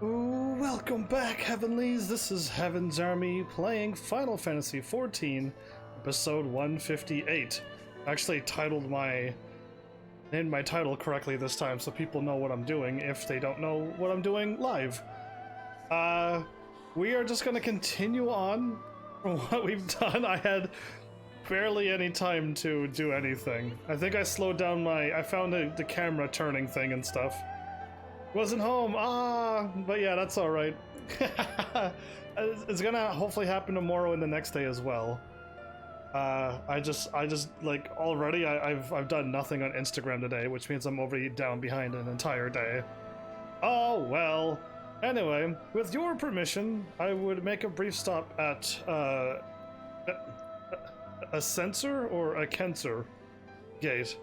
Ooh, welcome back, Heavenlies. This is Heaven's Army playing Final Fantasy XIV, episode 158. I actually named my title correctly this time so people know what I'm doing if they don't know what I'm doing live. We are just gonna continue on from what we've done. I had barely any time to do anything. I think I slowed down I found the camera turning thing and stuff. Wasn't home, but yeah, that's all right. It's gonna hopefully happen tomorrow and the next day as well. I just like already I've done nothing on Instagram today, which means I'm already down behind an entire day. Oh well. Anyway, with your permission, I would make a brief stop at a sensor or a Kenser gate,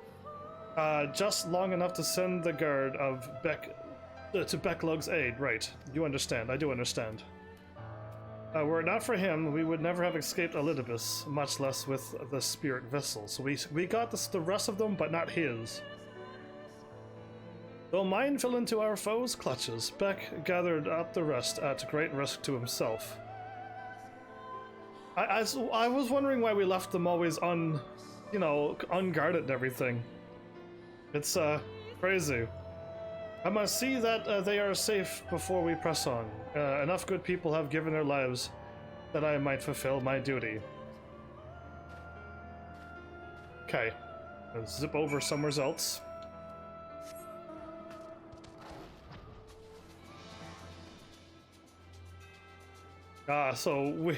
just long enough to send the guard of to Becklug's aid. Right, you understand. I do understand. Were it not for him, we would never have escaped Elidibus, much less with the spirit vessel. So we got the rest of them, but not his. Though mine fell into our foes' clutches, Beck gathered up the rest at great risk to himself. I was wondering why we left them always unguarded and everything. It's crazy. I must see that they are safe before we press on. Enough good people have given their lives that I might fulfill my duty. Okay, let's zip over somewhere else. So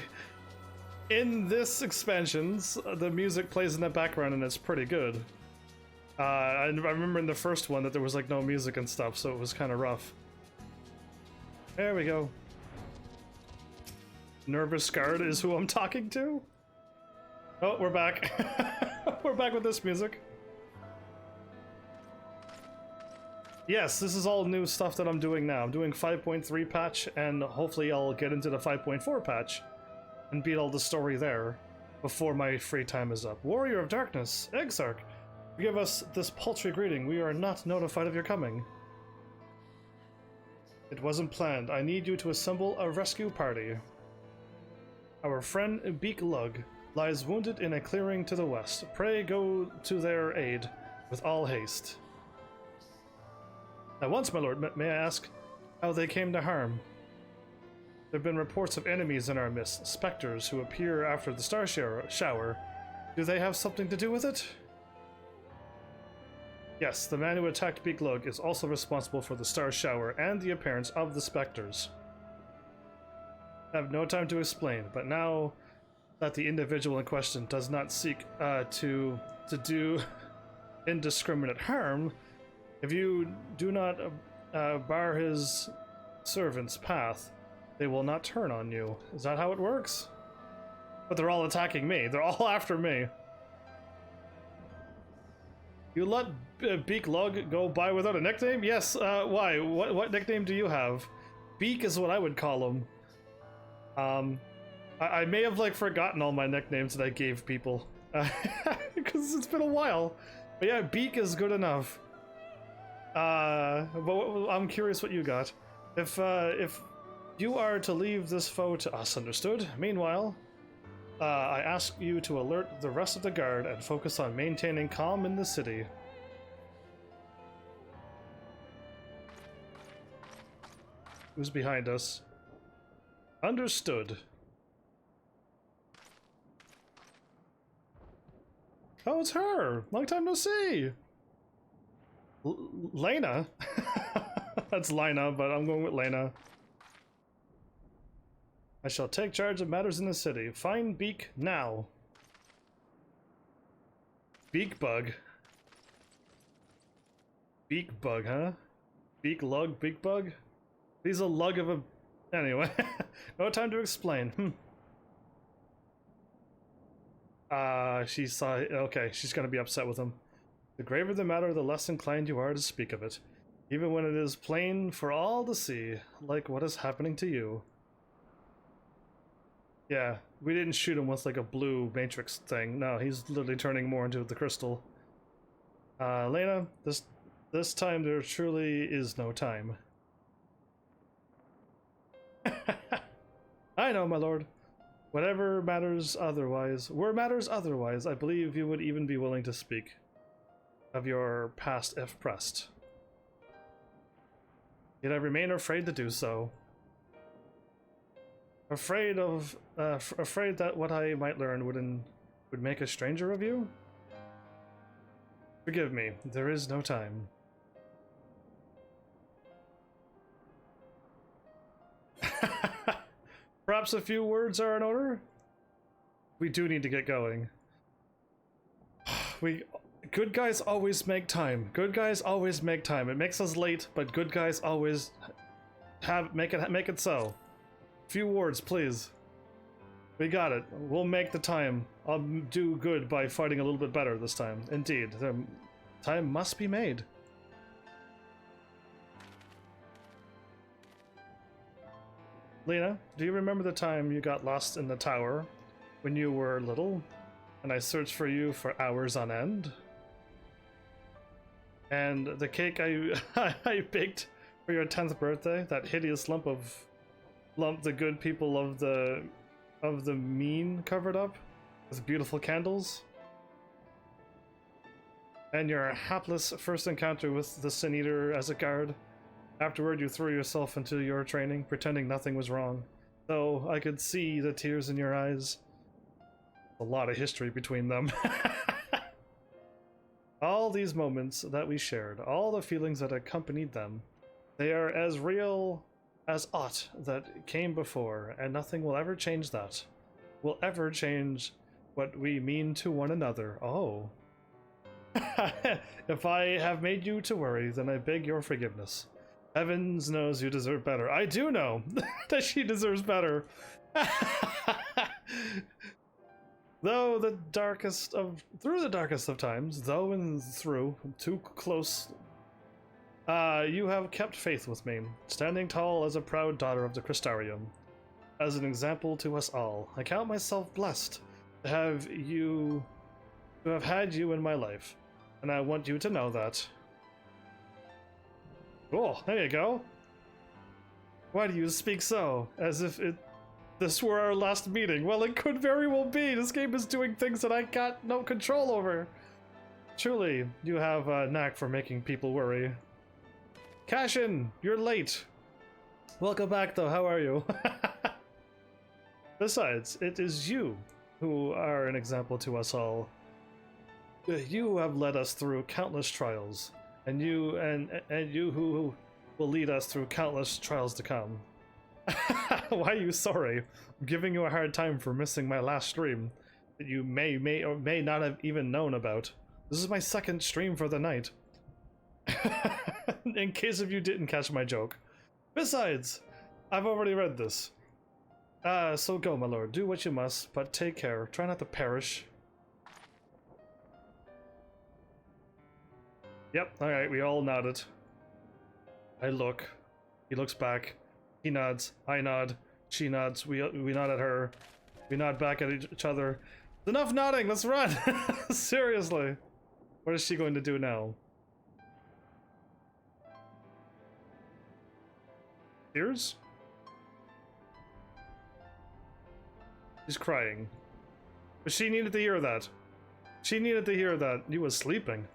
in this expansions, the music plays in the background and it's pretty good. I remember in the first one that there was like no music and stuff, so it was kind of rough. There we go. Nervous Guard is who I'm talking to. Oh, we're back. We're back with this music. Yes, this is all new stuff that I'm doing now. I'm doing 5.3 patch, and hopefully I'll get into the 5.4 patch and beat all the story there before my free time is up. Warrior of Darkness, Exarch. Give us this paltry greeting. We are not notified of your coming. It wasn't planned. I need you to assemble a rescue party. Our friend Beak Lug lies wounded in a clearing to the west. Pray go to their aid with all haste. At once, my lord, may I ask how they came to harm? There have been reports of enemies in our midst, specters who appear after the star shower. Do they have something to do with it? Yes, the man who attacked Beak Lug is also responsible for the star shower and the appearance of the specters. I have no time to explain, but now that the individual in question does not seek to do indiscriminate harm, if you do not bar his servant's path, they will not turn on you. Is that how it works? But they're all attacking me. They're all after me. You let Beak Lug go by without a nickname? Yes, why? What nickname do you have? Beak is what I would call him. I may have like forgotten all my nicknames that I gave people. Because it's been a while. But yeah, Beak is good enough. But I'm curious what you got. If you are to leave this foe to us, understood? Meanwhile, I ask you to alert the rest of the guard and focus on maintaining calm in the city. Who's behind us? Understood. Oh, it's her! Long time no see! Lena? That's Lina, but I'm going with Lena. I shall take charge of matters in the city. Find Beak now. Beak Bug. Beak Bug, huh? Beak Lug, Beak Bug? He's a lug of a... Anyway, no time to explain. She saw... Okay, she's gonna be upset with him. The graver the matter, the less inclined you are to speak of it. Even when it is plain for all to see, like what is happening to you. Yeah, we didn't shoot him with like a blue matrix thing. No, he's literally turning more into the crystal. Lena, this time there truly is no time. I know, my lord. Whatever matters otherwise, I believe you would even be willing to speak of your past if pressed. Yet I remain afraid to do so. Afraid that what I might learn would make a stranger of you? Forgive me, there is no time. Perhaps a few words are in order? We do need to get going. Good guys always make time. Good guys always make time. It makes us late, but good guys always make it so. Few words, please. We got it. We'll make the time. I'll do good by fighting a little bit better this time. Indeed, the time must be made. Lena, do you remember the time you got lost in the tower when you were little, and I searched for you for hours on end? And the cake I baked for your 10th birthday, that hideous lump the good people of the mean covered up with beautiful candles? And your hapless first encounter with the Sin Eater as a guard? Afterward, you threw yourself into your training, pretending nothing was wrong. Though I could see the tears in your eyes. A lot of history between them. All these moments that we shared, all the feelings that accompanied them, they are as real as aught that came before, and nothing will ever change that. Will ever change what we mean to one another. Oh. If I have made you to worry, then I beg your forgiveness. Heavens knows you deserve better. I do know that she deserves better. Through the darkest of times, though and through too close, you have kept faith with me, standing tall as a proud daughter of the Crystarium, as an example to us all. I count myself blessed to have had you in my life, and I want you to know that. Cool, there you go. Why do you speak so, as if this were our last meeting? Well, it could very well be. This game is doing things that I got no control over. Truly, you have a knack for making people worry. Cashin, you're late. Welcome back, though. How are you? Besides, it is you who are an example to us all. You have led us through countless trials, and you who will lead us through countless trials to come. Why are you sorry? I'm giving you a hard time for missing my last stream that you may or may not have even known about. This is my second stream for the night. In case if you didn't catch my joke. Besides, I've already read this. So go, my lord. Do what you must, but take care. Try not to perish. Yep, alright, we all nodded. I look. He looks back. He nods. I nod. She nods. We nod at her. We nod back at each other. Enough nodding! Let's run! Seriously. What is she going to do now? Tears? She's crying. But she needed to hear that. She needed to hear that. You was sleeping.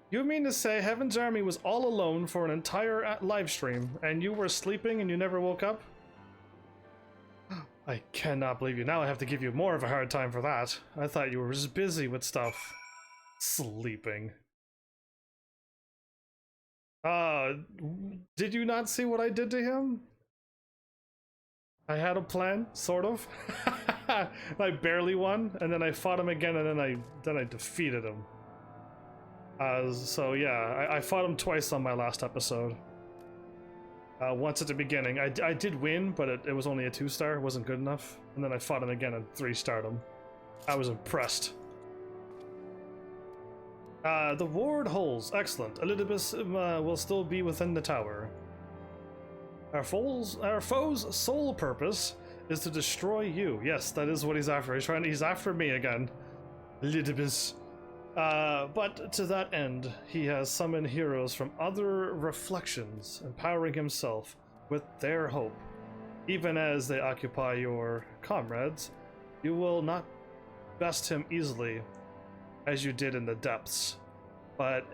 You mean to say Heaven's Army was all alone for an entire live stream, and you were sleeping and you never woke up? I cannot believe you. Now I have to give you more of a hard time for that. I thought you were just busy with stuff. Sleeping. Did you not see what I did to him? I had a plan, sort of. I barely won, and then I fought him again, and then I defeated him. So yeah, I fought him twice on my last episode. Once at the beginning. I did win, but it was only a 2-star, it wasn't good enough. And then I fought him again and 3-starred him. I was impressed. The ward holds. Excellent. Elidibus will still be within the tower. Our foe's sole purpose is to destroy you. Yes, that is what he's after. He's after me again. Elidibus. But to that end, he has summoned heroes from other reflections, empowering himself with their hope. Even as they occupy your comrades, you will not best him easily, as you did in the depths. But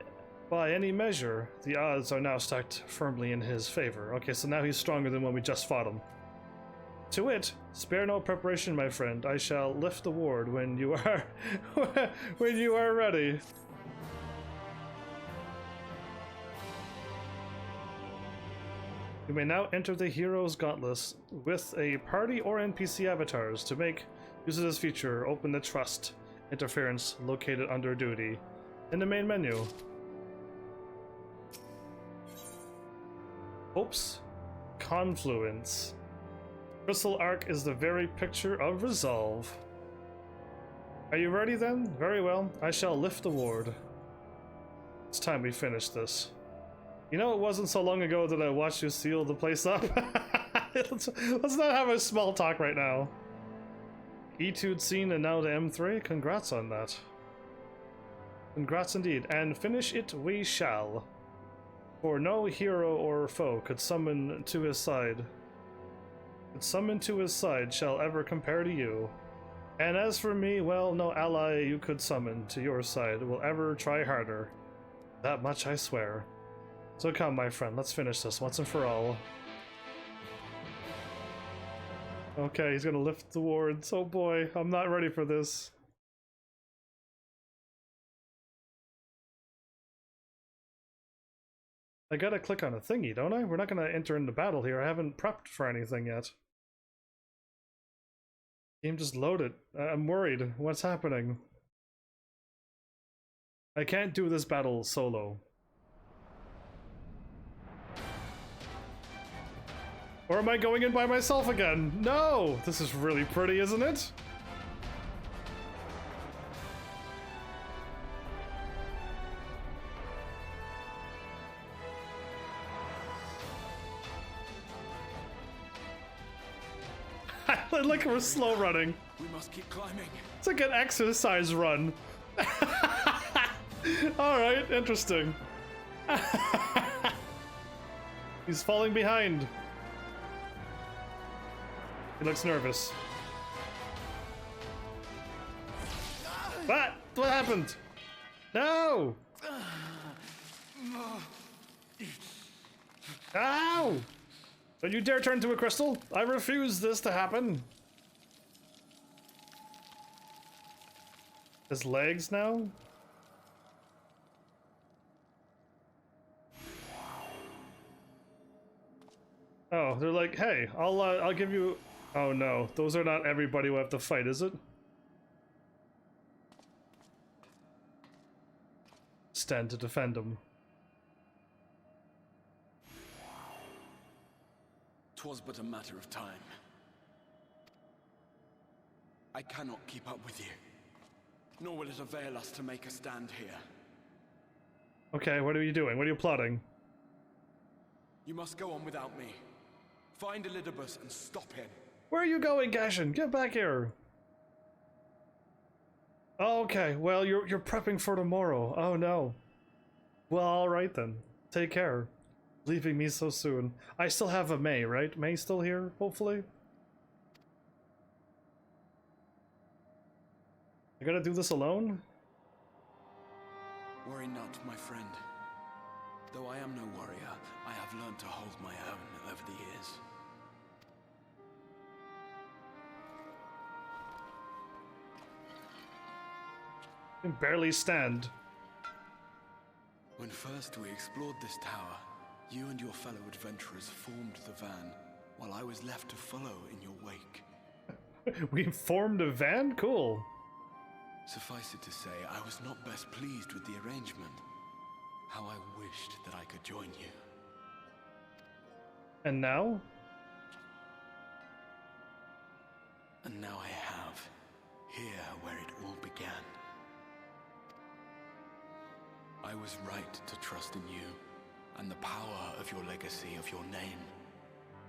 by any measure, the odds are now stacked firmly in his favor. Okay, so now he's stronger than when we just fought him. To wit, spare no preparation, my friend. I shall lift the ward when you are when you are ready. You may now enter the Hero's Gauntlet with a party or NPC avatars. To make use of this feature, open the Trust interference located under Duty in the main menu. Hopes Confluence. Crystal Arc is the very picture of resolve. Are you ready then? Very well. I shall lift the ward. It's time we finish this. You know, it wasn't so long ago that I watched you seal the place up. let's not have a small talk right now. Etude scene and now the M3. Congrats on that. Congrats indeed. And finish it we shall. For no hero or foe could summon to his side. Shall ever compare to you. And as for me, well, no ally you could summon to your side will ever try harder. That much I swear. So come, my friend, let's finish this once and for all. Okay, he's gonna lift the wards. Oh boy, I'm not ready for this. I gotta click on a thingy, don't I? We're not gonna enter into battle here. I haven't prepped for anything yet. Game just loaded. I'm worried. What's happening? I can't do this battle solo. Or am I going in by myself again? No! This is really pretty, isn't it? Like we're slow running. We must keep climbing. It's like an exercise run. Alright, interesting. He's falling behind. He looks nervous. What happened? No! Ow! Don't you dare turn to a crystal! I refuse this to happen! His legs now? Oh, they're like, hey, I'll give you... Oh no, those are not everybody who have to fight, is it? Stand to defend him. 'Twas but a matter of time. I cannot keep up with you, nor will it avail us to make a stand here. Okay, what are you doing? What are you plotting? You must go on without me. Find Elidibus and stop him. Where are you going, Gashin? Get back here! Okay, well, you're prepping for tomorrow. Oh no. Well, alright then. Take care. Leaving me so soon. I still have a May, right? May's still here, hopefully? I gotta do this alone? Worry not, my friend. Though I am no warrior, I have learned to hold my own over the years. I can barely stand. When first we explored this tower, you and your fellow adventurers formed the van, while I was left to follow in your wake. We formed a van? Cool. Suffice it to say, I was not best pleased with the arrangement. How I wished that I could join you. And now? And now I have, here where it all began. I was right to trust in you, and the power of your legacy, of your name,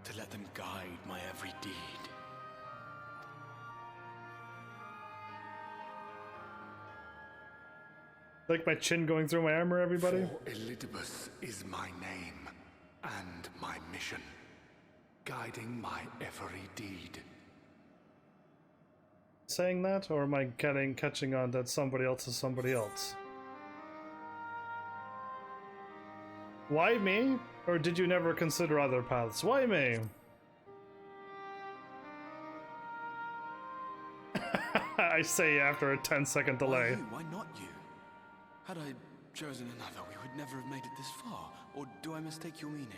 to let them guide my every deed. Like my chin going through my armor, everybody? For Elidibus is my name, and my mission. guiding my every deed. Saying that, or am I catching on that somebody else is somebody else? Why me? Or did you never consider other paths? Why me? I say after a 10-second delay. Why you? Why not you? Had I chosen another, we would never have made it this far. Or do I mistake your meaning?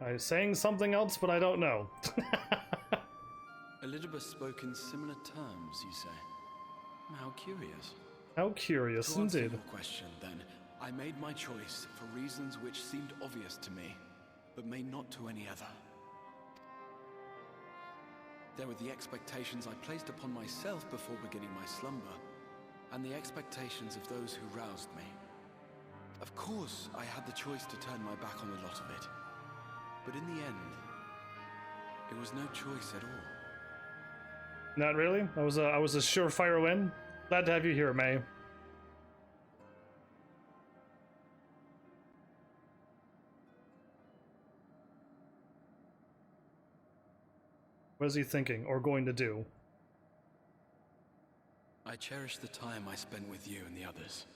I was saying something else, but I don't know. Elizabeth spoke in similar terms, you say? How curious. How curious To answer indeed. your question, then, I made my choice for reasons which seemed obvious to me, but may not to any other. There were the expectations I placed upon myself before beginning my slumber, and the expectations of those who roused me. Of course, I had the choice to turn my back on a lot of it, but in the end, it was no choice at all. Not really. I was a surefire win. Glad to have you here, May. What is he thinking or going to do? I cherish the time I spent with you and the others.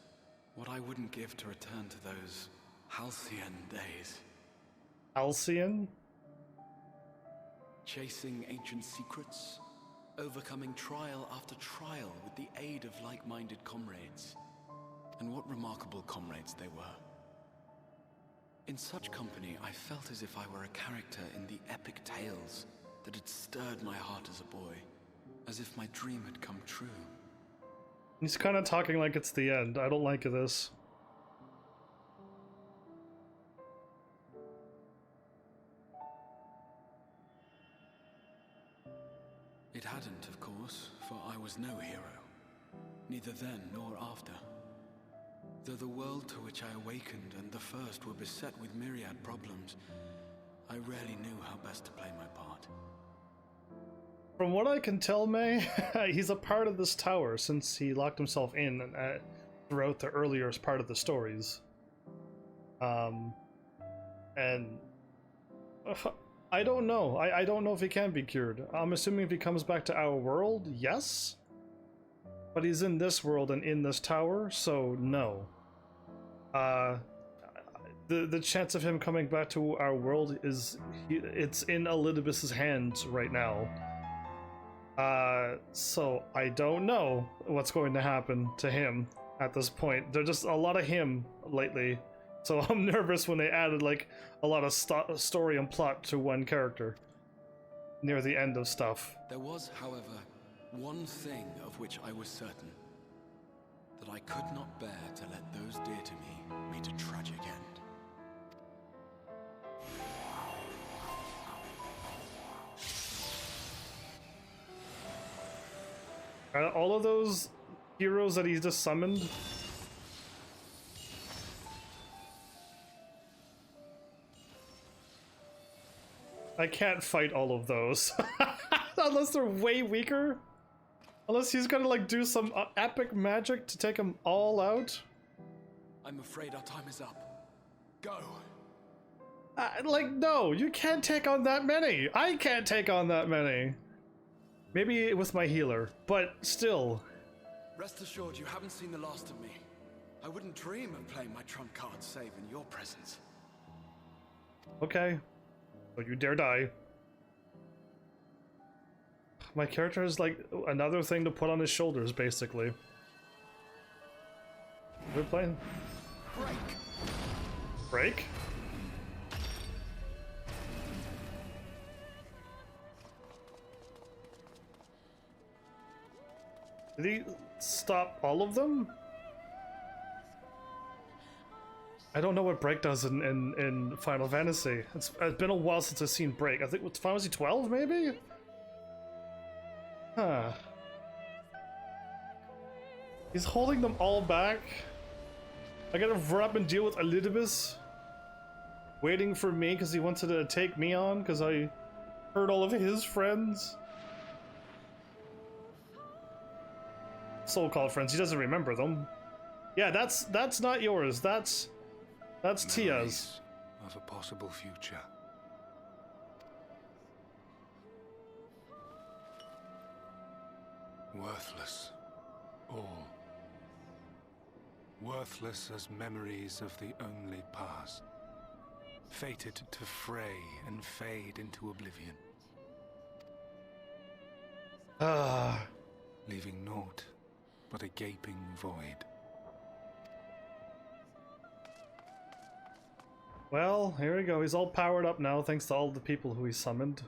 What I wouldn't give to return to those halcyon days. Halcyon? Chasing ancient secrets, overcoming trial after trial with the aid of like-minded comrades. And what remarkable comrades they were. In such company, I felt as if I were a character in the epic tales that had stirred my heart as a boy, as if my dream had come true. He's kind of talking like it's the end. I don't like this. It hadn't, of course, for I was no hero, neither then nor after. Though the world to which I awakened and the first were beset with myriad problems, I rarely knew how best to play my part. From what I can tell, May, he's a part of this tower since he locked himself in throughout the earlier part of the stories. And I don't know. I don't know if he can be cured. I'm assuming if he comes back to our world, yes. But he's in this world and in this tower, so no. The chance of him coming back to our world it's in Elidibus's hands right now. So I don't know what's going to happen to him at this point. There's just a lot of him lately, so I'm nervous when they added like a lot of story and plot to one character near the end of stuff. There was, however, one thing of which I was certain. That I could not bear to let those dear to me meet a tragic end. All of those heroes that he just summoned. I can't fight all of those. Unless they're way weaker. Unless he's gonna like do some epic magic to take them all out. I'm afraid our time is up. Go. Like, no, you can't take on that many. I can't take on that many. Maybe with my healer, but still. Rest assured, you haven't seen the last of me. I wouldn't dream of playing my trump card save in your presence. Okay. Don't you dare die. My character is like another thing to put on his shoulders, basically. We're playing. Break. Break? Did he stop all of them? I don't know what break does in Final Fantasy. It's been a while since I've seen break. I think it's Final Fantasy 12, maybe? Huh. He's holding them all back. I gotta run up and deal with Elidibus. Waiting for me because he wanted to take me on because I hurt all of his friends. So-called friends. He doesn't remember them. Yeah, that's not yours. That's That's Tia's. Of a possible future. Worthless. All. Worthless as memories of the only past. Fated to fray and fade into oblivion. Leaving naught but a gaping void. Well, here we go. He's all powered up now thanks to all the people who he summoned.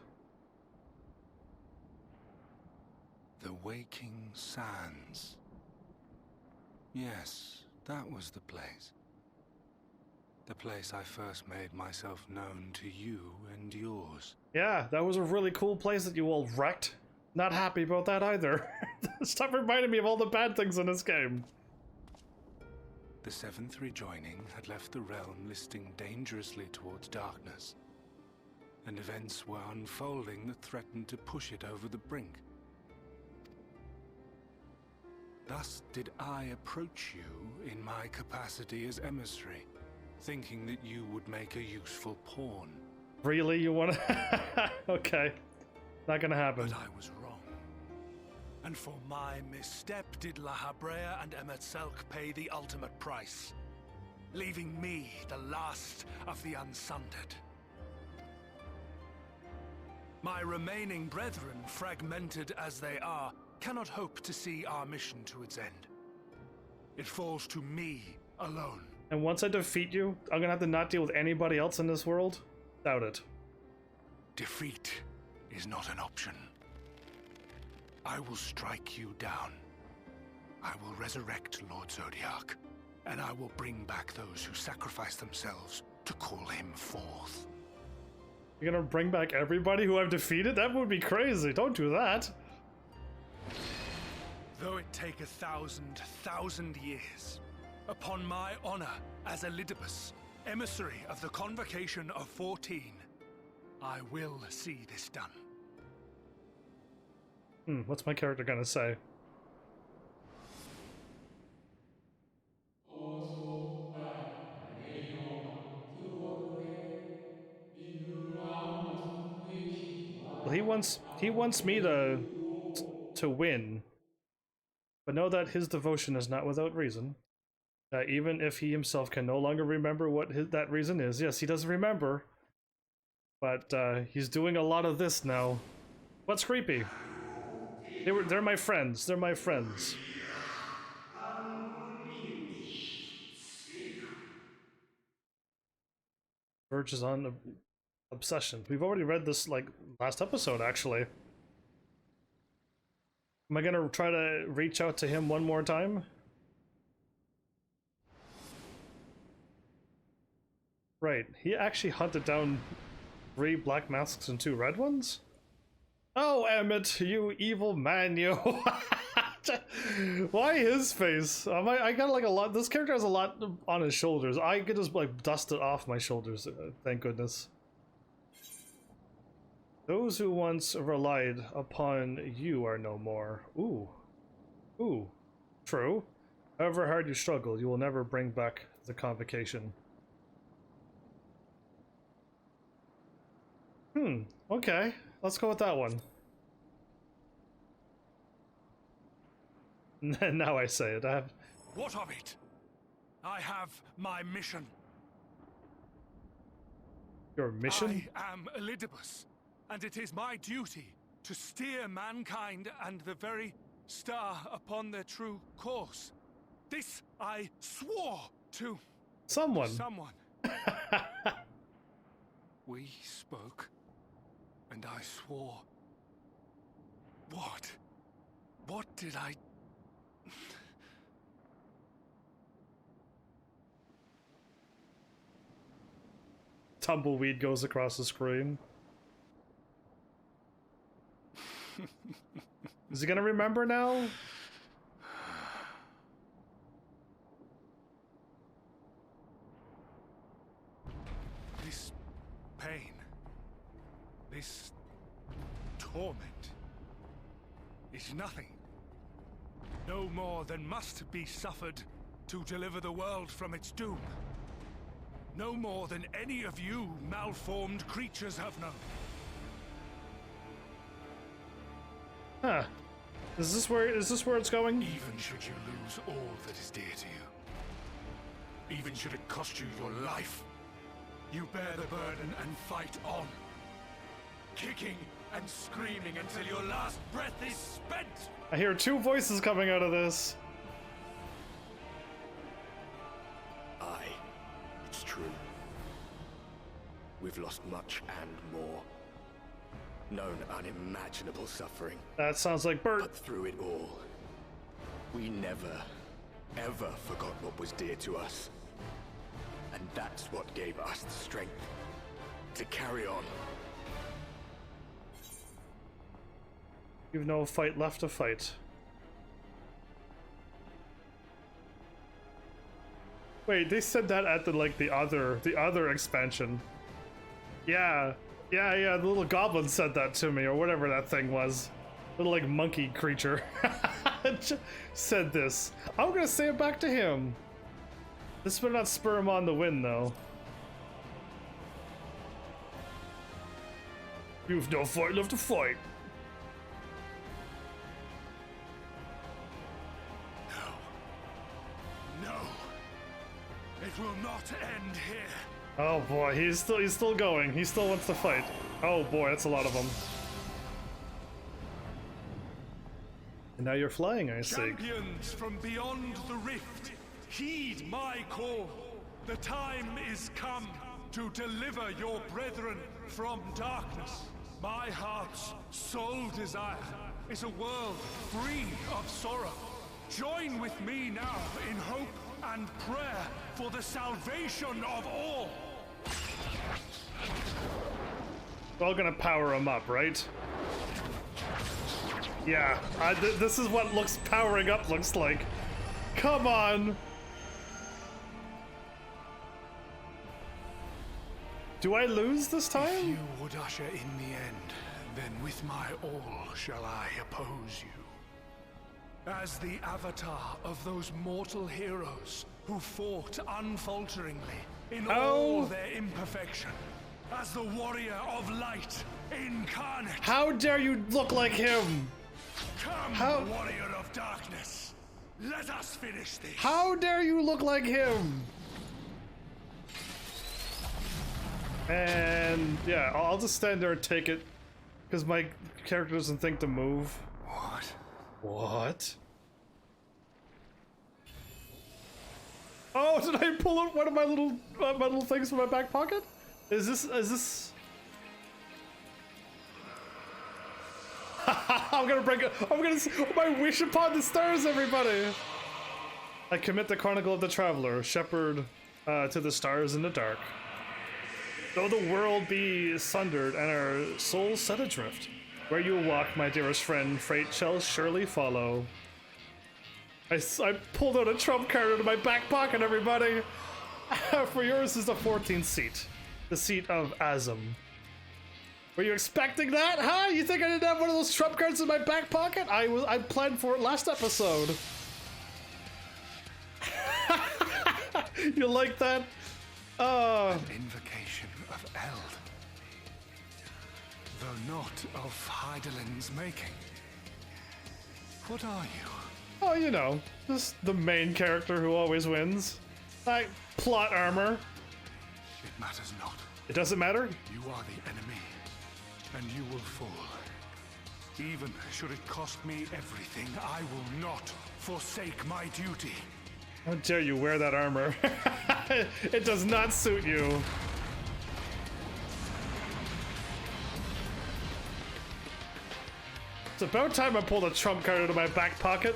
The Waking Sands. Yes, that was the place. The place I first made myself known to you and yours. Yeah, that was a really cool place that you all wrecked. Not happy about that either. Stop reminding me of all the bad things in this game. The Seventh rejoining had left the realm listing dangerously towards darkness, and events were unfolding that threatened to push it over the brink. Thus did I approach you in my capacity as emissary, thinking that you would make a useful pawn. Really? You want to? Okay. Not gonna happen. But I was wrong. And for my misstep did La Habrea and Emetzelk pay the ultimate price, leaving me the last of the Unsundered. My remaining brethren, fragmented as they are, cannot hope to see our mission to its end. It falls to me alone. And once I defeat you, I'm gonna have to not deal with anybody else in this world? Doubt it. Defeat is not an option. I will strike you down. I will resurrect Lord Zodiac, and I will bring back those who sacrifice themselves to call him forth. You're gonna bring back everybody who I've defeated? That would be crazy. Don't do that. Though it take 1,000 years, upon my honor as Elidibus, emissary of the Convocation of 14, I will see this done. What's my character gonna say? Well, he wants me to win, but know that his devotion is not without reason. Even if he himself can no longer remember what that reason is. Yes, he doesn't remember, but he's doing a lot of this now. What's creepy? They're my friends. They're my friends. Verges on obsession. We've already read this like last episode, actually. Am I gonna try to reach out to him one more time? Right, he actually hunted down 3 black masks and 2 red ones? Oh, Emmett, you evil man, you. Why his face? I got like a lot. This character has a lot on his shoulders. I could just like dust it off my shoulders, thank goodness. Those who once relied upon you are no more. Ooh. Ooh. True. However hard you struggle, you will never bring back the Convocation. Okay. Let's go with that one. Now I say it. What of it? I have my mission. Your mission? I am Elidibus, and it is my duty to steer mankind and the very star upon their true course. This I swore to someone. We spoke, and I swore. What? What did I... Tumbleweed goes across the screen. Is he gonna remember now? This pain, this torment, is nothing. No more than must be suffered to deliver the world from its doom. No more than any of you malformed creatures have known. Huh. Is this where it's going? Even should you lose all that is dear to you, even should it cost you your life, you bear the burden and fight on, kicking and screaming until your last breath is spent. I hear two voices coming out of this. Aye, it's true. We've lost much and more. Known unimaginable suffering. That sounds like Bert. But through it all, we never, ever forgot what was dear to us. And that's what gave us the strength to carry on. You've no fight left to fight. Wait, they said that at the other expansion. Yeah, the little goblin said that to me, or whatever that thing was. Little like monkey creature said this. I'm gonna say it back to him. This better not spur him on to win, though. You've no fight left to fight. No. It will not end here. Oh boy, he's still going. He still wants to fight. Oh boy, that's a lot of them. And now you're flying, I see. Champions from beyond the rift, heed my call. The time is come to deliver your brethren from darkness. My heart's sole desire is a world free of sorrow. Join with me now in hope and prayer for the salvation of all. We're all gonna power him up, right? Yeah, this is what powering up looks like. Come on! Do I lose this time? If you would usher in the end, then with my all shall I oppose you. As the avatar of those mortal heroes who fought unfalteringly in all their imperfection. As the warrior of light incarnate. How dare you look like him? Come, warrior of darkness. Let us finish this. How dare you look like him? And yeah, I'll just stand there and take it, because my character doesn't think to move. What? What? Oh, did I pull out one of my little things from my back pocket? Is this? I'm gonna break it. I'm gonna my wish upon the stars, everybody. I commit the chronicle of the traveler, shepherd to the stars in the dark. Though the world be sundered and our souls set adrift, where you walk, my dearest friend, fate shall surely follow. I pulled out a trump card out of my back pocket, everybody. For yours is the 14th seat, the seat of Azam. Were you expecting that, huh? You think I didn't have one of those trump cards in my back pocket? I planned for it last episode. You like that? An invocation of Eld, though not of Heidelin's making. What are you? Oh, you know, just the main character who always wins. Like, plot armor. It matters not. It doesn't matter? You are the enemy, and you will fall. Even should it cost me everything, I will not forsake my duty. How dare you wear that armor? It does not suit you. It's about time I pulled a trump card out of my back pocket.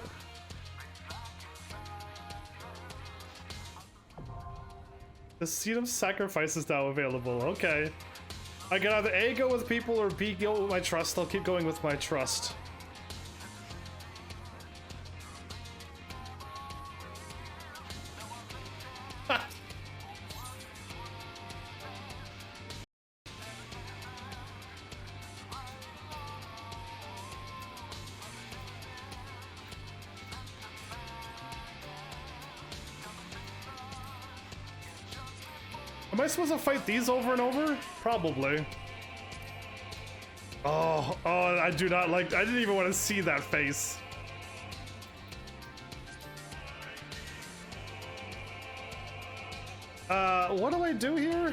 The seat of sacrifice is now available. Okay. I can either A, go with people, or B, go with my trust. I'll keep going with my trust. Am I supposed to fight these over and over? Probably. Oh, I do not like, I didn't even want to see that face. What do I do here?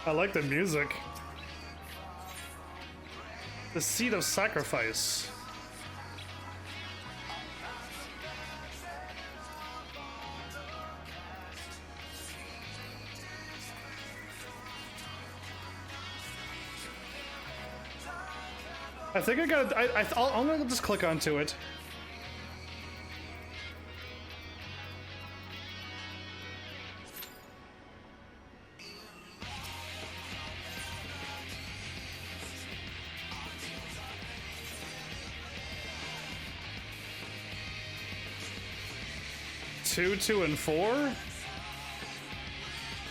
I like the music. The Seed of Sacrifice. I think I got. I'm gonna just click onto it. Two, and 4.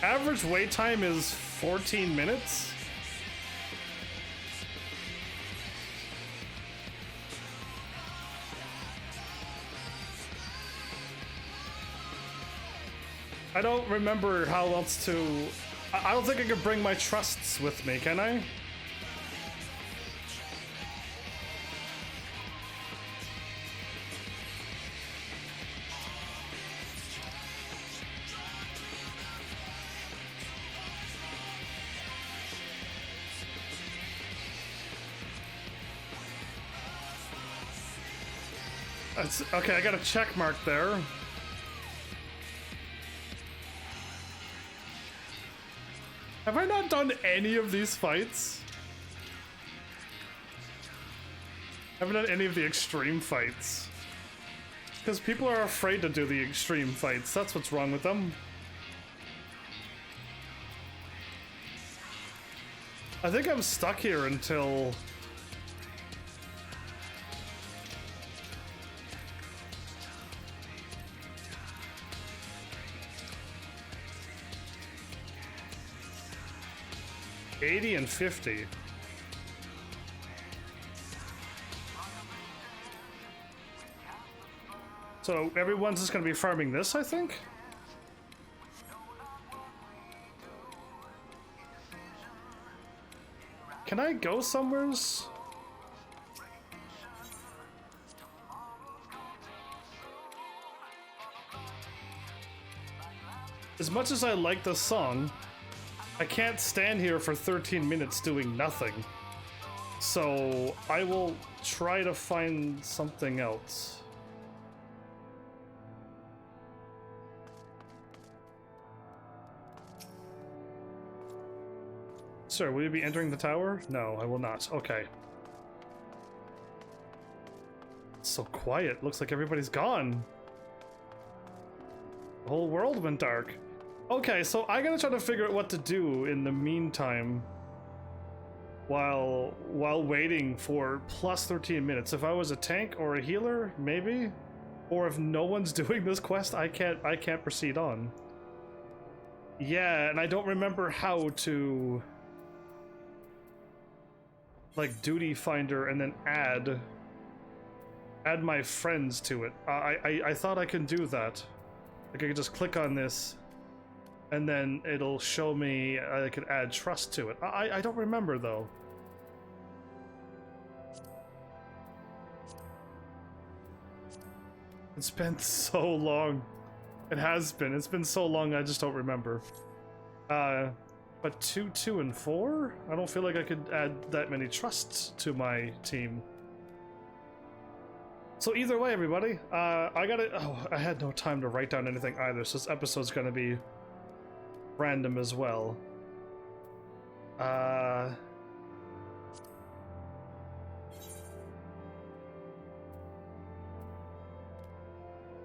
Average wait time is 14 minutes. I don't remember how else to... I don't think I can bring my trusts with me, can I? Okay, I got a check mark there. Have I not done any of these fights? I haven't done any of the extreme fights. Because people are afraid to do the extreme fights. That's what's wrong with them. I think I'm stuck here until... $80 and $50. So everyone's just gonna be farming this, I think? Can I go somewheres? As much as I like this song, I can't stand here for 13 minutes doing nothing. So I will try to find something else. Sir, will you be entering the tower? No, I will not. Okay. It's so quiet. Looks like everybody's gone. The whole world went dark. Okay, so I gotta try to figure out what to do in the meantime while waiting for plus 13 minutes. If I was a tank or a healer, maybe? Or if no one's doing this quest, I can't proceed on. Yeah, and I don't remember how to like duty finder and then add my friends to it. I thought I can do that. Like I could just click on this and then it'll show me I could add trust to it. I don't remember though. It's been so long. It has been. It's been so long I just don't remember. But 2, 2, and 4? I don't feel like I could add that many trusts to my team. So either way, everybody, I had no time to write down anything either, so this episode's gonna be random as well.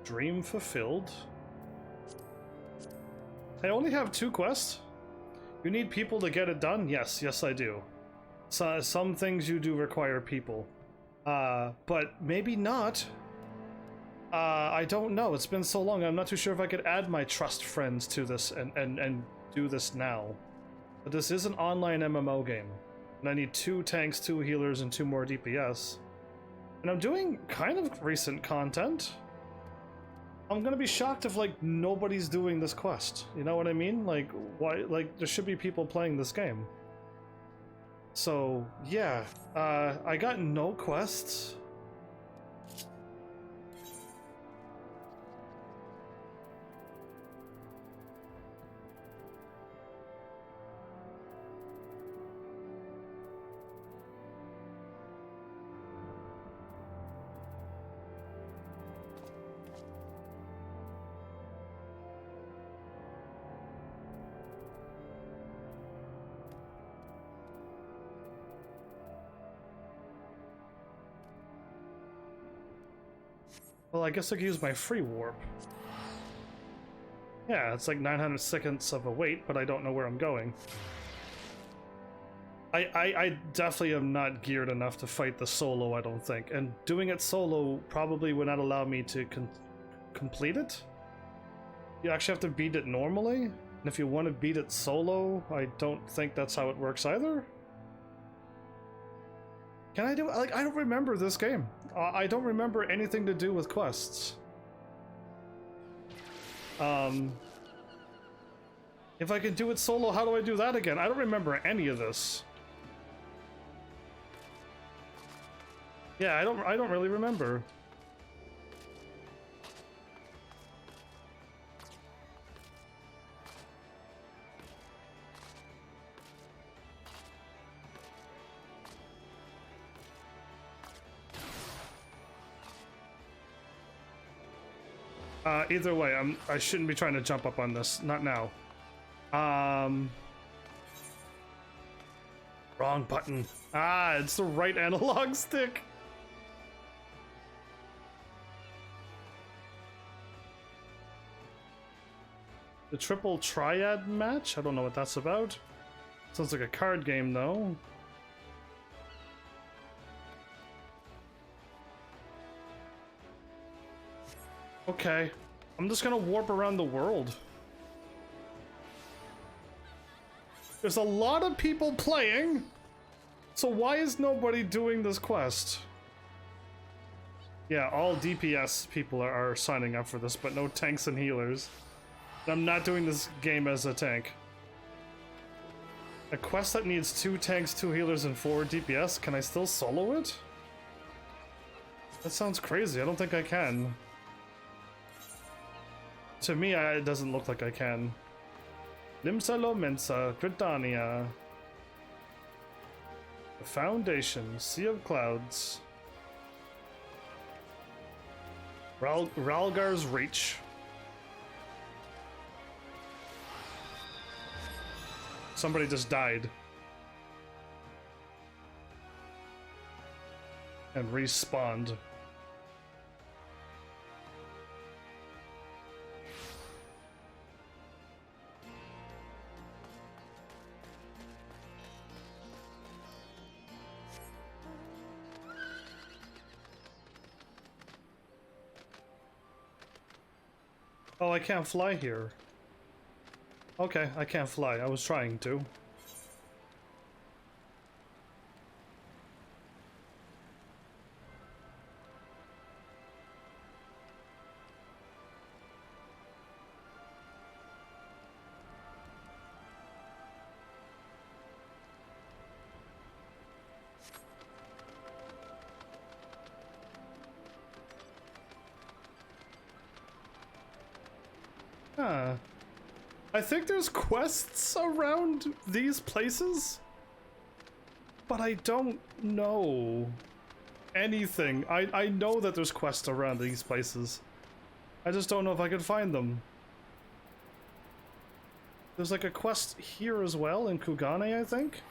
Dream fulfilled. I only have 2 quests. You need people to get it done? Yes, I do. So, some things you do require people. But maybe not. I don't know. It's been so long. I'm not too sure if I could add my trust friends to this and do this now. But this is an online MMO game. And I need 2 tanks, 2 healers, and 2 more DPS. And I'm doing kind of recent content. I'm gonna be shocked if, like, nobody's doing this quest. You know what I mean? Like, why? Like, there should be people playing this game. So, yeah. I got no quests. Well, I guess I could use my free warp. Yeah, it's like 900 seconds of a wait, but I don't know where I'm going. I definitely am not geared enough to fight the solo, I don't think. And doing it solo probably would not allow me to complete it. You actually have to beat it normally. And if you want to beat it solo, I don't think that's how it works either. Can I do it? Like, I don't remember this game. I don't remember anything to do with quests. If I can do it solo, how do I do that again? I don't remember any of this. Yeah, I don't really remember. Either way, I shouldn't be trying to jump up on this. Not now. Wrong button. Ah, it's the right analog stick. The triple Triad match? I don't know what that's about. Sounds like a card game, though. Okay. I'm just gonna warp around the world. There's a lot of people playing, so why is nobody doing this quest? Yeah, all DPS people are signing up for this, but no tanks and healers. I'm not doing this game as a tank. A quest that needs 2 tanks, 2 healers, and 4 DPS, can I still solo it? That sounds crazy, I don't think I can. To me, it doesn't look like I can. Limsa Lomensa, Gridania. The Foundation, Sea of Clouds. Ralgar's Reach. Somebody just died. And respawned. Oh, I can't fly here. Okay, I can't fly. I was trying to. Huh. I think there's quests around these places, but I don't know anything. I know that there's quests around these places. I just don't know if I can find them. There's like a quest here as well in Kugane, I think.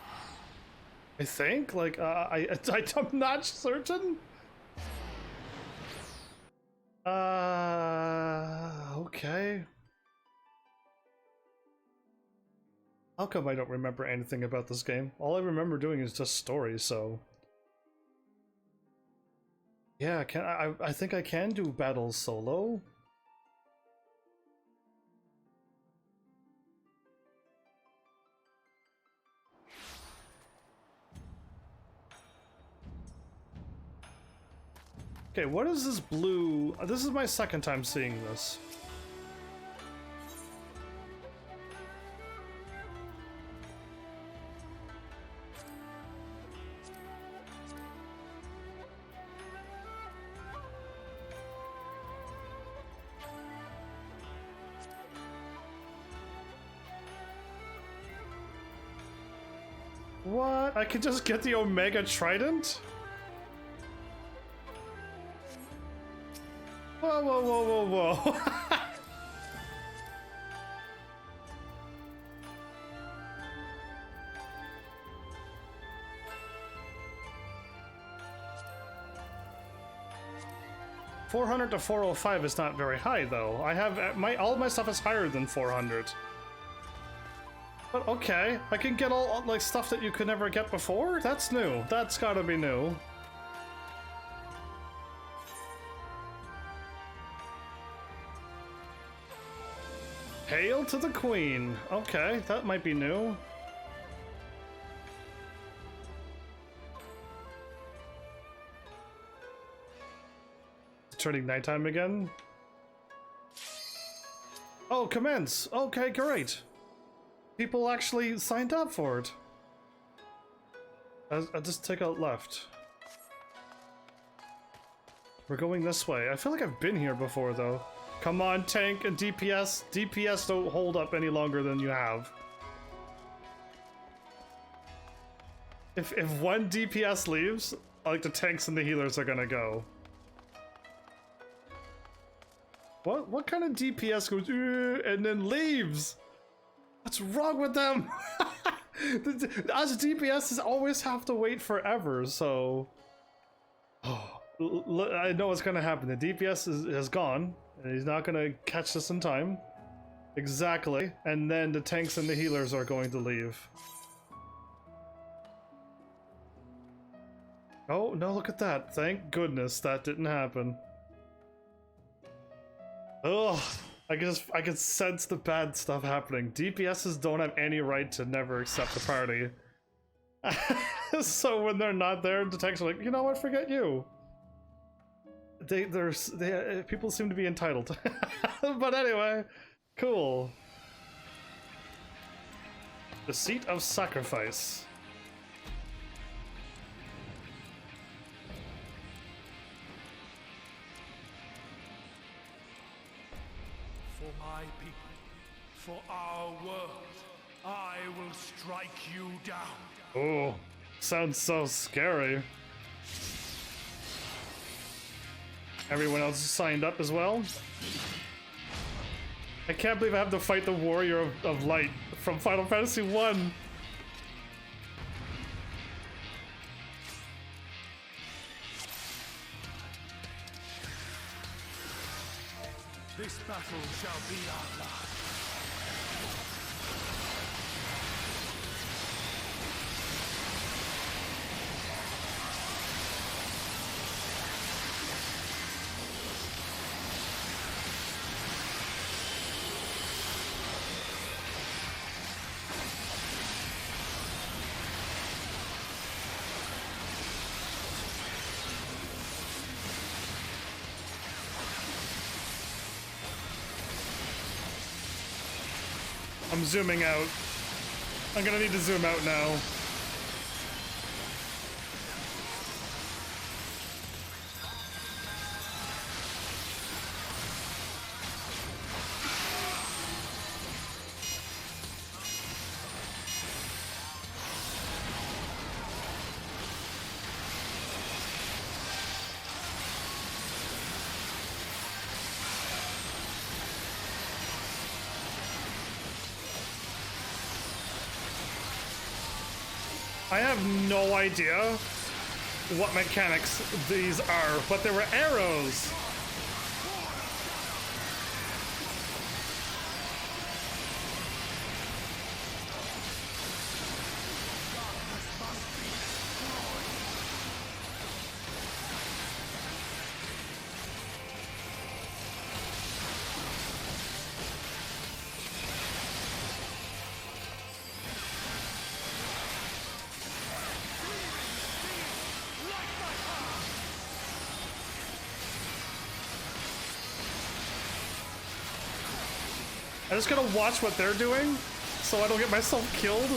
Like, I'm not certain. Okay. How come I don't remember anything about this game? All I remember doing is just stories, so... Yeah, I think I can do battles solo. Okay, what is this blue? This is my second time seeing this. What? I could just get the Omega Trident? Whoa, whoa, whoa, whoa, whoa. 400 to 405 is not very high, though. I have all my stuff is higher than 400. But okay, I can get all like stuff that you could never get before? That's new. That's gotta be new. Hail to the Queen. Okay, that might be new. It's turning nighttime again. Oh, commence. Okay, great. People actually signed up for it. I'll just take out left. We're going this way. I feel like I've been here before, though. Come on, tank and DPS. DPS don't hold up any longer than you have. If one DPS leaves, like the tanks and the healers are gonna go. What kind of DPS goes and then leaves? What's wrong with them? Us DPSs always have to wait forever, so... Oh, I know what's gonna happen. The DPS has gone, and he's not gonna catch this in time. Exactly. And then the tanks and the healers are going to leave. Oh, no, look at that. Thank goodness that didn't happen. Ugh. I can sense the bad stuff happening. DPSs don't have any right to never accept a party. So when they're not there, the tanks are like, you know what, forget you. People seem to be entitled. But anyway, cool. The Seat of Sacrifice. For my people, for our world, I will strike you down. Oh, sounds so scary. Everyone else is signed up as well. I can't believe I have to fight the Warrior of Light from Final Fantasy 1. This battle shall be our last. I'm zooming out. I'm gonna need to zoom out now. I have no idea what mechanics these are, but there were arrows. I just gotta watch what they're doing so I don't get myself killed.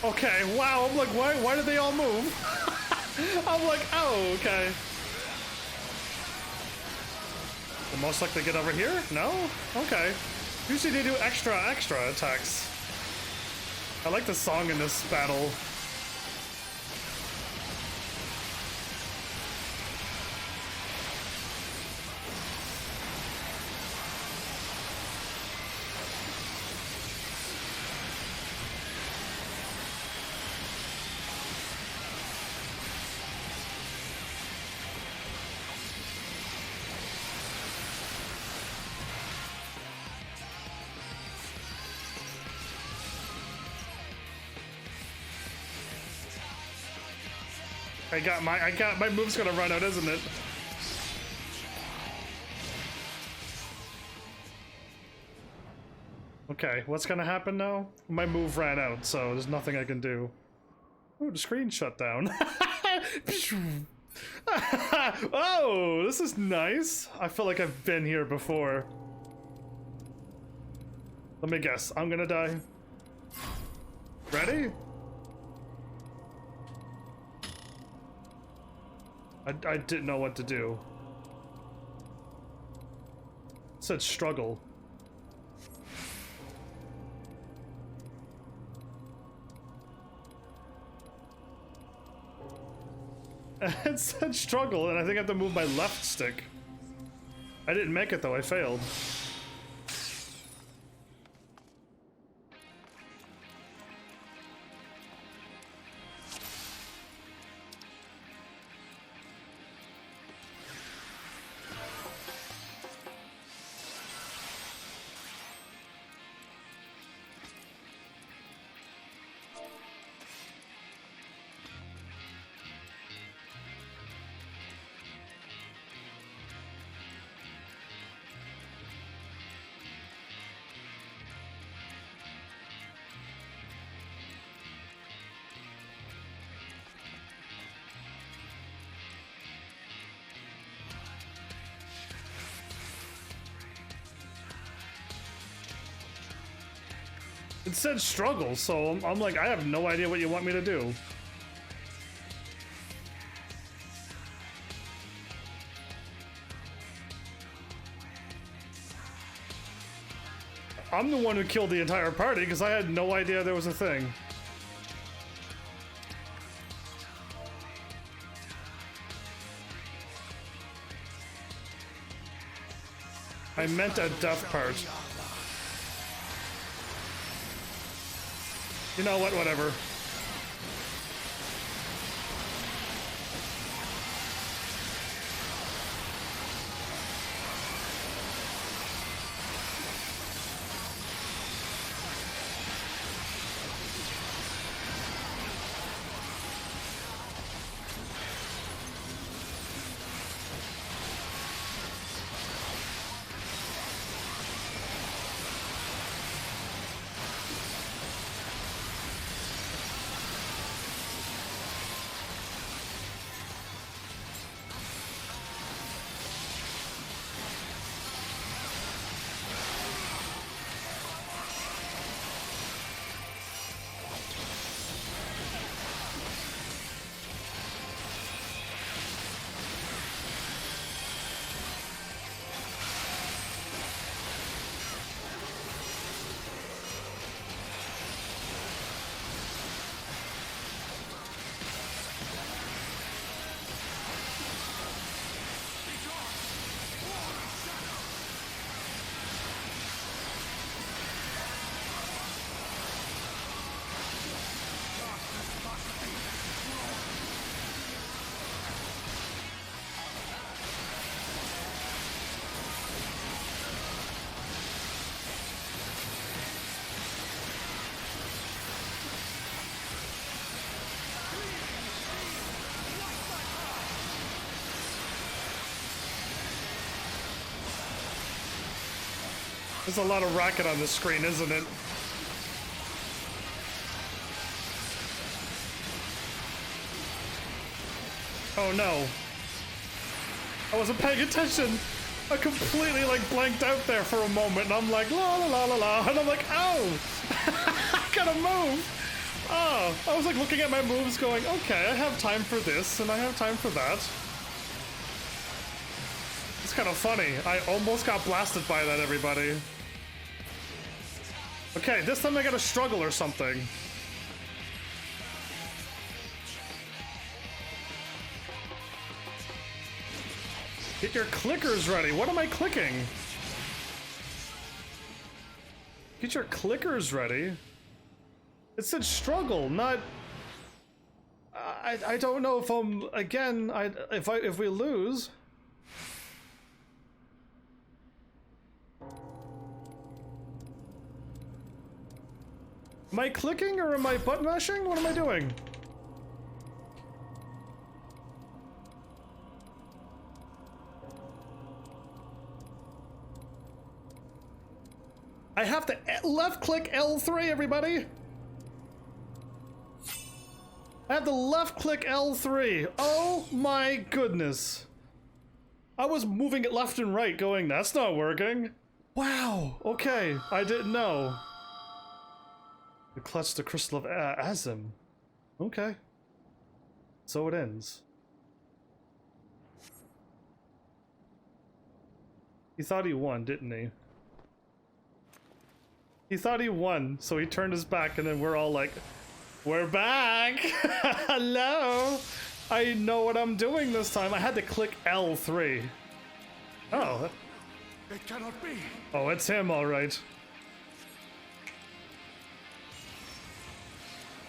Okay, wow, I'm like, why did they all move? I'm like, oh, okay. The most likely to get over here? No? Okay. Usually they do extra attacks. I like the song in this battle. I got my move's gonna run out, isn't it? Okay, what's gonna happen now? My move ran out, so there's nothing I can do. Oh, the screen shut down. Oh, this is nice. I feel like I've been here before. Let me guess, I'm gonna die. Ready? I didn't know what to do. It said struggle. It said struggle, and I think I have to move my left stick. I didn't make it though, I failed. It said struggle, so I'm like, I have no idea what you want me to do. I'm the one who killed the entire party because I had no idea there was a thing. I meant a death part. You know what, whatever. There's a lot of racket on this screen, isn't it? Oh no. I wasn't paying attention. I completely like blanked out there for a moment and I'm like la la la la la and I'm like, oh, I gotta move. Oh, I was like looking at my moves going, okay, I have time for this and I have time for that. It's kind of funny. I almost got blasted by that, everybody. Okay, this time I gotta struggle or something. Get your clickers ready. What am I clicking? Get your clickers ready. It said struggle, not. I don't know if I'm again. If we lose. Am I clicking or am I button mashing? What am I doing? I have to left click L3, everybody. I have to left click L3. Oh my goodness. I was moving it left and right going, that's not working. Wow, okay, I didn't know. You clutched the crystal of Azim. Okay. So it ends. He thought he won, didn't he? He thought he won, so he turned his back and then we're all like, we're back! Hello! I know what I'm doing this time. I had to click L3. Oh. It cannot be. Oh, it's him, all right.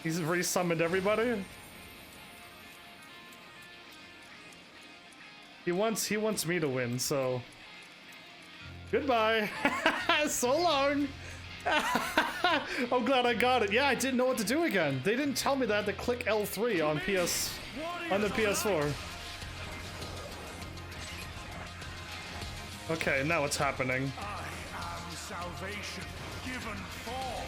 He's resummoned everybody. He wants me to win, so goodbye. So long. I'm glad I got it. Yeah, I didn't know what to do again. They didn't tell me that I had to click L3 on the PS4. Okay, now what's happening? I am salvation given form.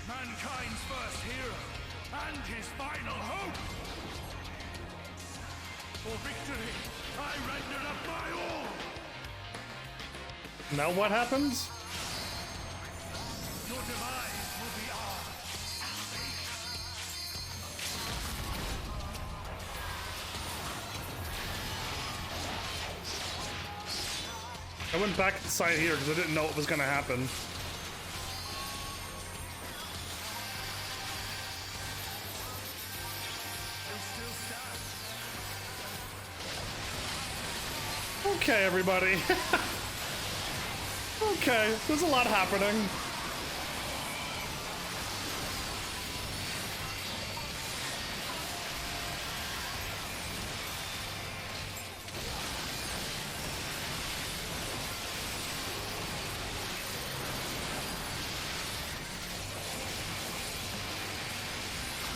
Mankind's first hero and his final hope. For victory, I rendered up my all. Now what happens? Your demise will be ours. I went back inside here because I didn't know what was gonna happen. Okay, everybody. Okay, there's a lot happening.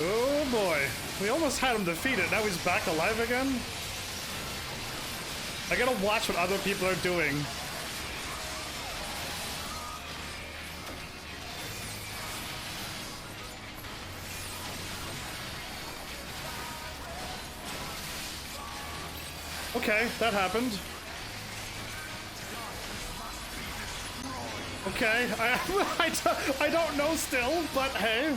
Oh boy, we almost had him defeated. Now he's back alive again. I gotta watch what other people are doing. Okay, that happened. Okay, I don't know still, but hey.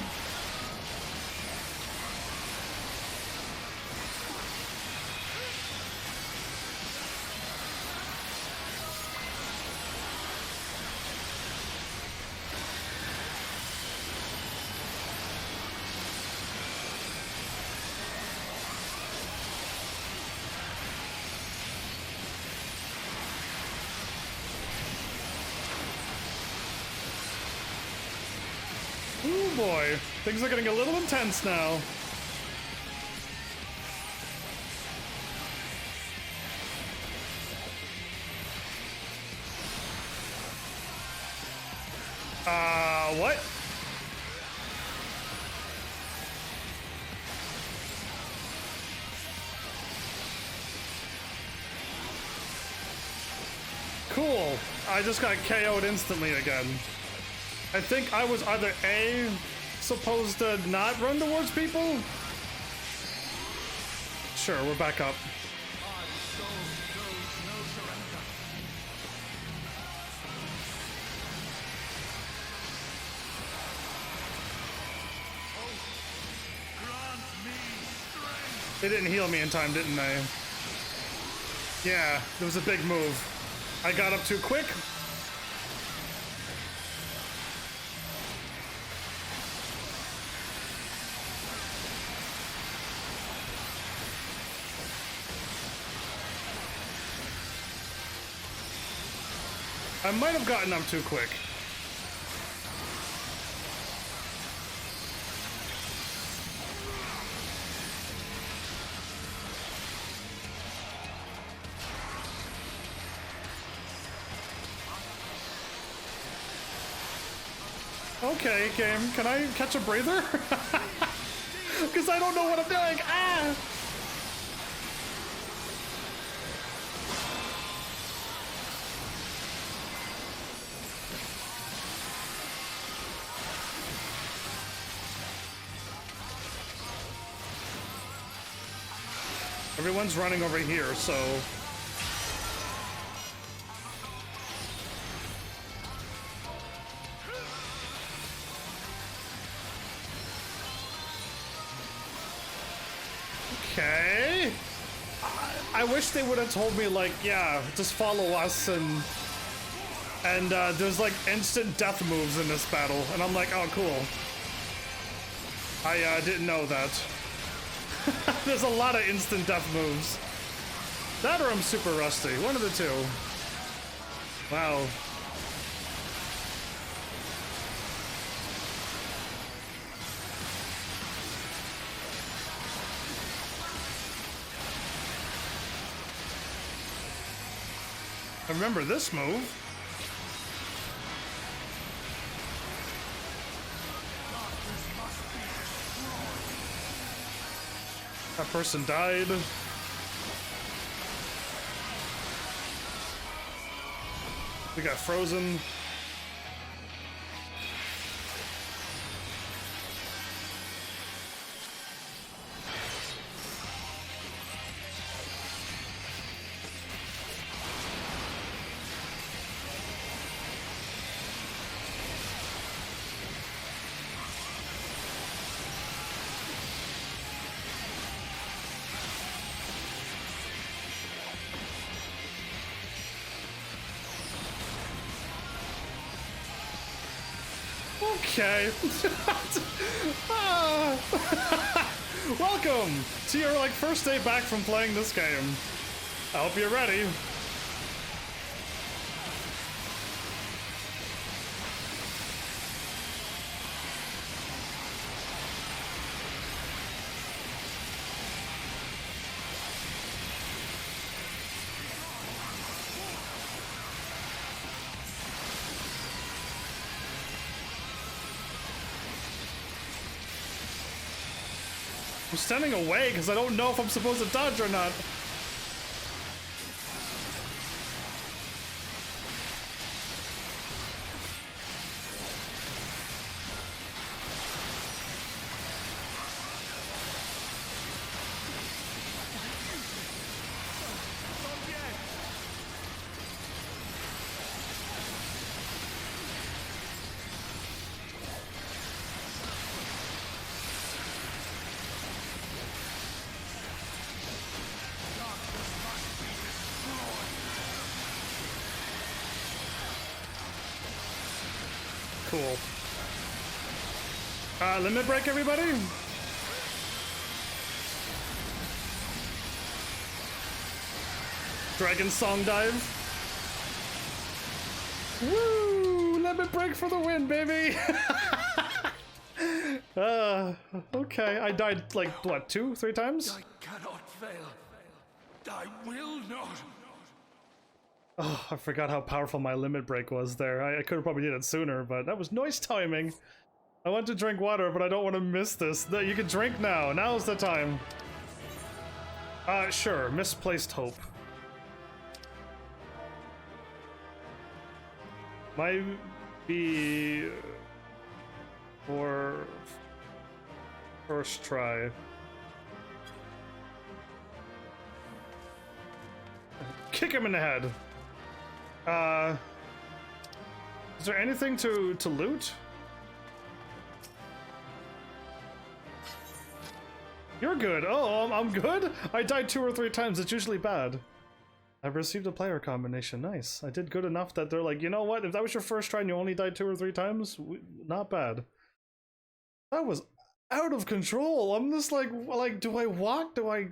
Oh boy, things are getting a little intense now. What? Cool. I just got KO'd instantly again. I think I was either A, supposed to not run towards people, Sure, we're back up. They didn't heal me in time, didn't they? Yeah, it was a big move. I got up too quick. I might have gotten up too quick. Okay, game, can I catch a breather? Because I don't know what I'm doing. Ah! Everyone's running over here, so... Okay. I wish they would have told me, like, yeah, just follow us and there's like instant death moves in this battle, and I'm like, oh, cool. I didn't know that. There's a lot of instant death moves. That or I'm super rusty. One of the two. Wow. I remember this move. That person died. We got frozen. Okay. Welcome to your like first day back from playing this game. I hope you're ready. I'm standing away because I don't know if I'm supposed to dodge or not. Cool. Limit break, everybody? Dragon Song Dive. Woo! Limit break for the win, baby! Okay. I died like, what, 2-3 times? I cannot fail. I will not. Oh, I forgot how powerful my limit break was there. I could have probably did it sooner, but that was nice timing. I want to drink water, but I don't want to miss this. You can drink now. Now's the time. Sure. Misplaced hope. Might be for first try. kick him in the head. Is there anything to loot? You're good. Oh, I'm good? I died 2 or 3 times. It's usually bad. I've received a player combination. Nice. I did good enough that they're like, you know what? If that was your first try and you only died 2 or 3 times, not bad. That was out of control. I'm just like, do I walk? Do I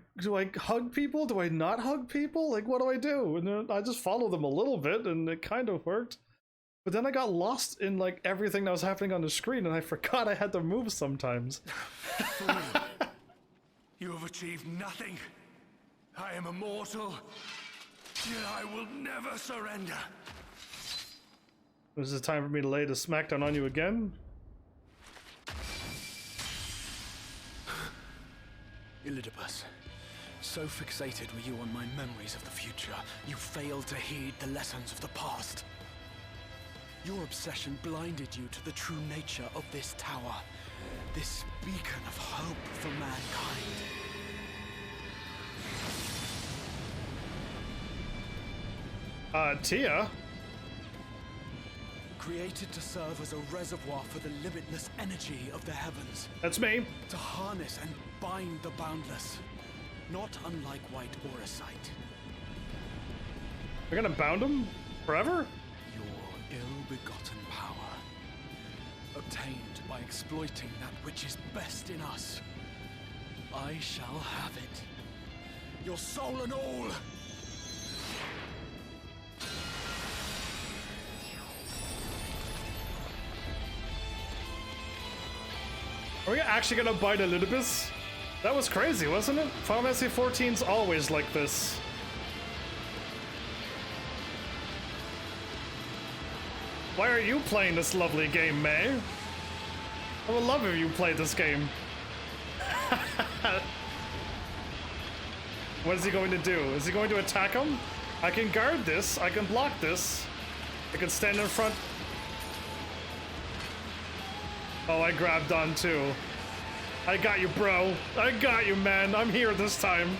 hug people? Do I not hug people? Like, what do I do? And then I just follow them a little bit, and it kind of worked. But then I got lost in like everything that was happening on the screen, and I forgot I had to move sometimes. You have achieved nothing. I am immortal, yet I will never surrender. This is the time for me to lay the smackdown on you again. Elidibus, so fixated were you on my memories of the future, you failed to heed the lessons of the past. Your obsession blinded you to the true nature of this tower, this beacon of hope for mankind. Tia? Created to serve as a reservoir for the limitless energy of the heavens. That's me. To harness and bind the boundless. Not unlike white Orosite. We're gonna bound him? Forever? Your ill-begotten power, obtained by exploiting that which is best in us. I shall have it. Your soul and all! Are we actually gonna bite Elidibus? That was crazy, wasn't it? Final Fantasy XIV's always like this. Why are you playing this lovely game, May? I would love if you played this game. What is he going to do? Is he going to attack him? I can guard this. I can block this. I can stand in front. Oh, I grabbed on too. I got you, bro. I got you, man. I'm here this time.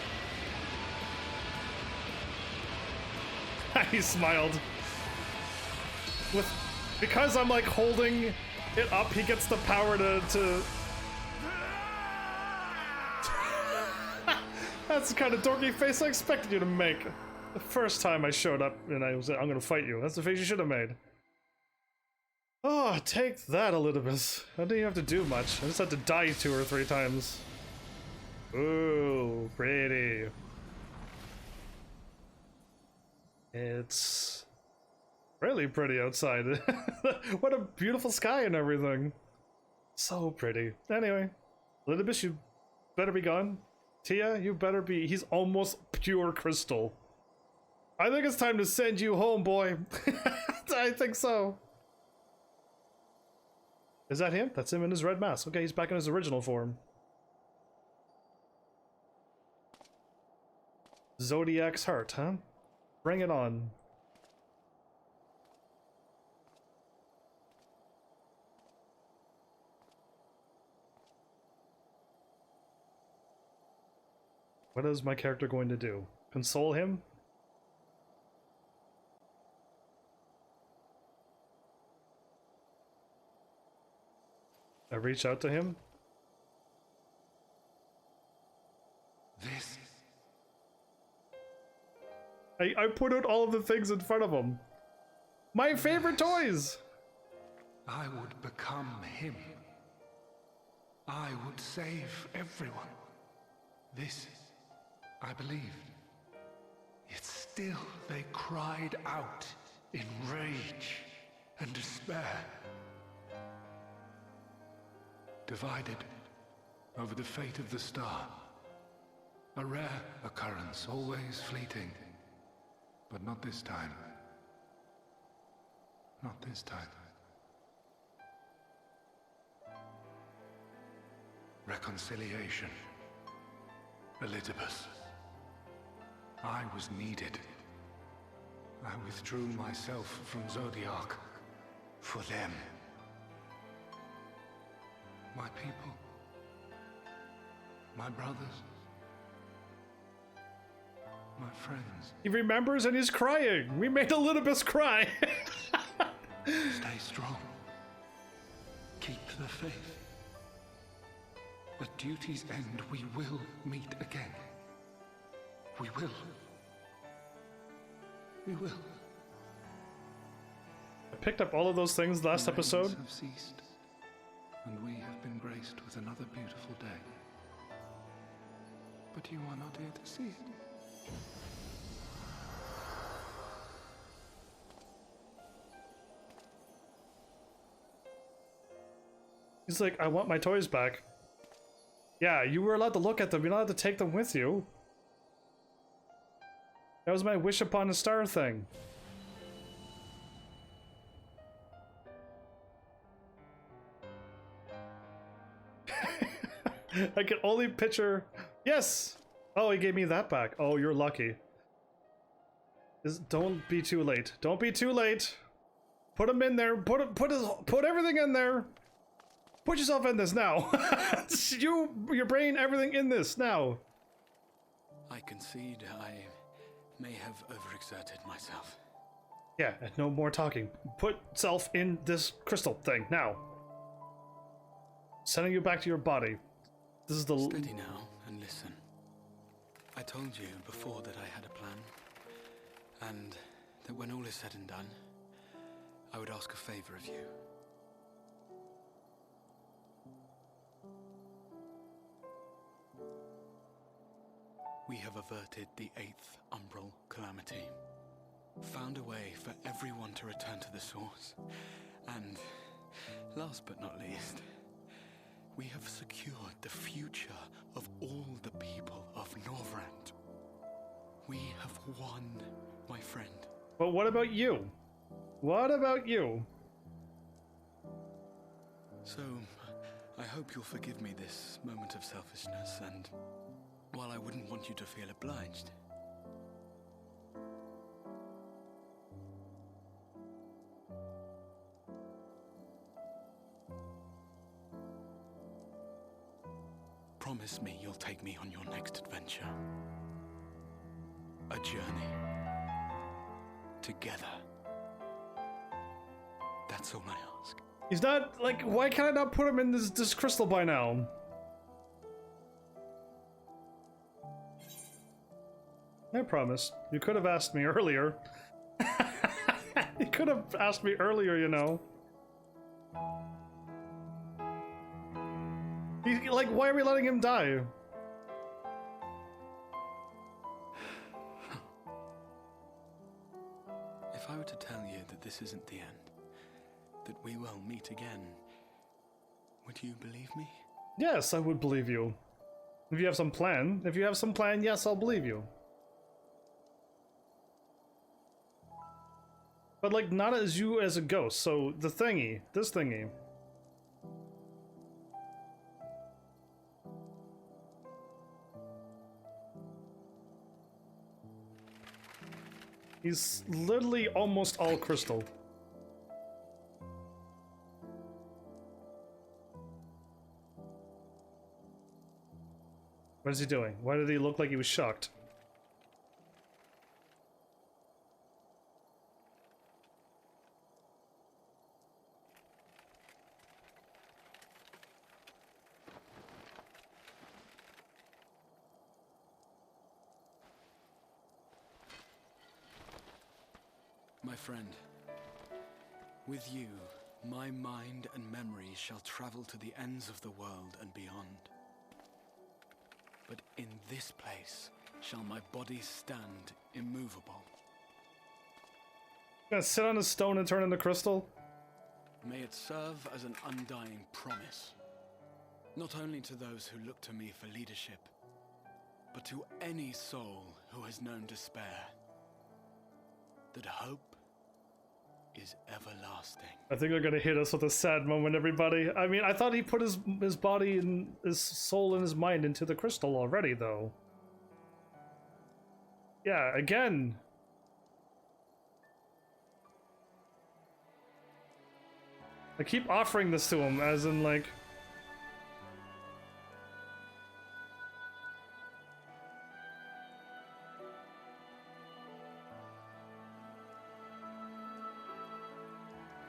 He smiled. Because I'm like holding it up, he gets the power to... That's the kind of dorky face I expected you to make. The first time I showed up and I was like, I'm gonna fight you. That's the face you should have made. Oh, take that, Elidibus. I didn't even have to do much. I just had to die 2 or 3 times. Ooh, pretty. It's really pretty outside. What a beautiful sky and everything. So pretty. Anyway, Elidibus, you better be gone. Tia, you better be. He's almost pure crystal. I think it's time to send you home, boy. I think so. Is that him? That's him in his red mask. Okay, he's back in his original form. Zodiac's heart, huh? Bring it on. What is my character going to do? Console him? I reach out to him. This. I put out all of the things in front of him. My favorite toys! I would become him. I would save everyone. This, I believed. Yet still they cried out in rage and despair. Divided over the fate of the star. A rare occurrence, always fleeting. But not this time. Not this time. Reconciliation. Elidibus. I was needed. I withdrew myself from Zodiac. For them. My people. My brothers. my friends. He remembers and he's crying. We made Elidibus cry. Stay strong. Keep the faith. At duty's end, we will meet again. We will. We will. I picked up all of those things last The rains episode. have ceased, and we have been graced with another beautiful day. But you are not here to see it. He's like, I want my toys back. Yeah, you were allowed to look at them. You're not allowed to take them with you. That was my wish upon a star thing. I can only picture... Yes! Oh, he gave me that back. Oh, you're lucky. Don't be too late. Don't be too late. Put him in there. Put everything in there. Put yourself in this now. Your brain, everything in this now. I concede I may have overexerted myself. Yeah, and no more talking. Put self in this crystal thing now. Sending you back to your body. This is the... Steady now and listen. I told you before that I had a plan, and that when all is said and done, I would ask a favor of you. We have averted the 8th Umbral Calamity, found a way for everyone to return to the source, and, last but not least, we have secured the future of all the people of Norvrand. We have won, my friend. But what about you? What about you? So, I hope you'll forgive me this moment of selfishness, and while I wouldn't want you to feel obliged, promise me you'll take me on your next adventure. A journey. Together. That's all I ask. He's not, like, why can't I not put him in this crystal by now? I promise. You could have asked me earlier. You could have asked me earlier, you know. Like, why are we letting him die? If I were to tell you that this isn't the end, that we will meet again, would you believe me? Yes, I would believe you. If you have some plan. If you have some plan, yes, I'll believe you. But, like, not as you as a ghost, so the thingy. This thingy. He's literally almost all crystal. What is he doing? Why did he look like he was shocked? My friend, with you, my mind and memory shall travel to the ends of the world and beyond. But in this place shall my body stand immovable. Gonna sit on a stone and turn into crystal? May it serve as an undying promise, not only to those who look to me for leadership, but to any soul who has known despair, that hope is everlasting. I think they're gonna hit us with a sad moment, everybody. I mean, I thought he put his body and his soul and his mind into the crystal already, though. Yeah, again. I keep offering this to him, as in, like...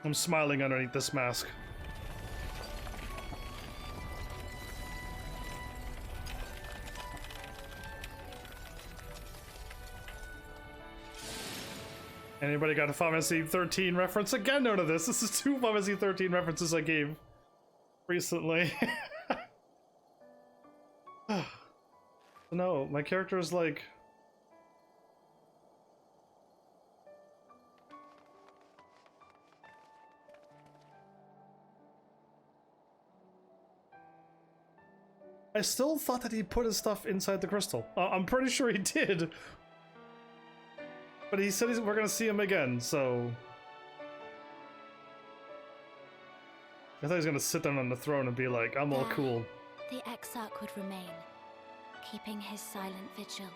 I'm smiling underneath this mask. Anybody got a Final Fantasy 13 reference? Again, none of this. This is 2 Final Fantasy 13 references I gave recently. No, my character is like... I still thought that he put his stuff inside the crystal. I'm pretty sure he did. But he said we're gonna see him again, so... I thought he was gonna sit down on the throne and be like, I'm all cool. The Exarch would remain, keeping his silent vigil.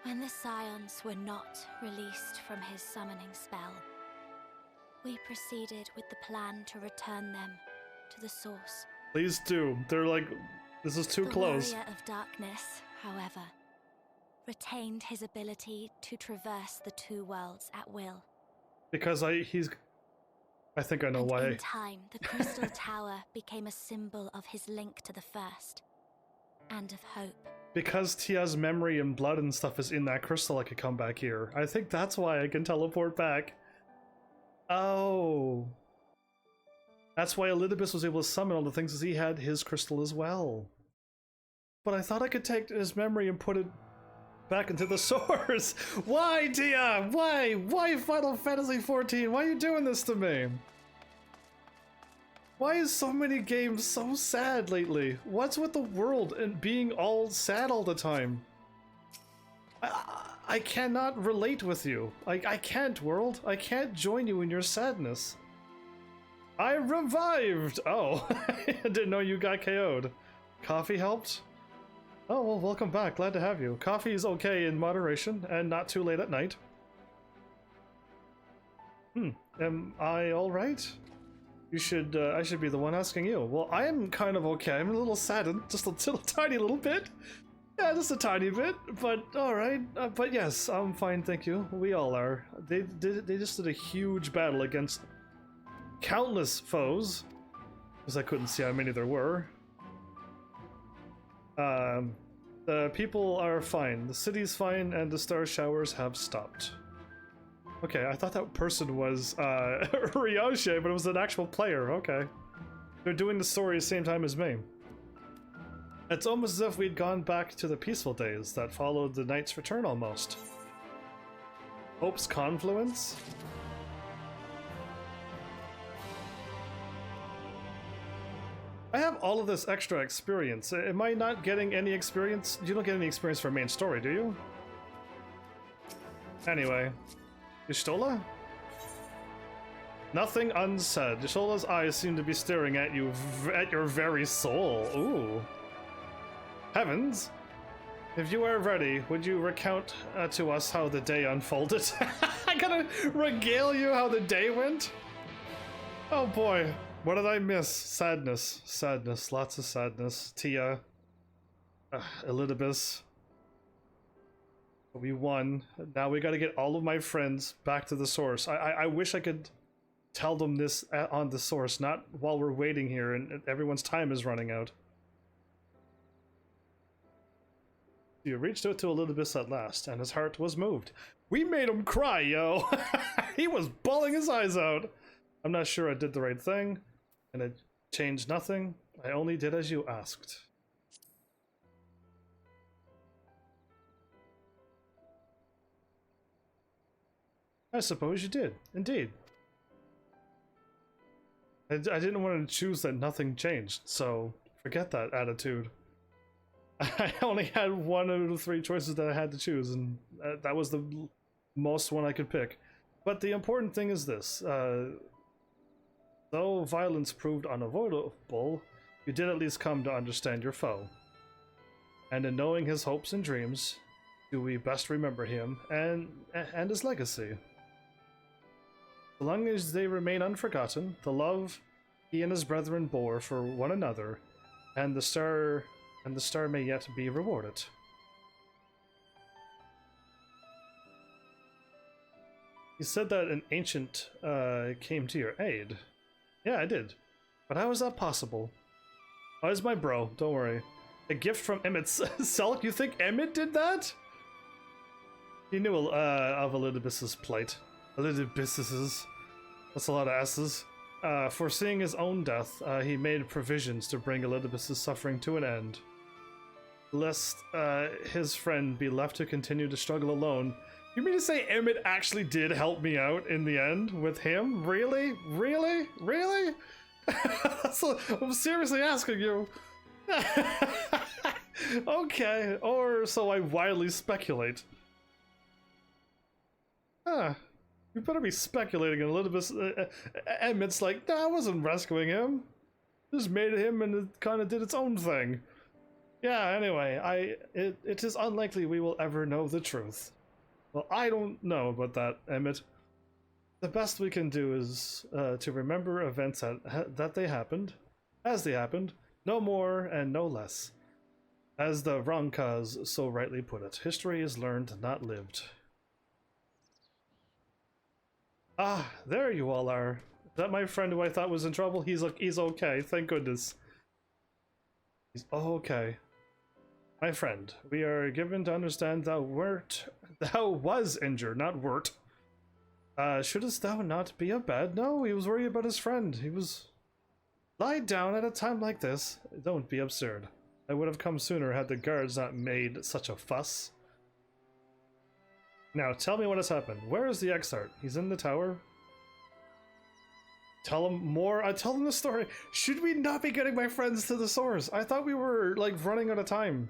When the Scions were not released from his summoning spell, we proceeded with the plan to return them to the source. Please do. They're like, this is too close. The Warrior of Darkness, however, retained his ability to traverse the 2 worlds at will. Because I think I know and why. In time, the Crystal Tower became a symbol of his link to the First, and of hope. Because Tia's memory and blood and stuff is in that crystal, I could come back here. I think that's why I can teleport back. Oh. That's why Elidibus was able to summon all the things, as he had his crystal as well. But I thought I could take his memory and put it back into the source. Why, Tia? Why? Why Final Fantasy 14? Why are you doing this to me? Why is so many games so sad lately? What's with the world and being all sad all the time? I cannot relate with you. I can't, world. I can't join you in your sadness. I revived! Oh, I didn't know you got KO'd. Coffee helped? Oh, well, welcome back. Glad to have you. Coffee is okay in moderation and not too late at night. Am I alright? You should, I should be the one asking you. Well, I am kind of okay. I'm a little saddened. Just a little tiny little bit. Yeah, just a tiny bit, but alright. But yes, I'm fine, thank you. We all are. They just did a huge battle against countless foes, because I couldn't see how many there were. The people are fine, the city's fine, and the star showers have stopped. Okay, I thought that person was Arianeshi, but it was an actual player. Okay. They're doing the story at the same time as me. It's almost as if we'd gone back to the peaceful days that followed the knight's return almost. Hope's confluence? I have all of this extra experience. Am I not getting any experience? You don't get any experience for main story, do you? Anyway. Y'shtola? Nothing unsaid. Y'shtola's eyes seem to be staring at you, at your very soul. Ooh. Heavens. If you are ready, would you recount to us how the day unfolded? I gotta regale you how the day went? Oh boy. What did I miss? Sadness. Sadness. Lots of sadness. Tia. Elidibus. We won. Now we gotta get all of my friends back to the source. I wish I could tell them this on the source, not while we're waiting here and everyone's time is running out. You reached out to Elidibus at last, and his heart was moved. We made him cry, yo! He was bawling his eyes out! I'm not sure I did the right thing, and it changed nothing. I only did as you asked. I suppose you did, indeed. I didn't want to choose that nothing changed, so forget that attitude. I only had 1 out of the 3 choices that I had to choose, and that was the most one I could pick. But the important thing is this. Though violence proved unavoidable, you did at least come to understand your foe. And in knowing his hopes and dreams, do we best remember him and his legacy. So long as they remain unforgotten, the love he and his brethren bore for one another, and the star may yet be rewarded. You said that an ancient came to your aid. Yeah, I did. But how is that possible? Oh, it's my bro, don't worry. A gift from Emmett's Selk? You think Emmett did that? He knew of Elidibus's plight. Elidibus's. That's a lot of S's. Foreseeing his own death, he made provisions to bring Elidibus's suffering to an end. Lest his friend be left to continue to struggle alone. You mean to say Emmett actually did help me out in the end with him? Really? Really? Really? I'm seriously asking you. Okay, or so I wildly speculate. Huh. You better be speculating a little bit. Emmett's like, nah, I wasn't rescuing him. Just made him and it kind of did its own thing. Yeah, anyway, it is unlikely we will ever know the truth. Well, I don't know about that, Emmett. The best we can do is to remember events that they happened, as they happened, no more and no less. As the Ronkas so rightly put it, history is learned, not lived. Ah, there you all are. Is that my friend who I thought was in trouble? He's okay, thank goodness. He's okay. My friend, we are given to understand thou was injured, not wert. Shouldst thou not be abed? No, he was worried about his friend. He was... Lie down at a time like this. Don't be absurd. I would have come sooner had the guards not made such a fuss. Now, tell me what has happened. Where is the Exarch? He's in the tower? Tell him more. Tell him the story. Should we not be getting my friends to the source? I thought we were, like, running out of time.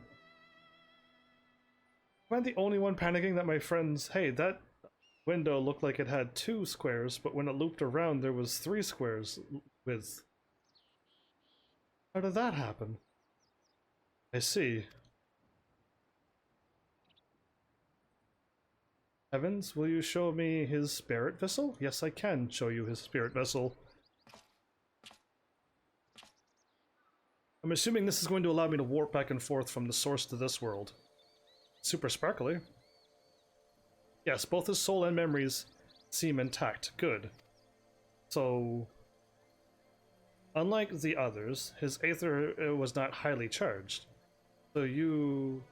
Am I the only one panicking that my friends... Hey, that window looked like it had 2 squares, but when it looped around, there was 3 squares with... How did that happen? I see. Evans, will you show me his spirit vessel? Yes, I can show you his spirit vessel. I'm assuming this is going to allow me to warp back and forth from the source to this world. Super sparkly. Yes, both his soul and memories seem intact. Good. So, unlike the others, his aether was not highly charged. So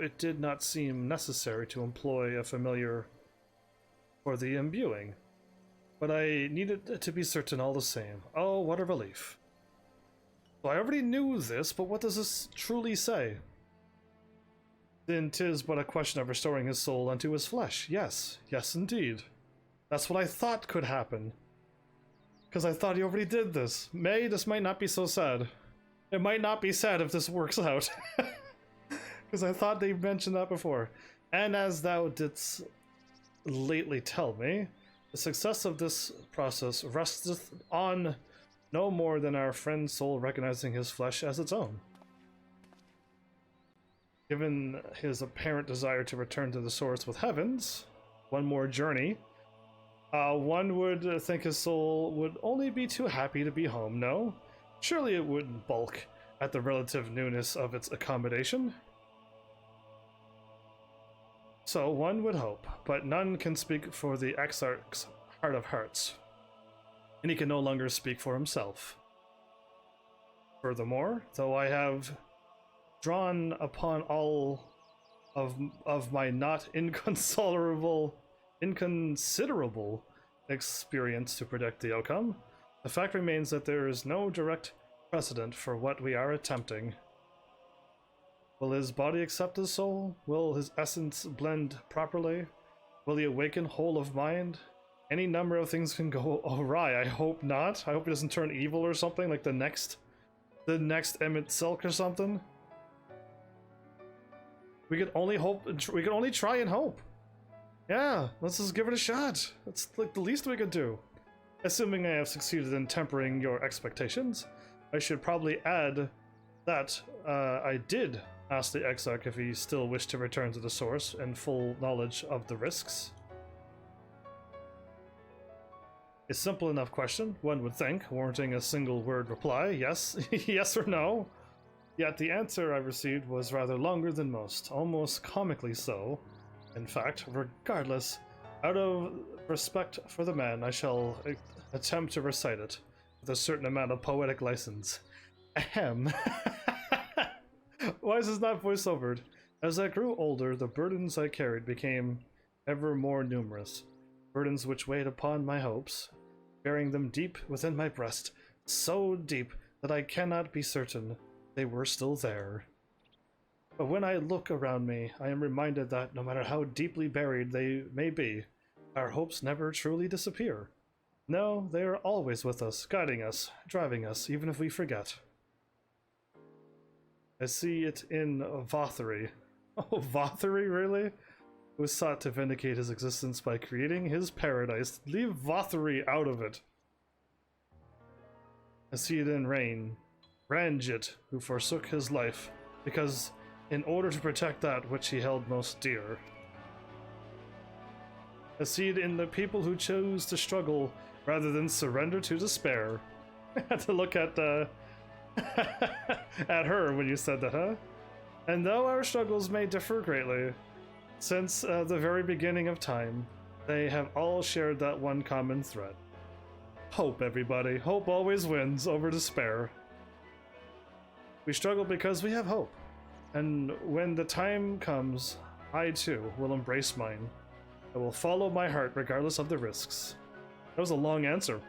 it did not seem necessary to employ a familiar for the imbuing. But I needed to be certain all the same. Oh, what a relief. So I already knew this, but what does this truly say? Then 'tis but a question of restoring his soul unto his flesh. Yes, yes indeed. That's what I thought could happen. Because I thought he already did this. This might not be so sad. It might not be sad if this works out. Because I thought they mentioned that before. And as thou didst lately tell me, the success of this process resteth on no more than our friend's soul recognizing his flesh as its own. Given his apparent desire to return to the source with heavens, one more journey, one would think his soul would only be too happy to be home, no? Surely it wouldn't balk at the relative newness of its accommodation. So one would hope, but none can speak for the Exarch's heart of hearts, and he can no longer speak for himself. Furthermore, though I have drawn upon all of my not inconsiderable experience to predict the outcome, the fact remains that there is no direct precedent for what we are attempting. Will his body accept his soul? Will his essence blend properly? Will he awaken whole of mind? Any number of things can go awry. I hope not. I hope he doesn't turn evil or something, like the next Emmett Silk or something. We could only hope. We could only try and hope. Yeah, let's just give it a shot. That's like the least we could do. Assuming I have succeeded in tempering your expectations, I should probably add that I did ask the Exarch if he still wished to return to the source in full knowledge of the risks. A simple enough question, one would think, warranting a single word reply, yes, yes or no. Yet the answer I received was rather longer than most, almost comically so. In fact, regardless, Out of respect for the man, I shall attempt to recite it with a certain amount of poetic license. Ahem. Why is this not voiceovered? As I grew older, the burdens I carried became ever more numerous. Burdens which weighed upon my hopes, bearing them deep within my breast, so deep that I cannot be certain they were still there. But when I look around me, I am reminded that no matter how deeply buried they may be, our hopes never truly disappear. No, they are always with us, guiding us, driving us, even if we forget. I see it in Vothary. Oh, Vothary, really? Who sought to vindicate his existence by creating his paradise. Leave Vothary out of it. I see it in Rain, Ranjit, who forsook his life, because in order to protect that which he held most dear. I see it in the people who chose to struggle rather than surrender to despair. I had to look at at her when you said that, huh? And though our struggles may differ greatly, since the very beginning of time, they have all shared that one common thread. Hope, everybody. Hope always wins over despair. We struggle because we have hope. And when the time comes, I too will embrace mine. I will follow my heart regardless of the risks. That was a long answer.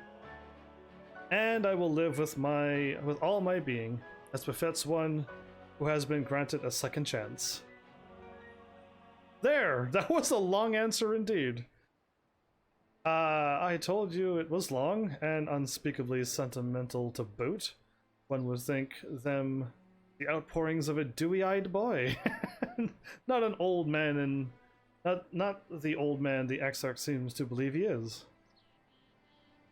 And I will live with all my being, as befits one who has been granted a second chance. There! That was a long answer indeed. I told you it was long and unspeakably sentimental to boot. One would think them the outpourings of a dewy-eyed boy. Not an old man, and not the old man the Exarch seems to believe he is.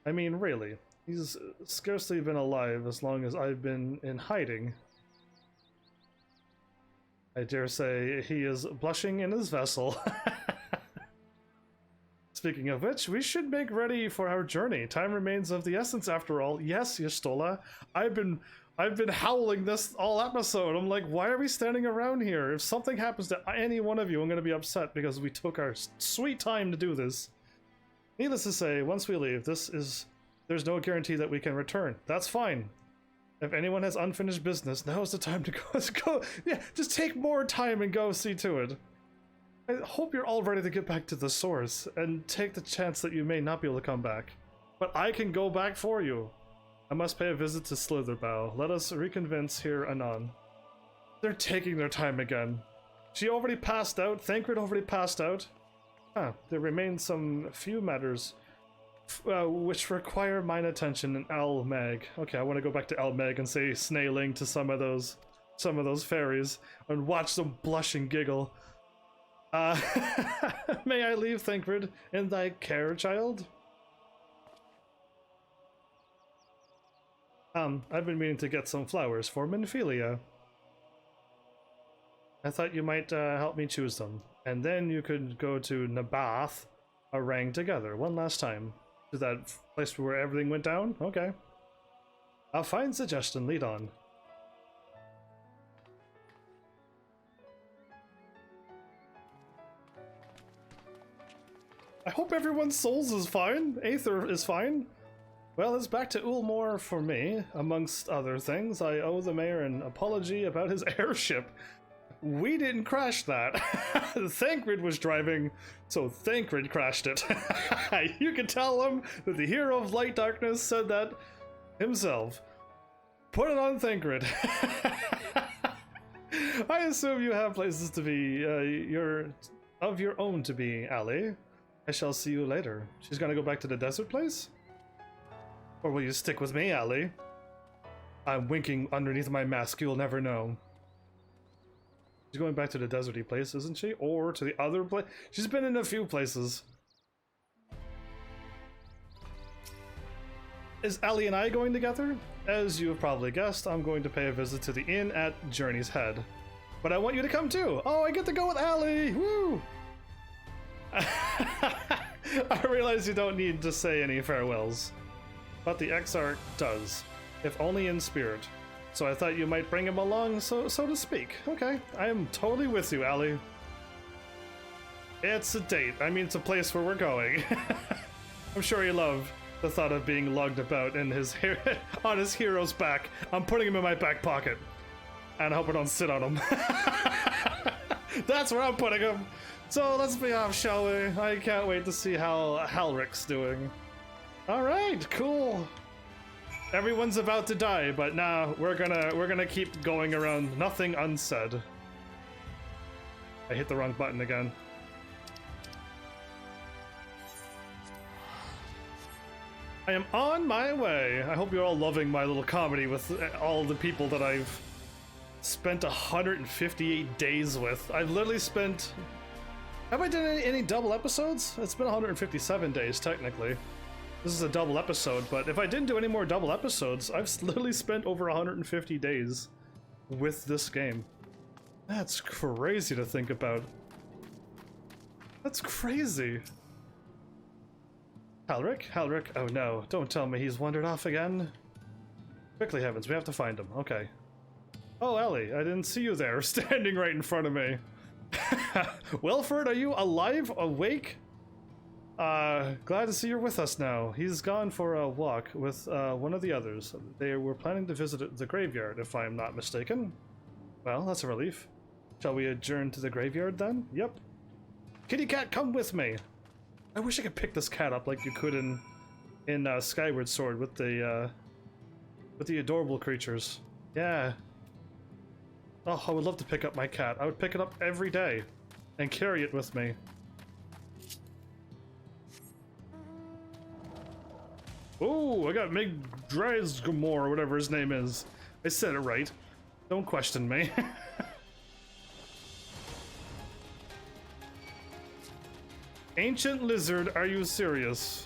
I mean, really, he's scarcely been alive as long as I've been in hiding. I dare say he is blushing in his vessel. Speaking of which, we should make ready for our journey. Time remains of the essence after all. Yes, Y'shtola, I've been howling this all episode. I'm like, why are we standing around here? If something happens to any one of you, I'm going to be upset because we took our sweet time to do this. Needless to say, once we leave, there's no guarantee that we can return. That's fine. If anyone has unfinished business, now is the time to go. Yeah, just take more time and go see to it. I hope you're all ready to get back to the source and take the chance that you may not be able to come back. But I can go back for you. I must pay a visit to Slitherbow. Let us reconvince here anon. They're taking their time again. She already passed out. Thancred already passed out. There remain some few matters which require mine attention in Almeg. Okay, I want to go back to Almeg and say snailing to some of those fairies and watch them blush and giggle. May I leave, Thancred, in thy care, child? I've been meaning to get some flowers for Minfilia. I thought you might help me choose them, and then you could go to Nabath Arang together one last time. To that place where everything went down? Okay. A fine suggestion, lead on. I hope everyone's souls is fine. Aether is fine. Well, it's back to Ulmore for me. Amongst other things, I owe the mayor an apology about his airship. We didn't crash that. Thancred was driving, so Thancred crashed it. You can tell him that the hero of Light Darkness said that himself. Put it on Thancred. I assume you have places to be, of your own to be, Allie. I shall see you later. She's gonna go back to the desert place? Or will you stick with me, Allie? I'm winking underneath my mask, you'll never know. She's going back to the deserty place, isn't she? Or to the other place? She's been in a few places. Is Allie and I going together? As you have probably guessed, I'm going to pay a visit to the inn at Journey's Head. But I want you to come too! Oh, I get to go with Allie! Woo! I realize you don't need to say any farewells. But the Exarch does, if only in spirit. So I thought you might bring him along, so to speak. Okay, I am totally with you, Allie. It's a date. I mean, it's a place where we're going. I'm sure you love the thought of being lugged about in his on his hero's back. I'm putting him in my back pocket. And I hope I don't sit on him. That's where I'm putting him. So let's be off, shall we? I can't wait to see how Halrick's doing. Alright, cool. Everyone's about to die, but nah, we're gonna keep going around, nothing unsaid. I hit the wrong button again. I am on my way. I hope you're all loving my little comedy with all the people that I've spent 158 days with. I've literally spent... Have I done any double episodes? It's been 157 days, technically. This is a double episode, but if I didn't do any more double episodes, I've literally spent over 150 days with this game. That's crazy to think about. That's crazy. Halrick? Oh no, don't tell me he's wandered off again. Quickly, heavens, we have to find him. Okay. Oh, Ellie, I didn't see you there, standing right in front of me. Wilford, are you alive, awake? Glad to see you're with us now. He's gone for a walk with one of the others. They were planning to visit the graveyard, if I'm not mistaken. Well, that's a relief. Shall we adjourn to the graveyard then? Yep. Kitty cat, come with me. I wish I could pick this cat up like you could in Skyward Sword with the adorable creatures. Yeah. Oh, I would love to pick up my cat. I would pick it up every day and carry it with me. Oh, I got Migdrazgmor, or whatever his name is. I said it right. Don't question me. Ancient lizard, are you serious?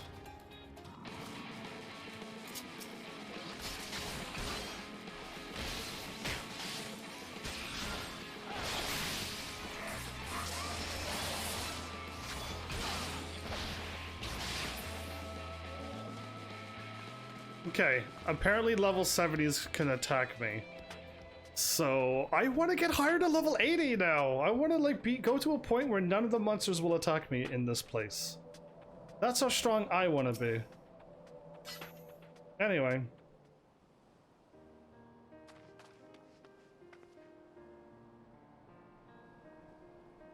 Okay, apparently level 70s can attack me. So I want to get higher to level 80 now. I want to like go to a point where none of the monsters will attack me in this place. That's how strong I want to be. Anyway.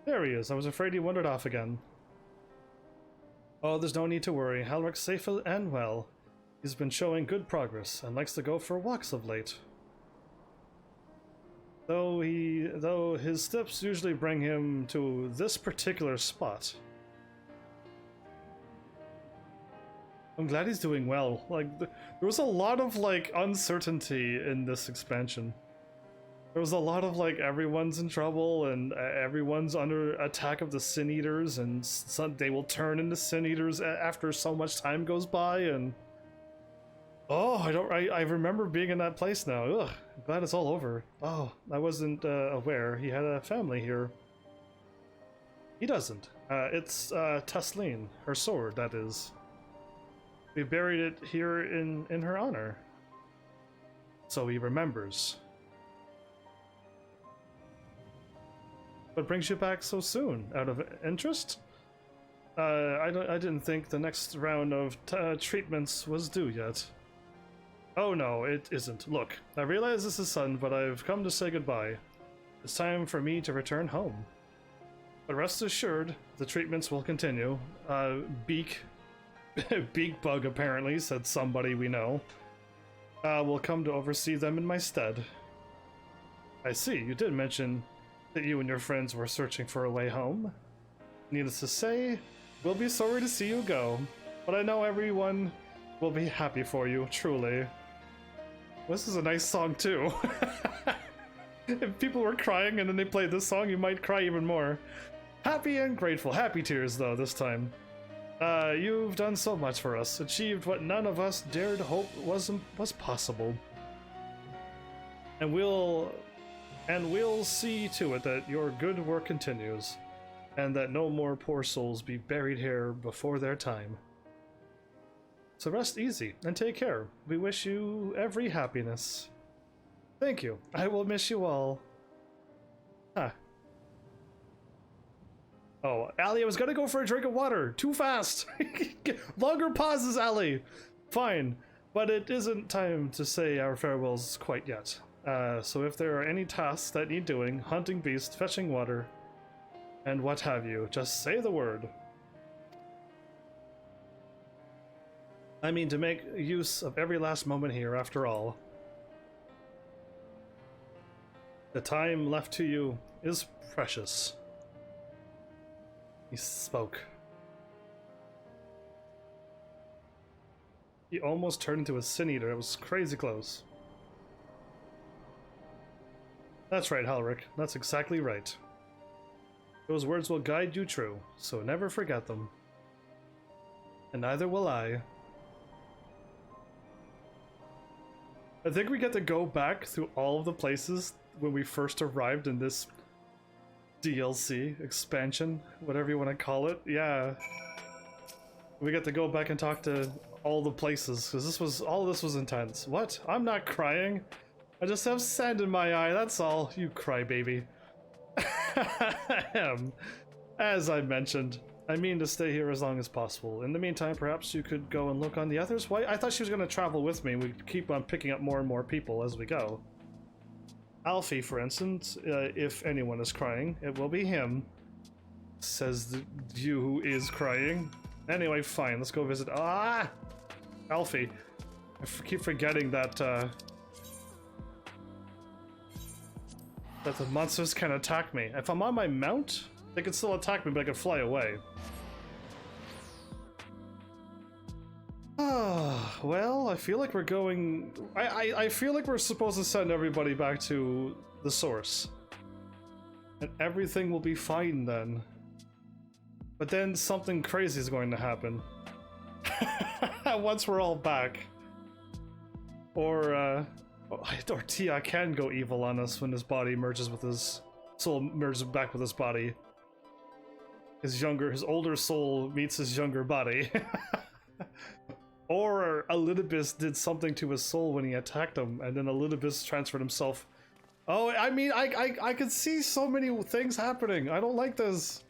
There he is. I was afraid he wandered off again. Oh, there's no need to worry. Halrick's safe and well. He's been showing good progress and likes to go for walks of late. Though his steps usually bring him to this particular spot. I'm glad he's doing well. Like, there was a lot of, like, uncertainty in this expansion. There was a lot of, like, everyone's in trouble and everyone's under attack of the Sin Eaters, and they will turn into Sin Eaters after so much time goes by, and... Oh, I remember being in that place now. Ugh, I'm glad it's all over. Oh, I wasn't aware he had a family here. He doesn't. It's Tesleen, her sword, that is. We buried it here in her honor. So he remembers. What brings you back so soon? Out of interest? I didn't think the next round of treatments was due yet. Oh no, it isn't. Look, I realize this is sudden, but I've come to say goodbye. It's time for me to return home. But rest assured, the treatments will continue. Beak Bug apparently, said somebody we know, will come to oversee them in my stead. I see, you did mention that you and your friends were searching for a way home. Needless to say, we'll be sorry to see you go, but I know everyone will be happy for you, truly. This is a nice song too. If people were crying and then they played this song, you might cry even more. Happy and grateful. Happy tears though, this time. You've done so much for us, achieved what none of us dared hope was possible. And we'll see to it that your good work continues, and that no more poor souls be buried here before their time. So rest easy and take care. We wish you every happiness. Thank you. I will miss you all. Huh. Oh, Allie, I was gonna go for a drink of water. Too fast. Longer pauses, Allie. Fine, but it isn't time to say our farewells quite yet. So if there are any tasks that need doing, hunting beasts, fetching water, and what have you, just say the word. I mean, to make use of every last moment here, after all. The time left to you is precious. He spoke. He almost turned into a sin eater. It was crazy close. That's right, Halric. That's exactly right. Those words will guide you true, so never forget them. And neither will I. I think we get to go back through all of the places when we first arrived in this DLC, expansion, whatever you want to call it. Yeah. We get to go back and talk to all the places, because all this was intense. What? I'm not crying. I just have sand in my eye, that's all. You crybaby. As I mentioned, I mean to stay here as long as possible. In the meantime, perhaps you could go and look on the others. Why? I thought she was going to travel with me. We'd keep on picking up more and more people as we go. Alfie, for instance, if anyone is crying, it will be him. Says the you who is crying. Anyway, fine, let's go visit. Ah! Alfie. I keep forgetting that, that the monsters can attack me. If I'm on my mount, they can still attack me, but I can fly away. Ah, well, I feel like we're going... I feel like we're supposed to send everybody back to the source. And everything will be fine then. But then something crazy is going to happen. Once we're all back. Or Tia can go evil on us when his body merges with his... soul merges back with his body. His older soul meets his younger body. Or Elidibus did something to his soul when he attacked him, and then Elidibus transferred himself. Oh, I mean, I could see so many things happening. I don't like this.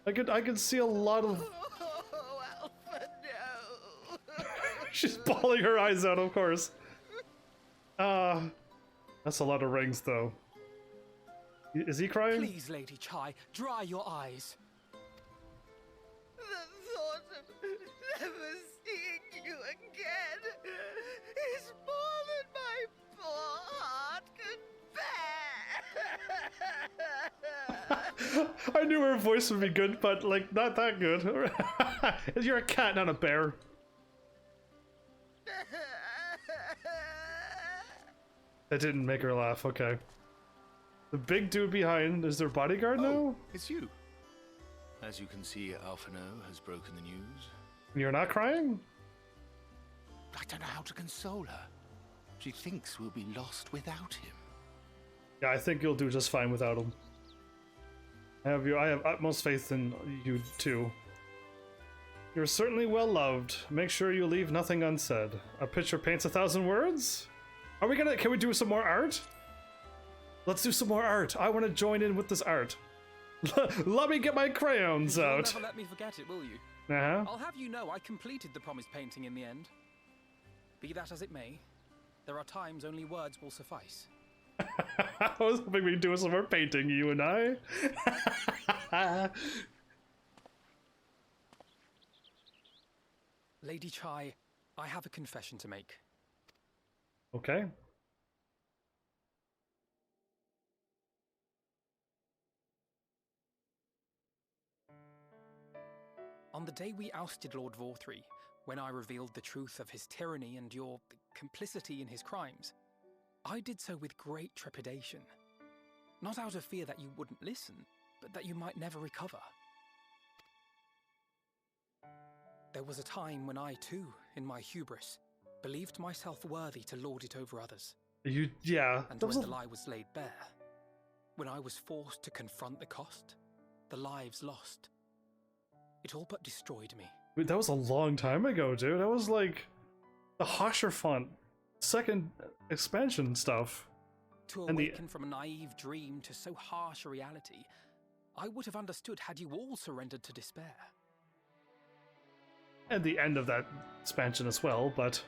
I could see a lot of... Oh, Alpha, no. She's bawling her eyes out, of course. That's a lot of rings, though. Is he crying? Please, Lady Chai, dry your eyes. The thought of never seeing you again is more than my poor heart could bear. I knew her voice would be good, but, like, not that good. You're a cat, not a bear. That didn't make her laugh, okay. The big dude behind, is their bodyguard now? Oh, it's you. As you can see, Alphino has broken the news. You're not crying? I don't know how to console her. She thinks we'll be lost without him. Yeah, I think you'll do just fine without him. I have utmost faith in you too. You're certainly well loved. Make sure you leave nothing unsaid. A picture paints 1,000 words? Can we do some more art? Let's do some more art. I want to join in with this art. Let me get my crayons You'll out. never let me forget it, will you? Uh-huh. I'll have you know I completed the promised painting in the end. Be that as it may, there are times only words will suffice. I was hoping we'd do some more painting, you and I. Lady Chai, I have a confession to make. Okay. On the day we ousted Lord Vorthree, when I revealed the truth of his tyranny and your complicity in his crimes, I did so with great trepidation. Not out of fear that you wouldn't listen, but that you might never recover. There was a time when I too, in my hubris, believed myself worthy to lord it over others. Yeah. And when the lie was laid bare, when I was forced to confront the cost, the lives lost, it all but destroyed me. Wait, that was a long time ago, dude. That was like the Hosherfont second expansion stuff. To And awaken from a naive dream to so harsh a reality, I would have understood had you all surrendered to despair. And the end of that expansion as well, but...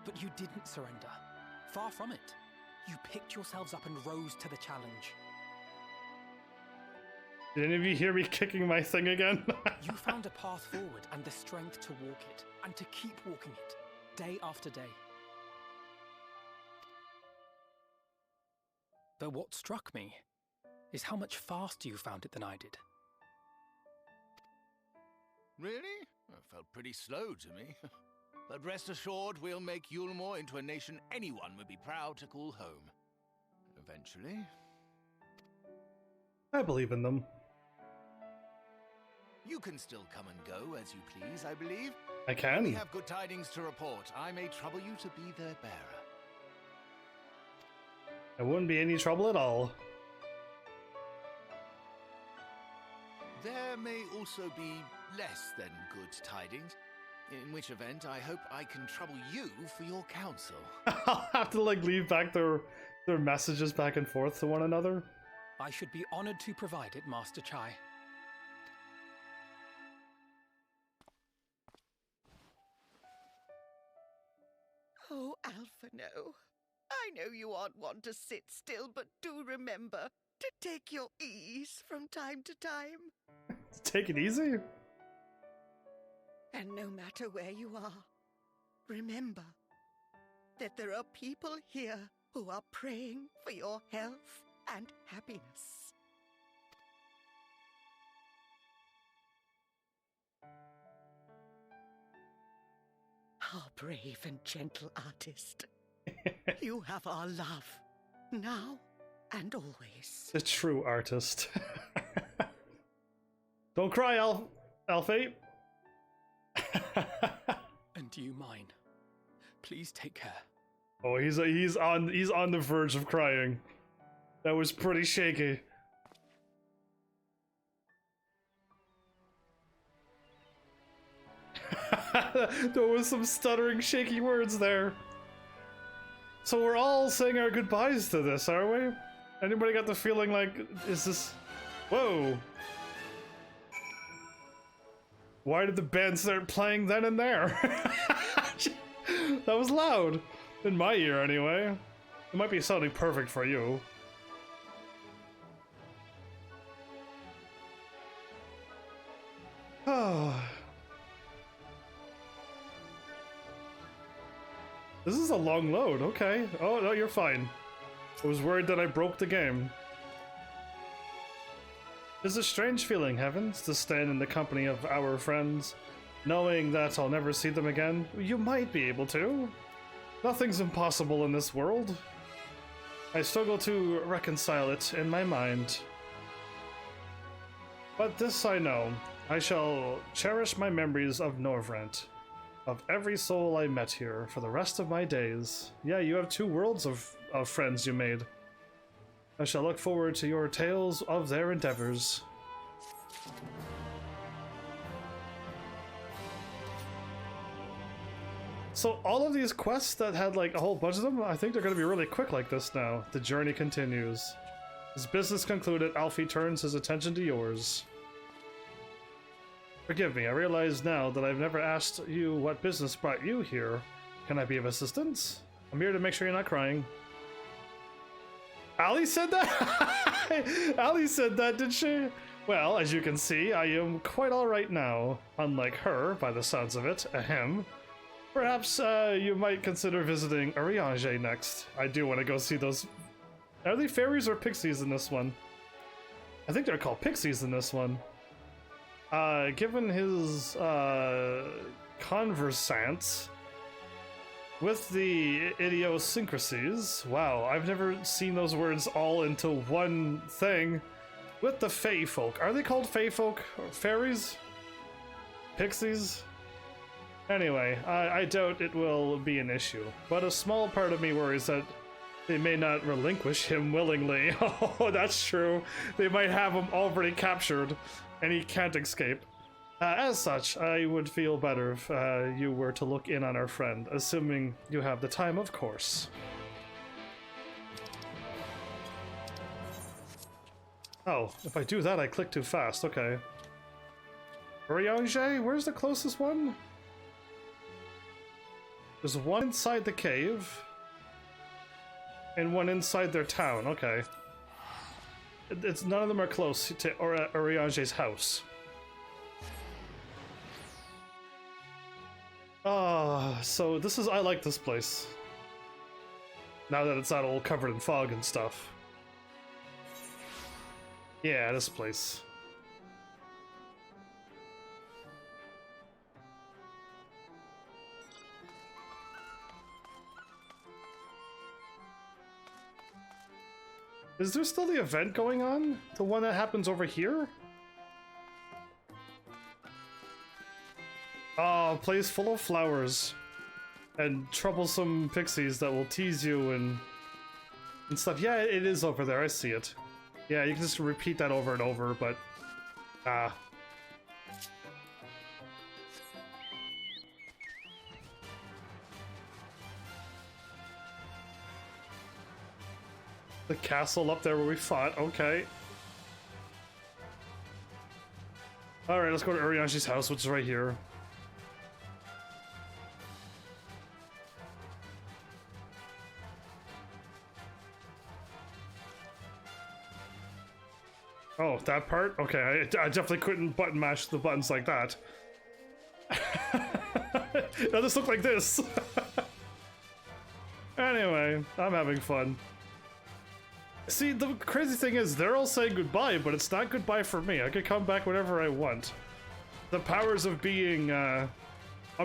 But you didn't surrender. Far from it. You picked yourselves up and rose to the challenge. Did any of you hear me kicking my thing again? You found a path forward and the strength to walk it, and to keep walking it, day after day. Though what struck me is how much faster you found it than I did. Really? That felt pretty slow to me. But rest assured, we'll make Yulmore into a nation anyone would be proud to call home. Eventually. I believe in them. You can still come and go as you please, I believe. I We can. have good tidings to report. I may trouble you to be their bearer. There wouldn't be any trouble at all. There may also be less than good tidings. In which event, I hope I can trouble you for your counsel. I'll have to like leave back their messages back and forth to one another. I should be honored to provide it, Master Chai. Oh, Alphino. I know you aren't one to sit still, but do remember to take your ease from time to time. Take it easy. And no matter where you are, remember that there are people here who are praying for your health and happiness. Our brave and gentle artist. You have our love, now and always. The true artist. Don't cry, Alfie. And you mine. Please take care. Oh, he's on the verge of crying. That was pretty shaky. There was some stuttering, shaky words there. So we're all saying our goodbyes to this, are we? Anybody got the feeling like, is this... Whoa. Why did the band start playing then and there? That was loud. In my ear, anyway. It might be sounding perfect for you. Oh. This is a long load, okay. Oh, no, you're fine. I was worried that I broke the game. It's a strange feeling, Heavens, to stand in the company of our friends, knowing that I'll never see them again. You might be able to. Nothing's impossible in this world. I struggle to reconcile it in my mind. But this I know. I shall cherish my memories of Norvrent, of every soul I met here for the rest of my days. Yeah, you have 2 worlds of friends you made. I shall look forward to your tales of their endeavors. So all of these quests that had like a whole bunch of them, I think they're going to be really quick like this now. The journey continues. His business concluded, Alfie turns his attention to yours. Forgive me, I realize now that I've never asked you what business brought you here. Can I be of assistance? I'm here to make sure you're not crying. Ali said that? Ali said that, did she? Well, as you can see, I am quite alright now. Unlike her, by the sounds of it, ahem. Perhaps you might consider visiting Arianeshi next. I do want to go see those... Are they fairies or pixies in this one? I think they're called pixies in this one. Given his conversance with the idiosyncrasies, wow, I've never seen those words all into one thing. With the Fae folk. Are they called Fae folk? Or fairies? Pixies? Anyway, I doubt it will be an issue, but a small part of me worries that they may not relinquish him willingly. Oh, that's true. They might have him already captured, and he can't escape. As such, I would feel better if you were to look in on our friend, assuming you have the time, of course. Oh, if I do that, I click too fast. Okay. Arianeshi, where's the closest one? There's one inside the cave, and one inside their town. Okay. It's none of them are close to Arianeshi's house. Ah, so this is, I like this place. Now that it's not all covered in fog and stuff. Yeah, this place. Is there still the event going on? The one that happens over here? Oh, place full of flowers and troublesome pixies that will tease you and stuff. Yeah, it is over there. I see it. Yeah, you can just repeat that over and over, but the castle up there where we fought. Okay. All right, let's go to Arianeshi's house, which is right here. Oh, that part? Okay, I definitely couldn't button mash the buttons like that. Now this look like this. Anyway, I'm having fun. See, the crazy thing is, they're all saying goodbye, but it's not goodbye for me. I could come back whenever I want. The powers of being, I'm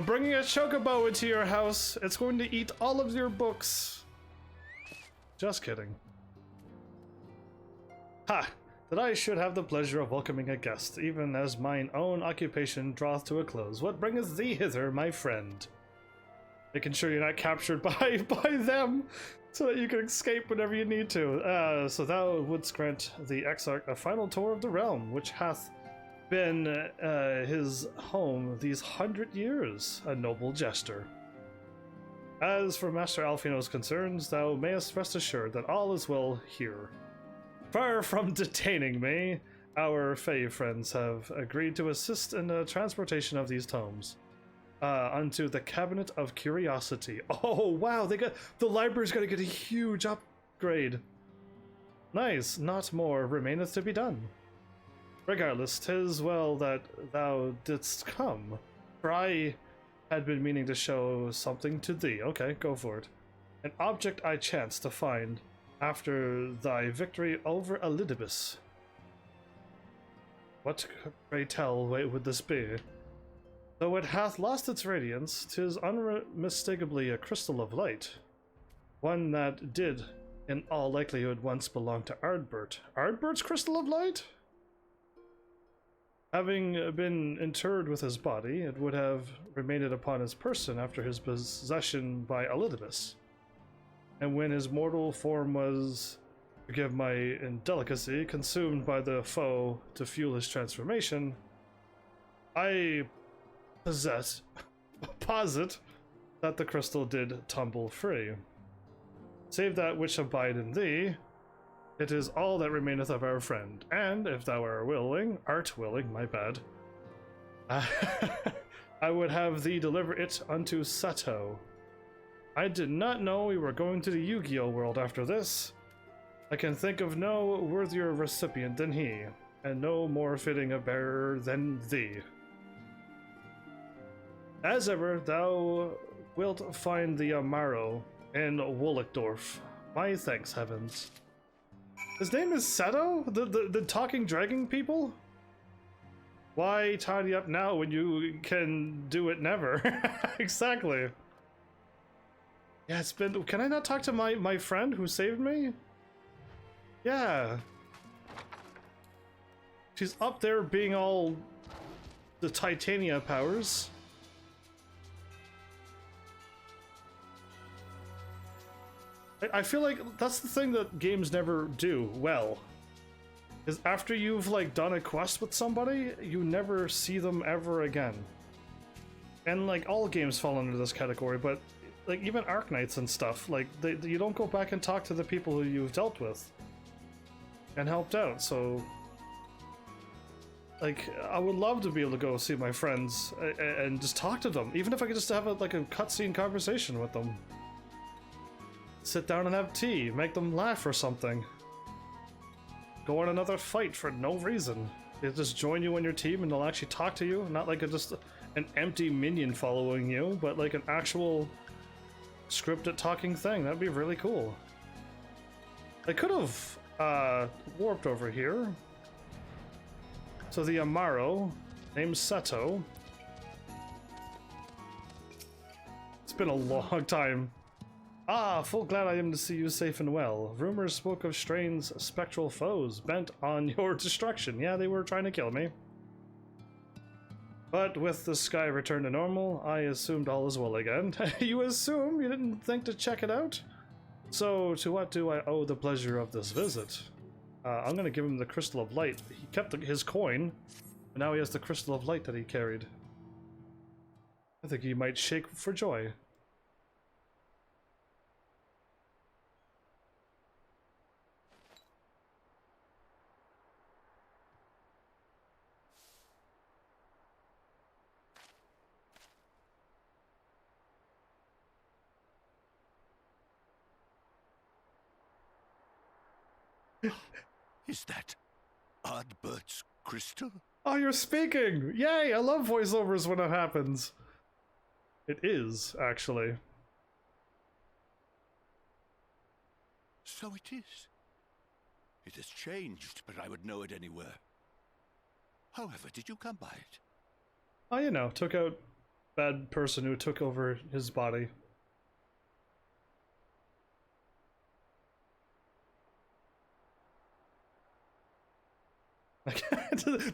bringing a chocobo into your house. It's going to eat all of your books. Just kidding. Ha! That I should have the pleasure of welcoming a guest, even as mine own occupation draweth to a close. What bringeth thee hither, my friend? Making sure you're not captured by them, so that you can escape whenever you need to. So thou wouldst grant the Exarch a final tour of the realm, which hath been his home these 100 years, a noble gesture. As for Master Alfino's concerns, thou mayest rest assured that all is well here. Far from detaining me, our Fae friends have agreed to assist in the transportation of these tomes unto the Cabinet of Curiosity. Oh wow, the library's gonna get a huge upgrade. Nice, not more remaineth to be done. Regardless, 'tis well that thou didst come, for I had been meaning to show something to thee. Okay, go for it. An object I chanced to find after thy victory over Elidibus. What, pray tell, would this be? Though it hath lost its radiance, 'tis unmistakably a crystal of light. One that did, in all likelihood, once belong to Ardbert. Ardbert's crystal of light? Having been interred with his body, it would have remained upon his person after his possession by Elidibus. And when his mortal form was, forgive my indelicacy, consumed by the foe to fuel his transformation, I posit that the crystal did tumble free. Save that which abide in thee, it is all that remaineth of our friend, and if thou art willing, my bad, I would have thee deliver it unto Sato. I did not know we were going to the Yu-Gi-Oh world after this. I can think of no worthier recipient than he, and no more fitting a bearer than thee. As ever, thou wilt find the Amaro in Wollickdorf. My thanks, heavens. His name is Sato? The talking dragon people? Why tidy up now when you can do it never? Exactly. Yeah, it's been... Can I not talk to my friend who saved me? Yeah. She's up there being all the Titania powers. I feel like that's the thing that games never do well. is after you've like done a quest with somebody, you never see them ever again. And like all games fall under this category, but like even Arknights and stuff, like you don't go back and talk to the people who you've dealt with and helped out. So like I would love to be able to go see my friends and just talk to them, even if I could just have like a cutscene conversation with them. Sit down and have tea, make them laugh or something. Go on another fight for no reason. They'll just join you on your team and they'll actually talk to you, not like just an empty minion following you, but like an actual scripted talking thing. That'd be really cool. I could have warped over here to the Amaro named Seto. It's been a long time. Ah, full glad I am to see you safe and well. Rumors spoke of strange spectral foes bent on your destruction. Yeah, they were trying to kill me. But with the sky returned to normal, I assumed all is well again. You assume? You didn't think to check it out? So, to what do I owe the pleasure of this visit? I'm gonna give him the Crystal of Light. He kept his coin, but now he has the Crystal of Light that he carried. I think he might shake for joy. Is that Ardbert's crystal? Oh, you're speaking! Yay! I love voiceovers when it happens. It is, actually. So it is. It has changed, but I would know it anywhere. However, did you come by it? Oh, you know, took out bad person who took over his body.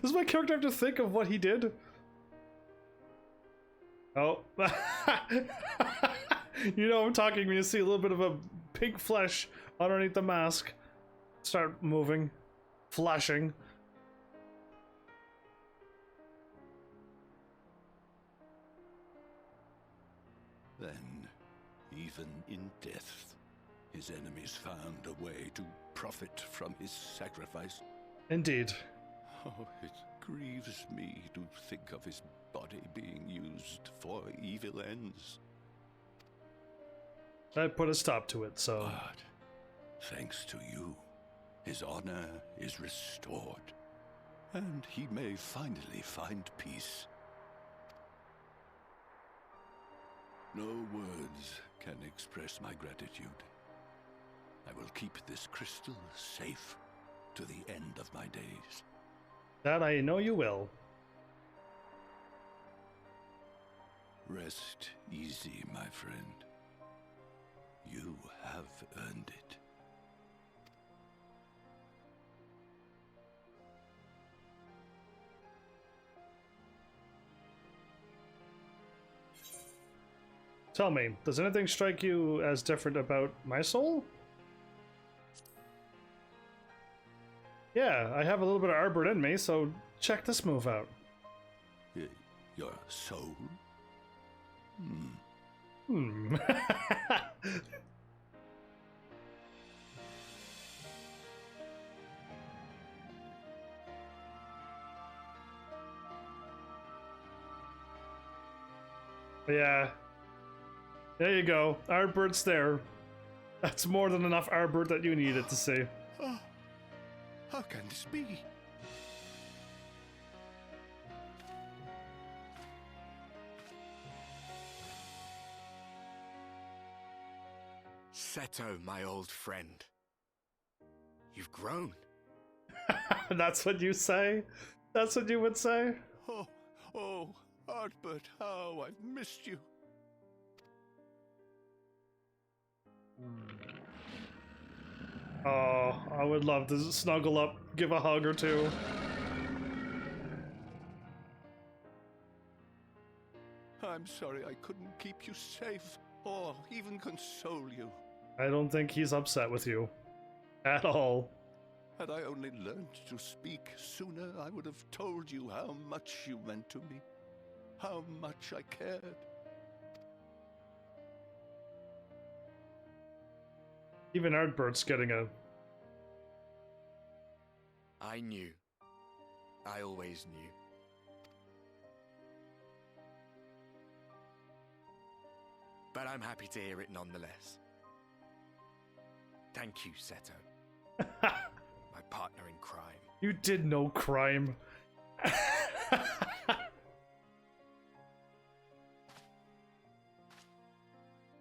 Does my character have to think of what he did? Oh. You know I'm talking when you see a little bit of a pink flesh underneath the mask. Start moving. Flashing. Then, even in death, his enemies found a way to profit from his sacrifice. Indeed. Oh, it grieves me to think of his body being used for evil ends. I put a stop to it, so... But, thanks to you, his honor is restored, and he may finally find peace. No words can express my gratitude. I will keep this crystal safe to the end of my days. That I know you will. Rest easy, my friend. You have earned it. Tell me, does anything strike you as different about my soul? Yeah, I have a little bit of Arbor in me, so check this move out. Your soul? Yeah. There you go. Arbert's there. That's more than enough Arbert that you needed to see. Oh, how can this be? Seto, my old friend. You've grown. That's what you say? That's what you would say? Oh, Ardbert, how I've missed you. Oh, I would love to snuggle up, give a hug or two. I'm sorry I couldn't keep you safe, or even console you. I don't think he's upset with you. At all. Had I only learned to speak sooner, I would have told you how much you meant to me, how much I cared. Even Ardbert's getting a... I knew. I always knew. But I'm happy to hear it nonetheless. Thank you, Seto. My partner in crime. You did no crime.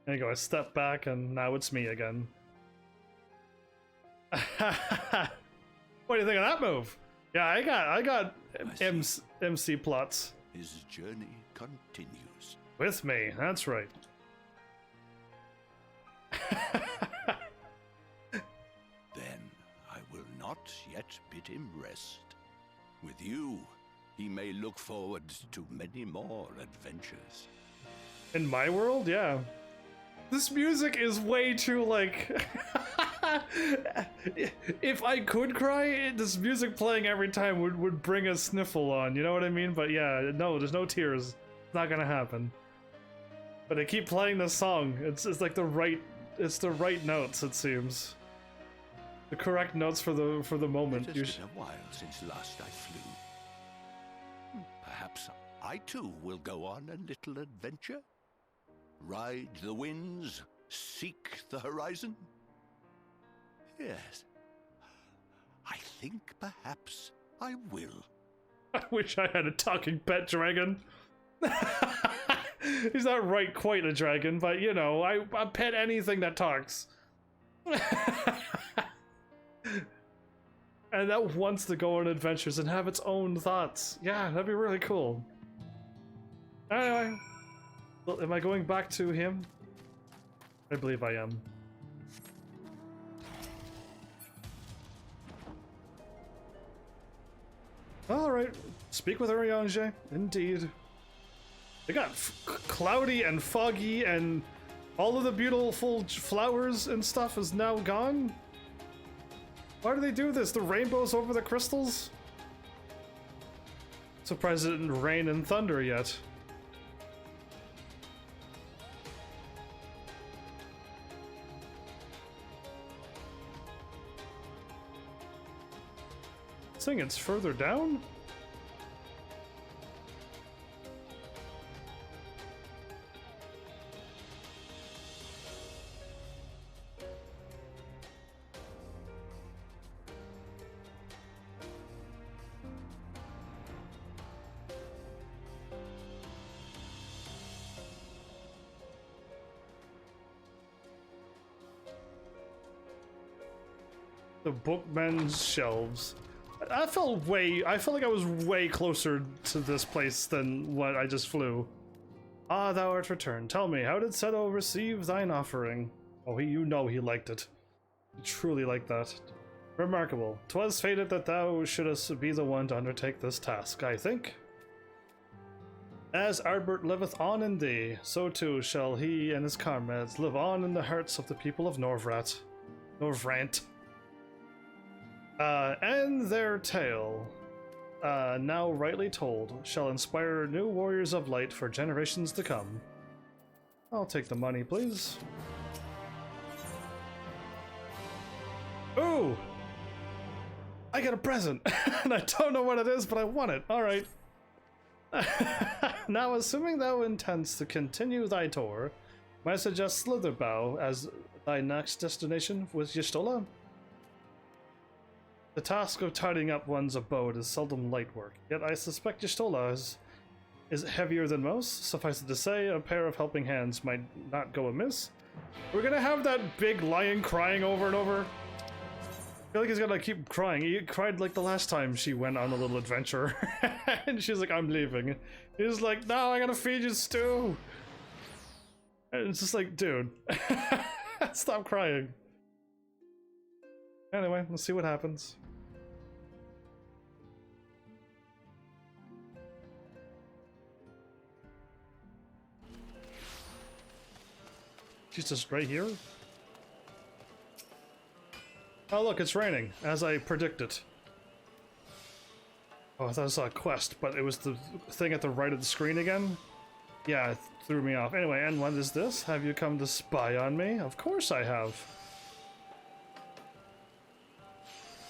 There you go, I step back and now it's me again. What do you think of that move? Yeah, I got MC plots. His journey continues. With me, that's right. Then I will not yet bid him rest. With you, he may look forward to many more adventures. In my world, yeah. This music is way too, like... If I could cry, this music playing every time would bring a sniffle on, you know what I mean? But yeah, no, there's no tears. It's not gonna happen. But they keep playing this song. It's like the right notes, it seems. The correct notes for the moment. It has been a while since last I flew. Perhaps I too will go on a little adventure. Ride the winds, seek the horizon. Yes, I think perhaps I will. I wish I had a talking pet dragon. He's not quite a dragon, but you know, I pet anything that talks. And that wants to go on adventures and have its own thoughts. Yeah, that'd be really cool. Anyway, well, am I going back to him? I believe I am. Alright, speak with Arianeshi. Indeed. They got cloudy and foggy and all of the beautiful flowers and stuff is now gone? Why do they do this? The rainbows over the crystals? Surprised it didn't rain and thunder yet. Saying it's further down? The bookman's shelves. I felt like I was way closer to this place than what I just flew. Ah, thou art returned. Tell me, how did Seto receive thine offering? Oh, you know he liked it. He truly liked that. Remarkable. 'Twas fated that thou shouldst be the one to undertake this task, I think. As Ardbert liveth on in thee, so too shall he and his comrades live on in the hearts of the people of Norvrant. And their tale, now rightly told, shall inspire new warriors of light for generations to come. I'll take the money, please. Ooh! I get a present! And I don't know what it is, but I want it. Alright. Now, assuming thou intends to continue thy tour, might I suggest Slitherbow as thy next destination with Y'shtola? The task of tidying up one's abode is seldom light work, yet I suspect Y'shtola is heavier than most. Suffice it to say, a pair of helping hands might not go amiss. We're gonna have that big lion crying over and over. I feel like he's gonna keep crying. He cried like the last time she went on a little adventure. And she's like, I'm leaving. He's like, no, I gotta feed you stew. And it's just like, dude, stop crying. Anyway, let's see what happens. She's just right here. Oh look, it's raining, as I predicted. Oh, I thought I saw a quest, but it was the thing at the right of the screen again? Yeah, it threw me off. Anyway, and what is this? Have you come to spy on me? Of course I have.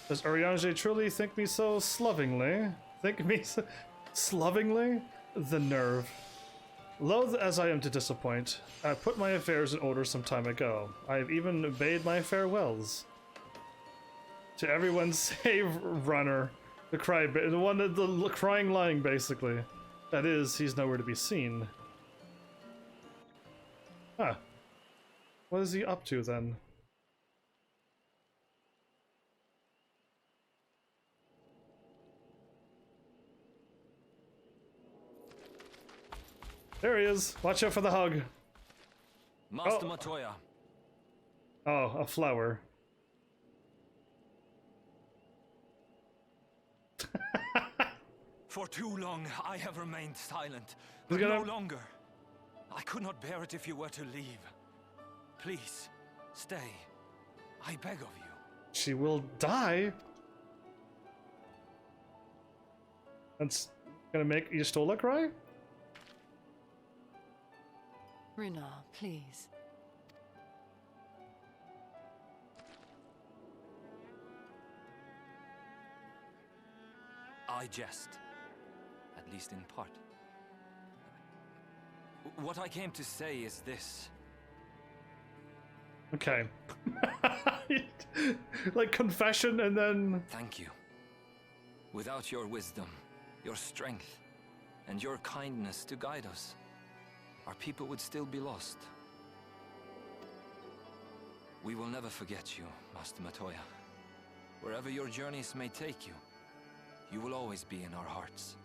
Does Arianeshi truly think me so slovingly? Think me so slovingly? The nerve. Loath as I am to disappoint, I put my affairs in order some time ago. I have even bade my farewells. To everyone save Runner. The the crying lying, basically. That is, he's nowhere to be seen. Huh. What is he up to then? There he is. Watch out for the hug. Master Matoya. Oh, a flower. For too long, I have remained silent, but no longer. I could not bear it if you were to leave. Please, stay. I beg of you. She will die. That's gonna make Y'shtola cry? Runa, please. I jest. At least in part. What I came to say is this. Okay. Like confession and then... Thank you. Without your wisdom, your strength, and your kindness to guide us, our people would still be lost. We will never forget you, Master Matoya. Wherever your journeys may take you, you will always be in our hearts.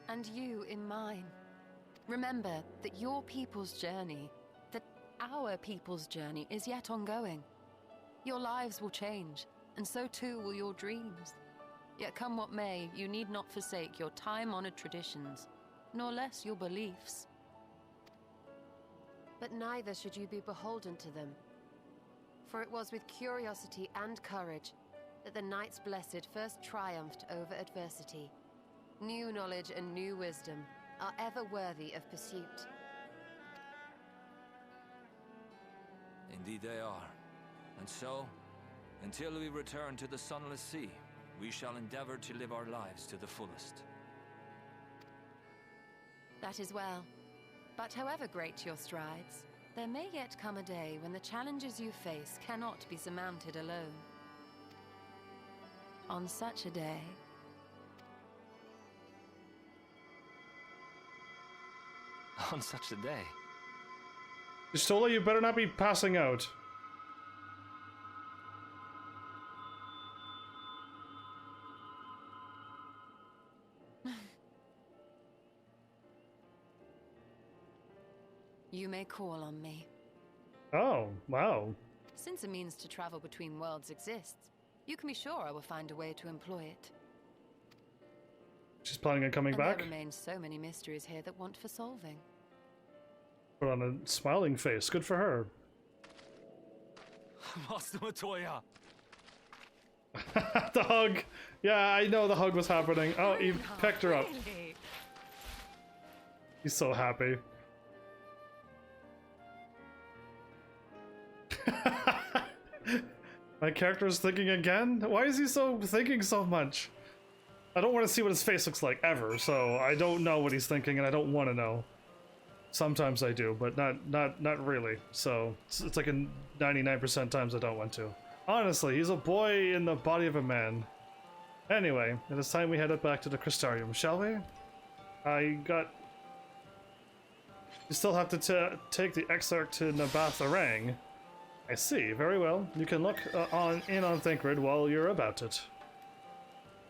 And you in mine. Remember that your people's journey, that our people's journey is yet ongoing. Your lives will change, and so too will your dreams. Yet come what may, you need not forsake your time-honored traditions, nor less your beliefs. But neither should you be beholden to them. For it was with curiosity and courage that the Knights Blessed first triumphed over adversity. New knowledge and new wisdom are ever worthy of pursuit. Indeed they are. And so, until we return to the Sunless Sea, we shall endeavor to live our lives to the fullest. That is well. But however great your strides, there may yet come a day when the challenges you face cannot be surmounted alone. On such a day... On such a day? Y'shtola, you better not be passing out. You may call on me. Oh, wow. Since a means to travel between worlds exists, you can be sure I will find a way to employ it. She's planning on coming back? There remain so many mysteries here that want for solving. Put on a smiling face. Good for her. Master Matoya! The hug! Yeah, I know the hug was happening. Oh, he pecked her up. He's so happy. My character is thinking again? Why is he thinking so much? I don't want to see what his face looks like ever, so I don't know what he's thinking and I don't want to know. Sometimes I do, but not really. So it's like a 99% times I don't want to. Honestly, he's a boy in the body of a man. Anyway, it is time we headed back to the Crystarium, shall we? You still have to take the Exarch to Nabatharang. I see, very well. You can look on Thancred while you're about it.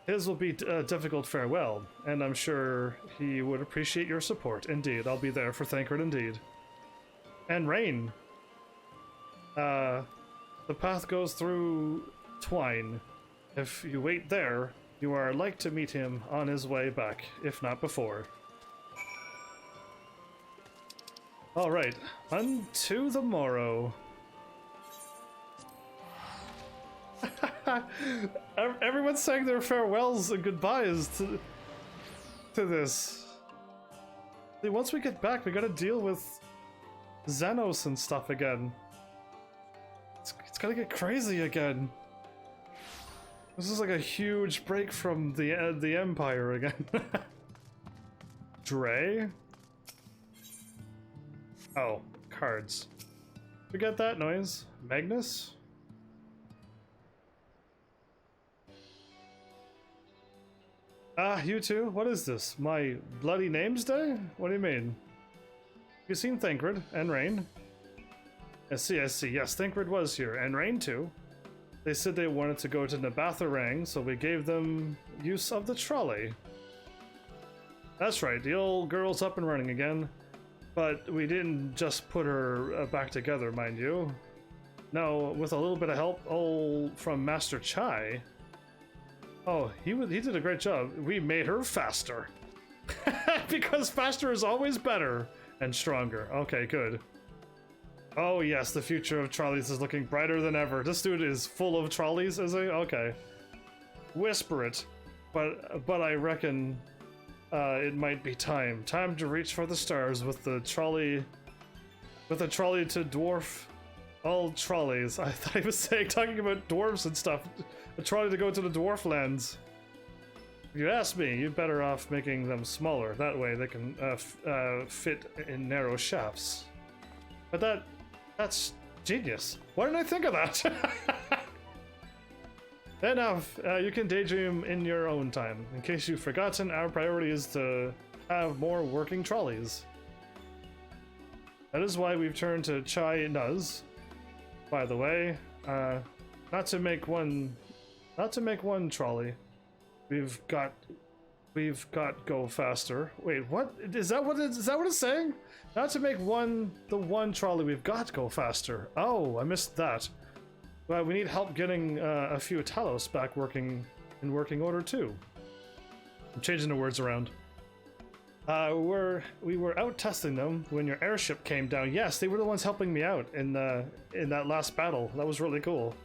His will be a difficult farewell, and I'm sure he would appreciate your support. Indeed, I'll be there for Thancred indeed. And Rain. The path goes through Twine. If you wait there, you are like to meet him on his way back, if not before. All right, unto the morrow. Everyone's saying their farewells and goodbyes to this. See, once we get back, we gotta deal with Xenos and stuff again. It's gonna get crazy again. This is like a huge break from the Empire again. Dre? Oh, cards. Forget that noise. Magnus? Ah, you two? What is this? My bloody names day? What do you mean? You seen Thancred and Rain? I see. Yes, Thancred was here, and Rain too. They said they wanted to go to Nabatharang, so we gave them use of the trolley. That's right, the old girl's up and running again. But we didn't just put her back together, mind you. No, with a little bit of help from Master Chai. Oh, he did a great job. We made her faster. Because faster is always better and stronger. Okay, good. Oh yes, the future of trolleys is looking brighter than ever. This dude is full of trolleys, is he? Okay. Whisper it. But I reckon it might be time. Time to reach for the stars with the trolley. With a trolley to dwarf all trolleys. I thought he was talking about dwarves and stuff. A trolley to go to the dwarf lands. If you ask me, you're better off making them smaller. That way they can fit in narrow shafts. But that's genius. Why didn't I think of that? Enough. You can daydream in your own time. In case you've forgotten, our priority is to have more working trolleys. That is why we've turned to Chai Nuz. By the way, not to make one trolley. We've got go faster. Wait, what is that? What it's saying? Not to make the one trolley. We've got go faster. Oh, I missed that. Well, we need help getting a few Talos back in working order too. I'm changing the words around. We were out testing them when your airship came down. Yes, they were the ones helping me out in that last battle. That was really cool.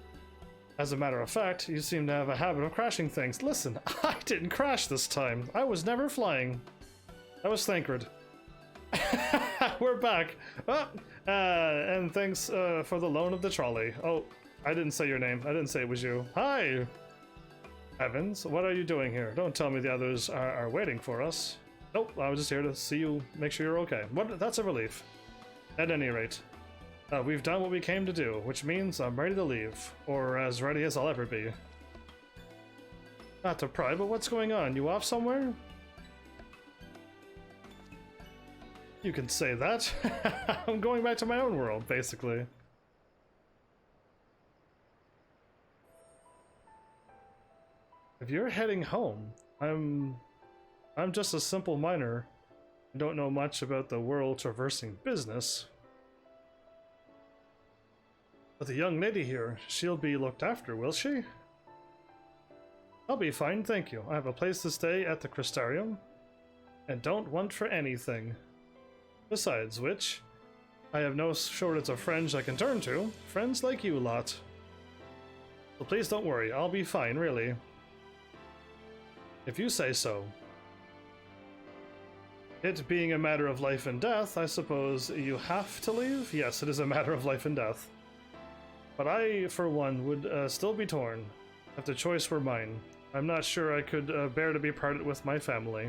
As a matter of fact, you seem to have a habit of crashing things. Listen, I didn't crash this time. I was never flying. That was Thancred. We're back. And thanks for the loan of the trolley. Oh, I didn't say your name. I didn't say it was you. Hi! Evans, what are you doing here? Don't tell me the others are waiting for us. Nope, I was just here to see you, make sure you're okay. That's a relief. At any rate. We've done what we came to do, which means I'm ready to leave. Or as ready as I'll ever be. Not to pry, but what's going on? You off somewhere? You can say that. I'm going back to my own world, basically. If you're heading home, I'm just a simple miner. I don't know much about the world traversing business. But the young lady here, she'll be looked after, will she? I'll be fine, thank you. I have a place to stay at the Crystarium, and don't want for anything. Besides which, I have no shortage of friends I can turn to. Friends like you lot. So please don't worry, I'll be fine, really. If you say so. It being a matter of life and death, I suppose you have to leave? Yes, it is a matter of life and death. But I, for one, would still be torn, if the choice were mine. I'm not sure I could bear to be parted with my family.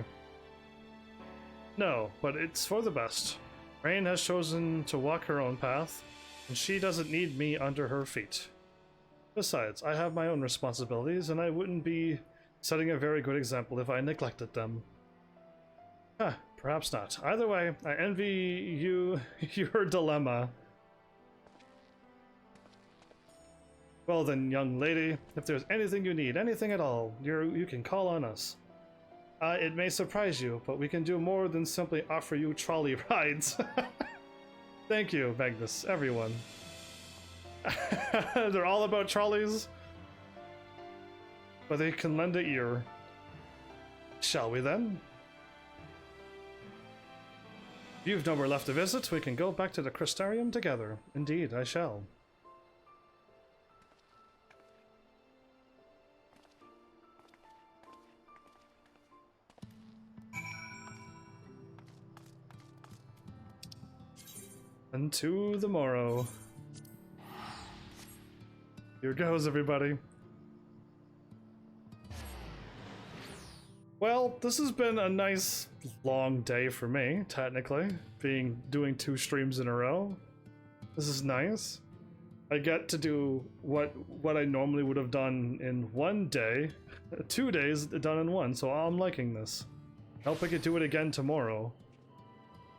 No, but it's for the best. Rain has chosen to walk her own path, and she doesn't need me under her feet. Besides, I have my own responsibilities, and I wouldn't be setting a very good example if I neglected them. Huh, perhaps not. Either way, I envy you your dilemma. Well then, young lady, if there's anything you need, anything at all, you can call on us. It may surprise you, but we can do more than simply offer you trolley rides. Thank you, Magnus, everyone. They're all about trolleys, but they can lend an ear. Shall we then? If you've nowhere left to visit, we can go back to the Crystarium together. Indeed, I shall. Unto the morrow. Here goes, everybody. Well, this has been a nice long day for me, technically, doing 2 streams in a row. This is nice. I get to do what I normally would have done in 1 day, 2 days done in 1, so I'm liking this. I hope I could do it again tomorrow,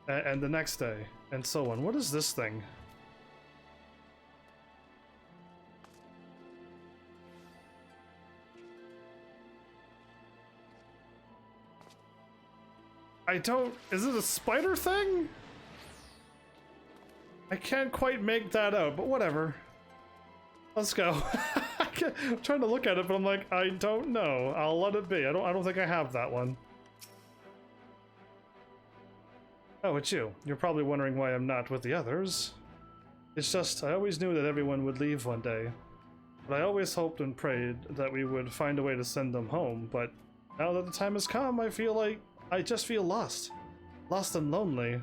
and the next day, and so on. What is this thing? Is it a spider thing? I can't quite make that out, but whatever. Let's go. I'm trying to look at it, but I'm like, I don't know. I'll let it be. I don't think I have that one. Oh, it's you. You're probably wondering why I'm not with the others. It's just, I always knew that everyone would leave one day. But I always hoped and prayed that we would find a way to send them home, but now that the time has come, I just feel lost. Lost and lonely.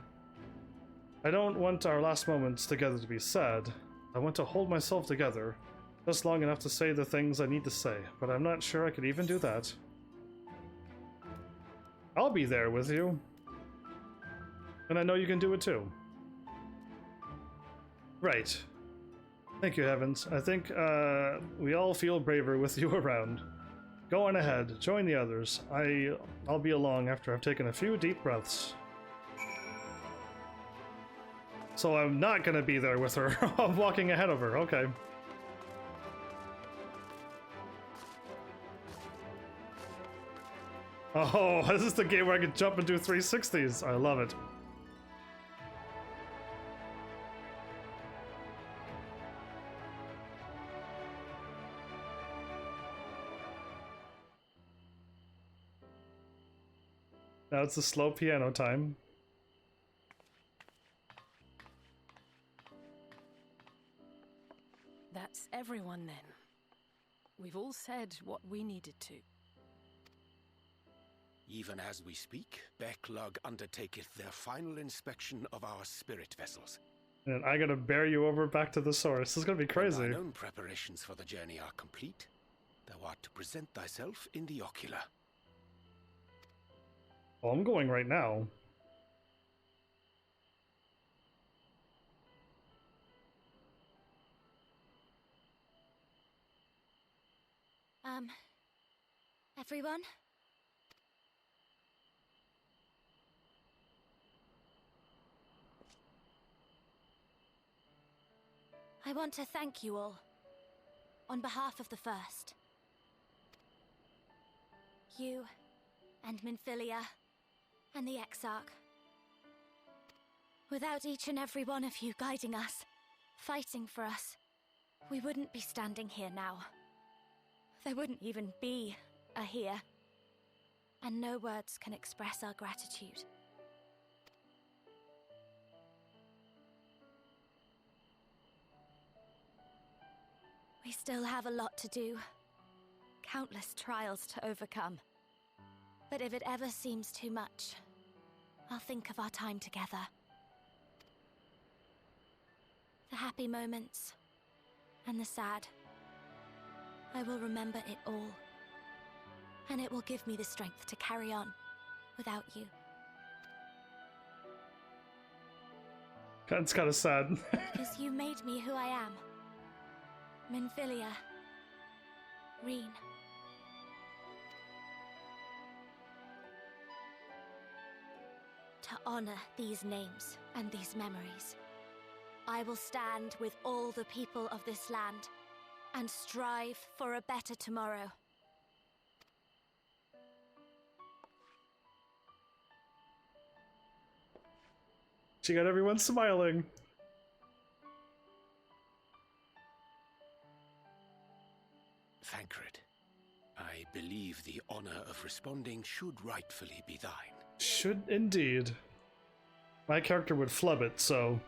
I don't want our last moments together to be sad. I want to hold myself together, just long enough to say the things I need to say, but I'm not sure I could even do that. I'll be there with you. And I know you can do it too. Right. Thank you, Heavens. I think we all feel braver with you around. Go on ahead, join the others. I'll be along after I've taken a few deep breaths. So I'm not gonna be there with her. I'm walking ahead of her, okay. Oh, this is the game where I can jump and do 360s. I love it. Now it's the slow piano time. That's everyone then. We've all said what we needed to. Even as we speak, Backlog undertaketh their final inspection of our spirit vessels. And I gotta bear you over back to the source. This is gonna be crazy. When thine own preparations for the journey are complete, thou art to present thyself in the ocular. Well, I'm going right now. Everyone? I want to thank you all, on behalf of the First. You, and Minfilia, and the Exarch. Without each and every one of you guiding us, fighting for us, we wouldn't be standing here now. There wouldn't even be a here. And no words can express our gratitude. We still have a lot to do. Countless trials to overcome. But if it ever seems too much, I'll think of our time together. The happy moments, and the sad. I will remember it all. And it will give me the strength to carry on without you. That's kind of sad. Because you made me who I am. Minfilia. Reen. To honor these names and these memories, I will stand with all the people of this land and strive for a better tomorrow. She got everyone smiling. Thancred, I believe the honor of responding should rightfully be thine. Should indeed. My character would flub it, so...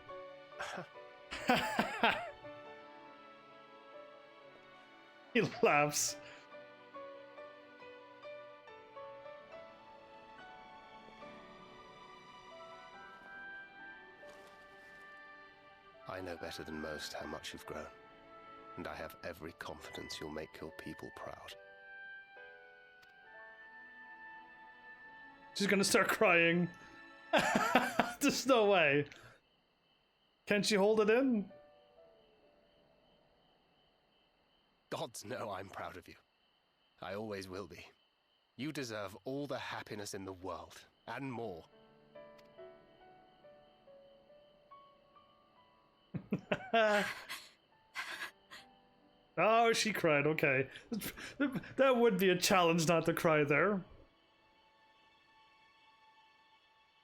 He laughs. I know better than most how much you've grown, and I have every confidence you'll make your people proud. She's gonna start crying. There's no way. Can she hold it in? Gods know I'm proud of you. I always will be. You deserve all the happiness in the world, and more. Oh, she cried, okay. That would be a challenge not to cry there.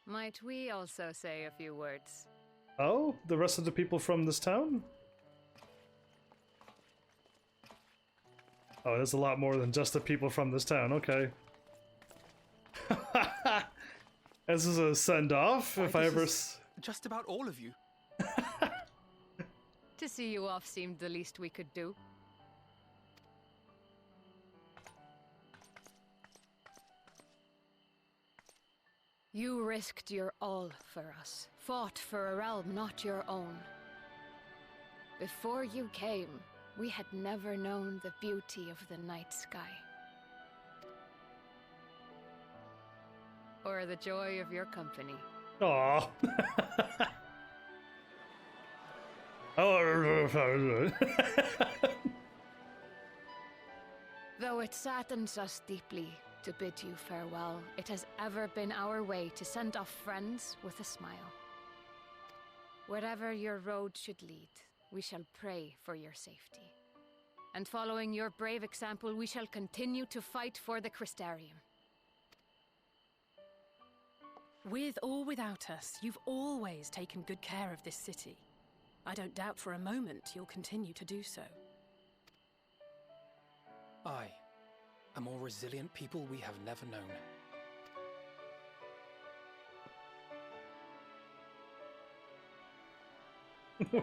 Might we also say a few words? Oh, the rest of the people from this town? Oh, there's a lot more than just the people from this town, okay. This is a send-off, if I ever... Just about all of you. To see you off seemed the least we could do. You risked your all for us, fought for a realm not your own. Before you came, we had never known the beauty of the night sky. Or the joy of your company. Aww. Though it saddens us deeply to bid you farewell, it has ever been our way to send off friends with a smile. Wherever your road should lead, we shall pray for your safety. And following your brave example, we shall continue to fight for the Crystarium. With or without us, you've always taken good care of this city. I don't doubt for a moment you'll continue to do so. Aye. A more resilient people we have never known.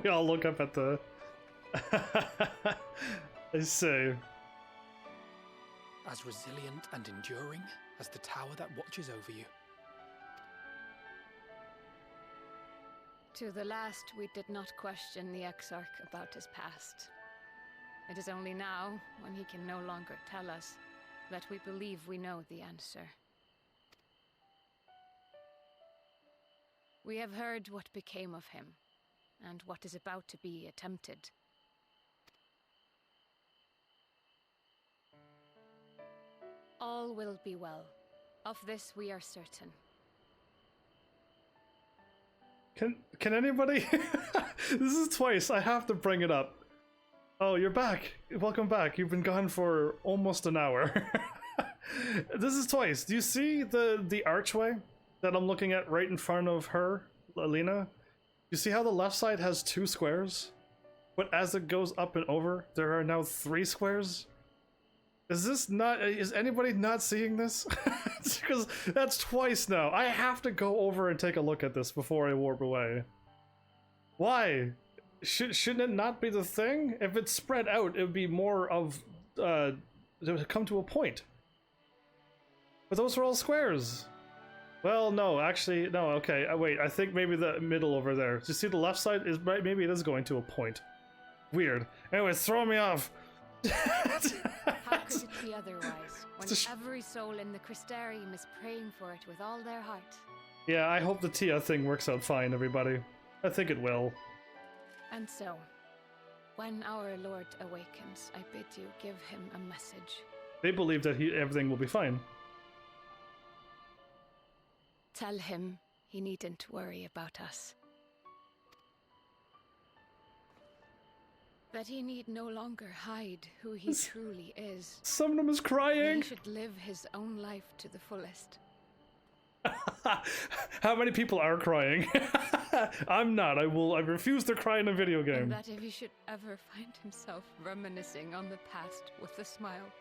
We all look up at the... I see. As resilient and enduring as the tower that watches over you. To the last, we did not question the Exarch about his past. It is only now, when he can no longer tell us, that we believe we know the answer. We have heard what became of him, and what is about to be attempted. All will be well. Of this we are certain. Can anybody... This is twice, I have to bring it up. Oh, you're back. Welcome back. You've been gone for almost an hour. This is twice. Do you see the archway that I'm looking at right in front of her, Alina? You see how the left side has 2 squares? But as it goes up and over, there are now 3 squares? Is anybody not seeing this? Because that's twice now. I have to go over and take a look at this before I warp away. Why? Shouldn't it not be the thing? If it's spread out, it would be more of, it would come to a point. But those are all squares. Well, no, actually, no, okay, wait, I think maybe the middle over there. Do you see the left side? Maybe it is going to a point. Weird. Anyways, throw me off. How could it be otherwise, when every soul in the Crystarium is praying for it with all their heart? Yeah, I hope the Tia thing works out fine, everybody. I think it will. And so, when our Lord awakens, I bid you give him a message. They believe that everything will be fine. Tell him he needn't worry about us. That he need no longer hide who he truly is. Someone is crying! He should live his own life to the fullest. How many people are crying? I'm not. I refuse to cry in a video game. And that if he should ever find himself reminiscing on the past with a smile,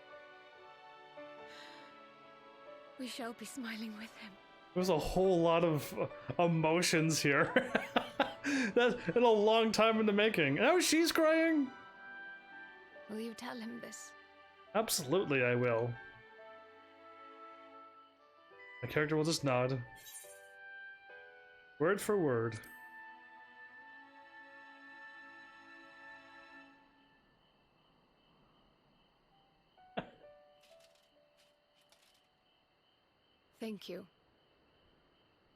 we shall be smiling with him. There's a whole lot of emotions here. That's been a long time in the making. And now she's crying? Will you tell him this? Absolutely, I will. My character will just nod. Word for word. Thank you.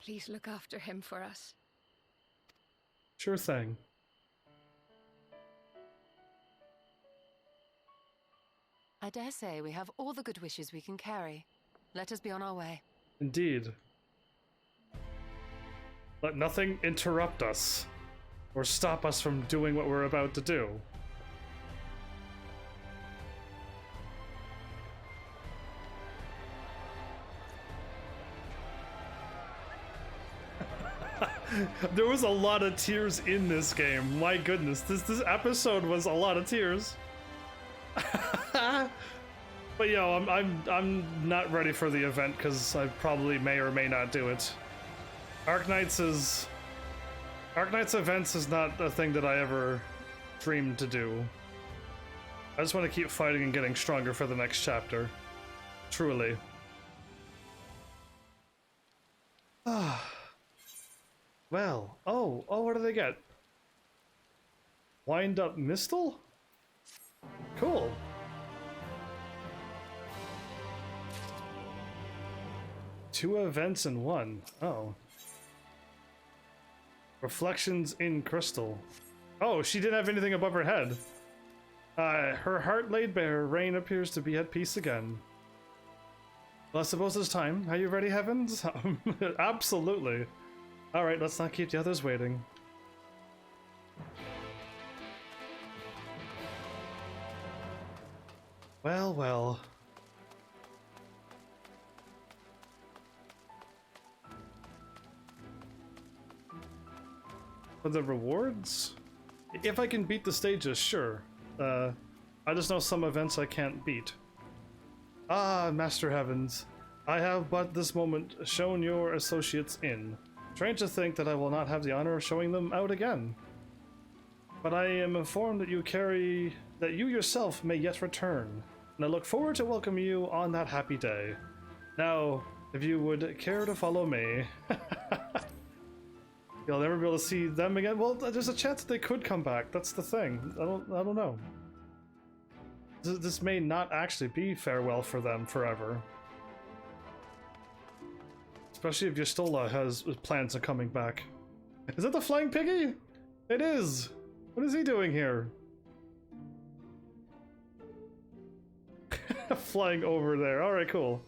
Please look after him for us. Sure thing. I dare say we have all the good wishes we can carry. Let us be on our way. Indeed. Let nothing interrupt us or stop us from doing what we're about to do. There was a lot of tears in this game. My goodness, this episode was a lot of tears. But yo, I'm not ready for the event because I probably may or may not do it. Arknight's events is not a thing that I ever dreamed to do. I just want to keep fighting and getting stronger for the next chapter. Truly. Well, oh, what do they get? Wind up Mistle? Cool. Two events in one. Oh. Reflections in crystal. Oh, she didn't have anything above her head. Her heart laid bare, Rain appears to be at peace again. Well, I suppose it's time. Are you ready, Heavens? Absolutely. Alright, let's not keep the others waiting. Well, well. For the rewards? If I can beat the stages, sure. I just know some events I can't beat. Ah, Master Heavens. I have but this moment shown your associates in. Strange to think that I will not have the honor of showing them out again. But I am informed that you yourself may yet return, and I look forward to welcoming you on that happy day. Now, if you would care to follow me... You'll never be able to see them again. Well, there's a chance that they could come back. That's the thing. I don't know. This may not actually be farewell for them forever. Especially if Yustola has plans of coming back. Is that the flying piggy? It is! What is he doing here? Flying over there. Alright, cool.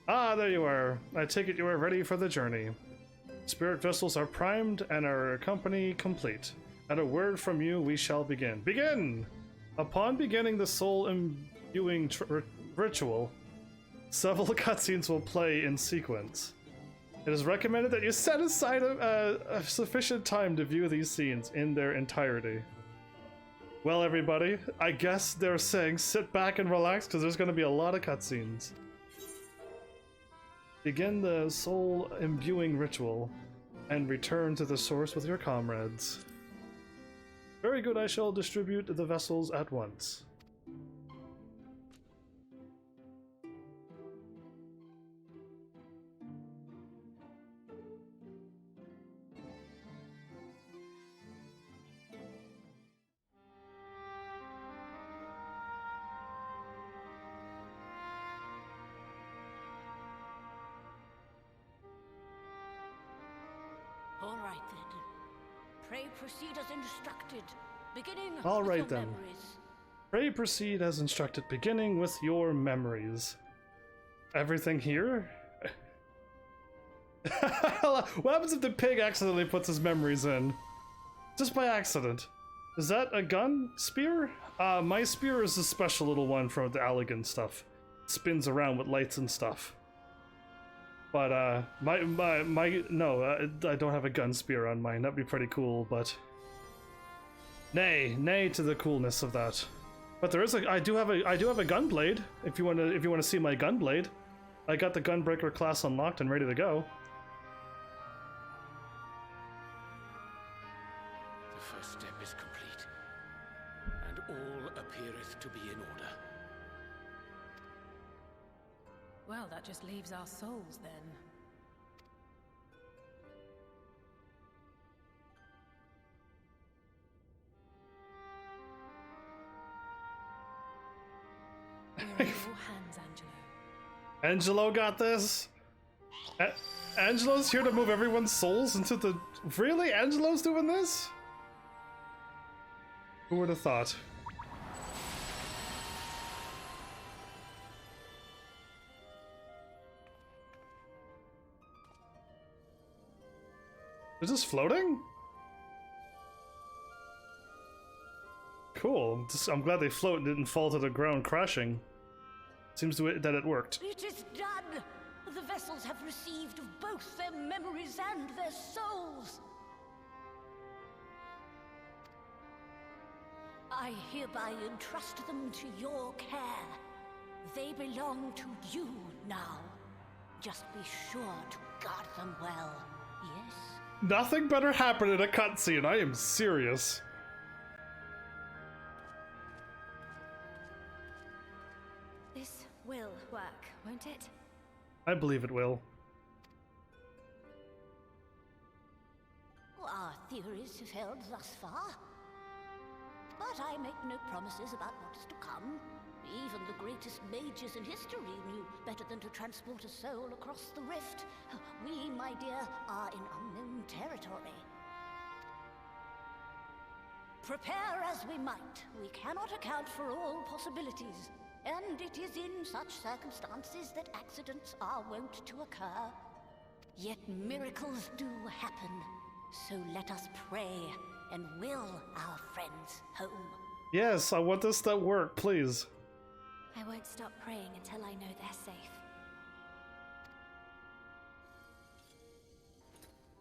Ah, there you are. I take it you are ready for the journey. Spirit vessels are primed and our company complete. At a word from you, we shall begin. Begin! Upon beginning the soul imbuing ritual, several cutscenes will play in sequence. It is recommended that you set aside a sufficient time to view these scenes in their entirety. Well, everybody, I guess they're saying sit back and relax because there's going to be a lot of cutscenes. Begin the soul imbuing ritual and return to the source with your comrades. Very good, I shall distribute the vessels at once. All right then. Pray proceed as instructed. Beginning All with right your then. memories. Pray proceed as instructed, beginning with your memories. Everything here? What happens if the pig accidentally puts his memories in? Just by accident. Is that a gun? Spear? My spear is a special little one from the Allegan stuff. It spins around with lights and stuff. But, no, I don't have a gun spear on mine. That'd be pretty cool, but... Nay to the coolness of that. But there is I do have a gunblade, if you wanna see my gunblade. I got the Gunbreaker class unlocked and ready to go. Well, that just leaves our souls then. We're in your hands, Angelo. Angelo got this? Angelo's here to move everyone's souls into the... Really? Angelo's doing this? Who would have thought? Is this floating? Cool. I'm glad they float and didn't fall to the ground crashing. Seems that it worked. It is done! The vessels have received both their memories and their souls! I hereby entrust them to your care. They belong to you now. Just be sure to guard them well, yes? Nothing better happened in a cutscene, I am serious. This will work, won't it? I believe it will. Our theories have held thus far. But I make no promises about what is to come. Even the greatest mages in history knew better than to transport a soul across the rift. We, my dear, are in unknown territory. Prepare as we might, we cannot account for all possibilities. And it is in such circumstances that accidents are wont to occur. Yet miracles do happen. So let us pray and will our friends home. Yes, I want this to work, please. I won't stop praying until I know they're safe.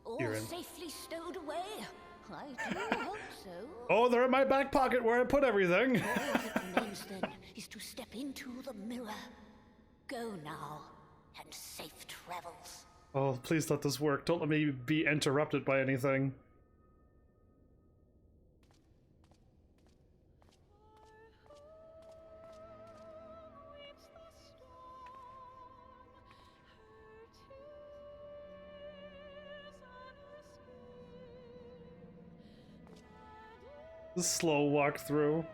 All You're in. safely stowed away? I do hope so. Oh, they're in my back pocket where I put everything. All that remains then is to step into the mirror. Go now, and safe travels. Oh, please let this work. Don't let me be interrupted by anything. Slow walk through.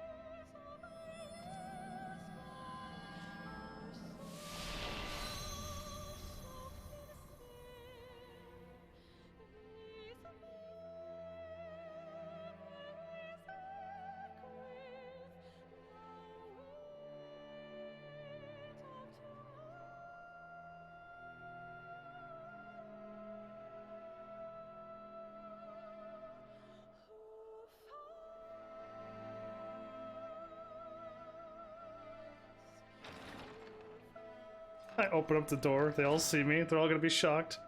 I open up the door, they all see me, they're all gonna be shocked.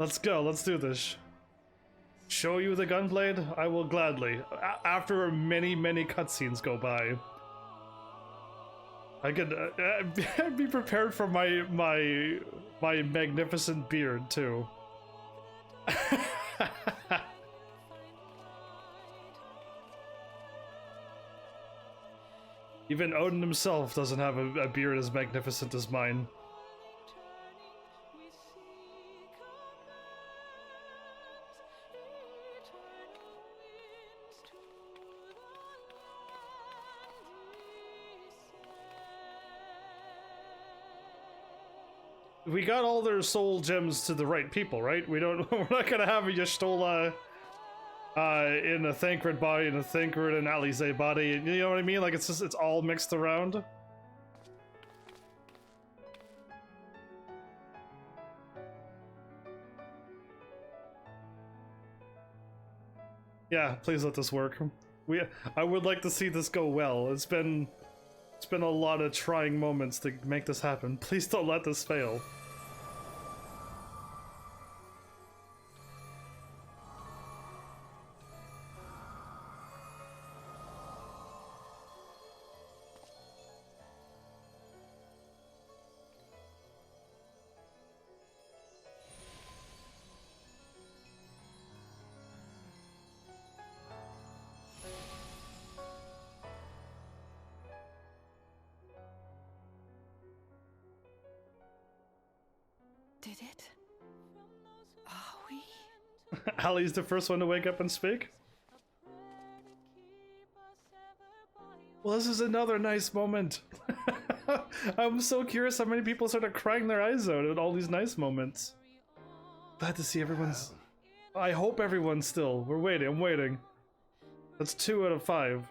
Let's go, let's do this. Show you the gunblade? I will gladly. After many cutscenes go by. I could be prepared for my magnificent beard too. Even Odin himself doesn't have a beard as magnificent as mine. We got all their soul gems to the right people, right? We're not gonna have a Y'shtola in a Thancred body and a Thancred and Alize body. You know what I mean? Like it's all mixed around. Yeah, please let this work. I would like to see this go well. It's been a lot of trying moments to make this happen. Please don't let this fail. did it? Are we? Allie's the first one to wake up and speak. Well, this is another nice moment. I'm so curious how many people started crying their eyes out at all these nice moments. Glad to see everyone's... I hope everyone's still. We're waiting, I'm waiting. That's 2 out of 5.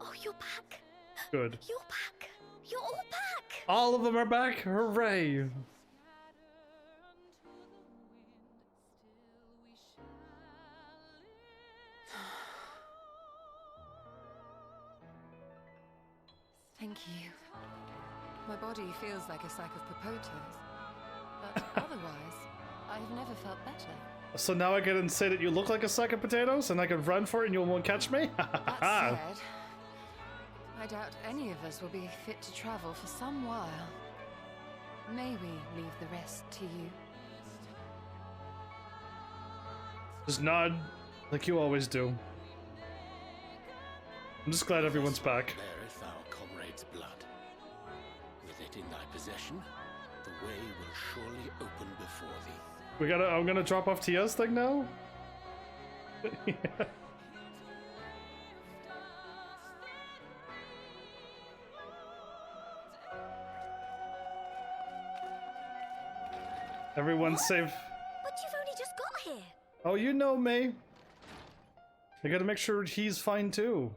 Oh, you're back. Good. You're back. You're all back. All of them are back. Hooray. Thank you. My body feels like a sack of potatoes, but otherwise, I've never felt better. So now I can say that you look like a sack of potatoes and I can run for it and you won't catch me? That said, I doubt any of us will be fit to travel for some while. May we leave the rest to you? Just nod like you always do. I'm just glad everyone's back. Beareth our comrade's blood. With it in thy possession, the way will surely open before thee. I'm gonna drop off Tia's thing now? Yeah. Everyone's safe. But you've only just got here. Oh, you know me. I gotta make sure he's fine too.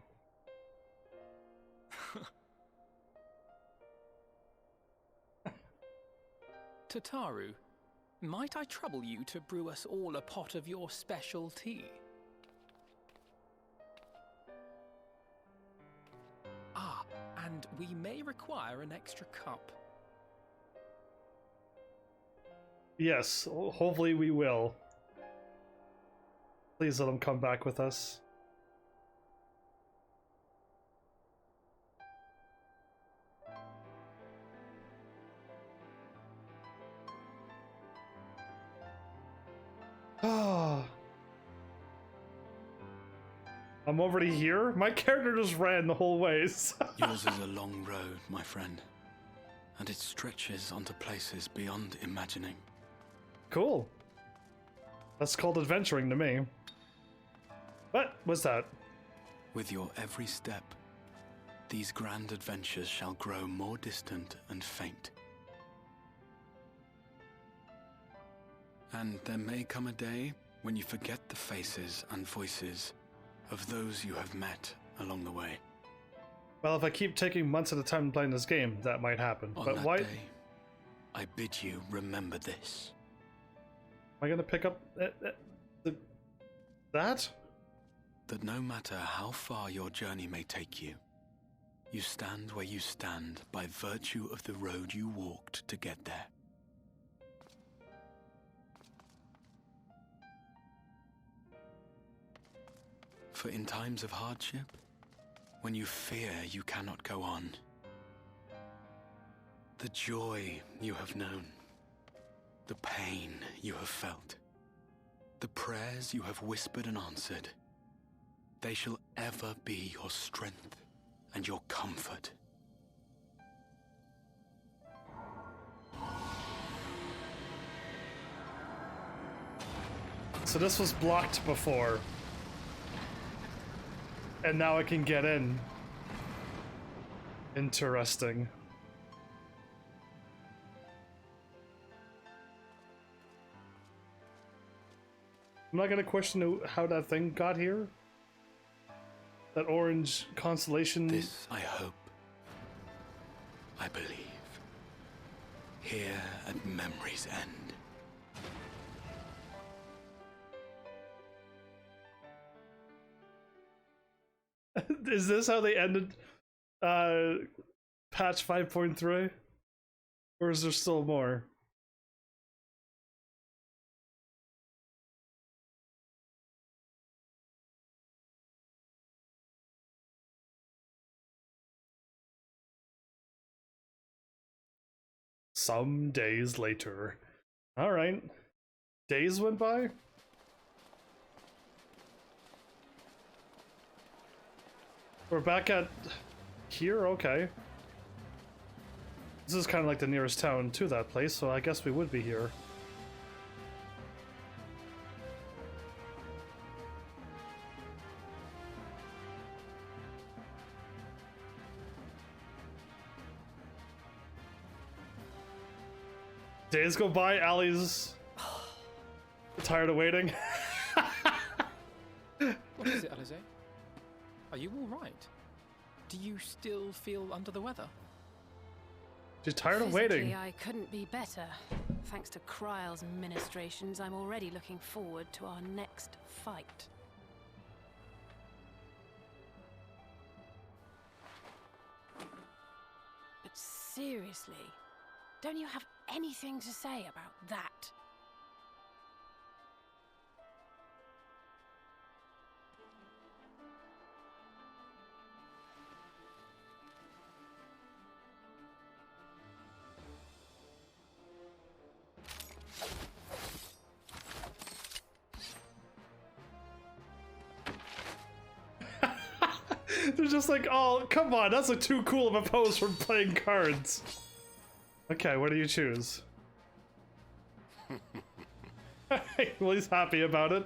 Tataru, might I trouble you to brew us all a pot of your special tea? Ah, and we may require an extra cup. Yes, hopefully we will. Please let him come back with us. Ah, I'm already here? My character just ran the whole ways. Yours is a long road, my friend, and it stretches onto places beyond imagining. Cool. That's called adventuring to me. What was that? With your every step, these grand adventures shall grow more distant and faint. And there may come a day when you forget the faces and voices of those you have met along the way. Well, if I keep taking months at a time playing this game, that might happen. On But that why day, I bid you remember this. am I gonna pick up that? That no matter how far your journey may take you, you stand where you stand by virtue of the road you walked to get there. For in times of hardship, when you fear you cannot go on, the joy you have known, the pain you have felt, the prayers you have whispered and answered, they shall ever be your strength and your comfort. So this was blocked before. And now I can get in. Interesting. I'm not gonna question how that thing got here. That orange constellation. This I hope. I believe. Here at memory's end. Is this how they ended patch 5.3? Or is there still more? Some days later. Alright. Days went by? We're back at here? Okay. This is kind of like the nearest town to that place, so I guess we would be here. Days go by, Allie's tired of waiting. What is it, Alize? Are you all right? Do you still feel under the weather? She's tired of waiting. I couldn't be better. Thanks to Kryle's ministrations, I'm already looking forward to our next fight. But seriously, don't you have anything to say about that? They're just like, oh, come on, that's like too cool of a pose for playing cards. Okay, what do you choose? Well, he's happy about it.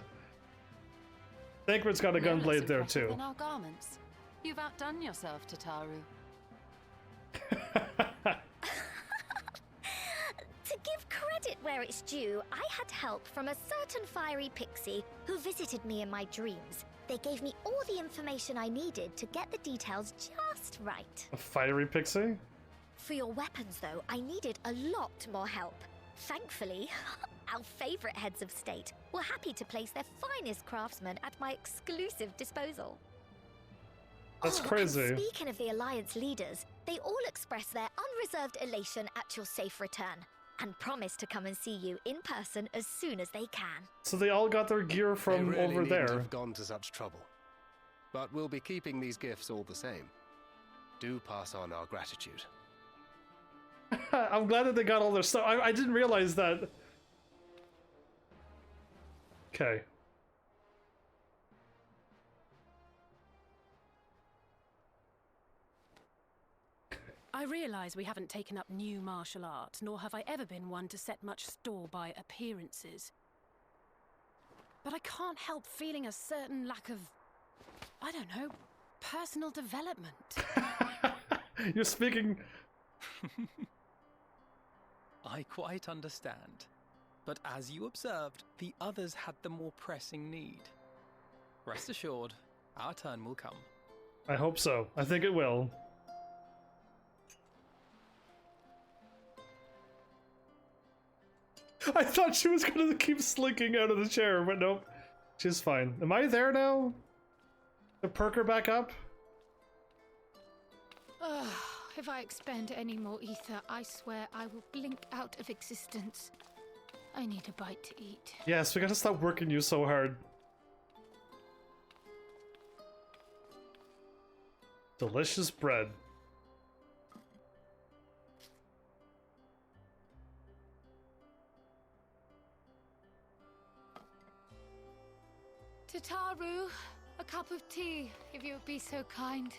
Thancred's got a gunblade there too. In our garments. You've outdone yourself, Tataru. To give credit where it's due, I had help from a certain fiery pixie who visited me in my dreams. They gave me all the information I needed to get the details just right. A fiery pixie? For your weapons, though, I needed a lot more help. Thankfully, our favorite heads of state were happy to place their finest craftsmen at my exclusive disposal. That's crazy. And speaking of the Alliance leaders, they all expressed their unreserved elation at your safe return and promise to come and see you in person as soon as they can. So they all got their gear from they really over there. Have gone to such trouble, but we'll be keeping these gifts all the same. Do pass on our gratitude. I'm glad that they got all their stuff. I didn't realize that. Okay. I realise we haven't taken up new martial arts, nor have I ever been one to set much store by appearances. But I can't help feeling a certain lack of, I don't know, personal development. You're speaking... I quite understand. But as you observed, the others had the more pressing need. Rest assured, our turn will come. I hope so. I think it will. I thought she was gonna keep slinking out of the chair, but nope. She's fine. Am I there now? To perk her back up? If I expend any more ether, I swear I will blink out of existence. I need a bite to eat. Yes, we gotta stop working you so hard. Delicious bread. Tataru, a cup of tea, if you would be so kind.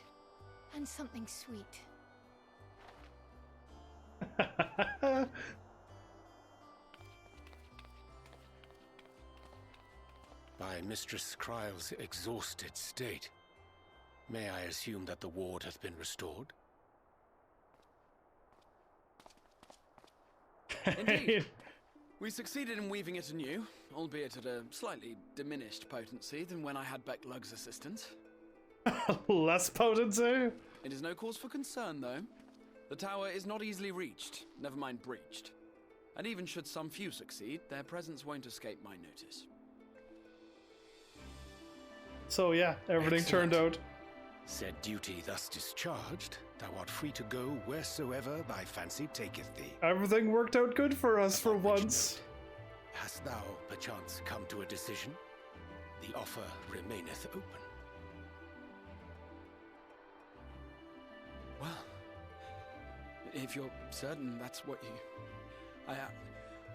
And something sweet. By Mistress Kryle's exhausted state, may I assume that the ward has been restored? Indeed. We succeeded in weaving it anew, albeit at a slightly diminished potency than when I had Becklug's assistance. Less potency? It is no cause for concern, though. The tower is not easily reached, never mind breached. And even should some few succeed, their presence won't escape my notice. So yeah, everything Excellent. turned out. Said duty thus discharged, thou art free to go wheresoever thy fancy taketh thee. Everything worked out good for us for once. Hast thou perchance come to a decision? The offer remaineth open. Well, if you're certain that's what you...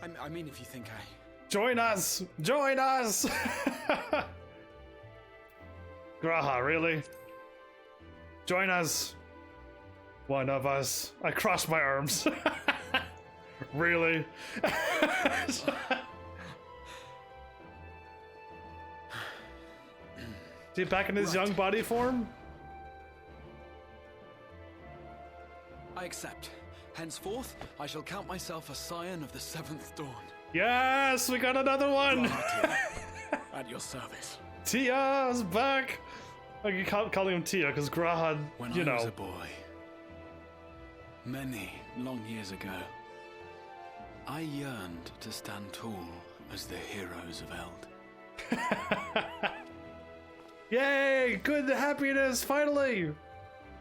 I mean, if you think I... Join us! Join us! Graha, really? Join us! One of us. I crossed my arms. Really? Is he back in his young body form? I accept. Henceforth, I shall count myself a scion of the seventh dawn. Yes, we got another one. At your service. Tia's back. I can call him Tia because Grahad, When you I know. was a boy, many long years ago, I yearned to stand tall as the heroes of Eld. Yay! Good happiness! Finally!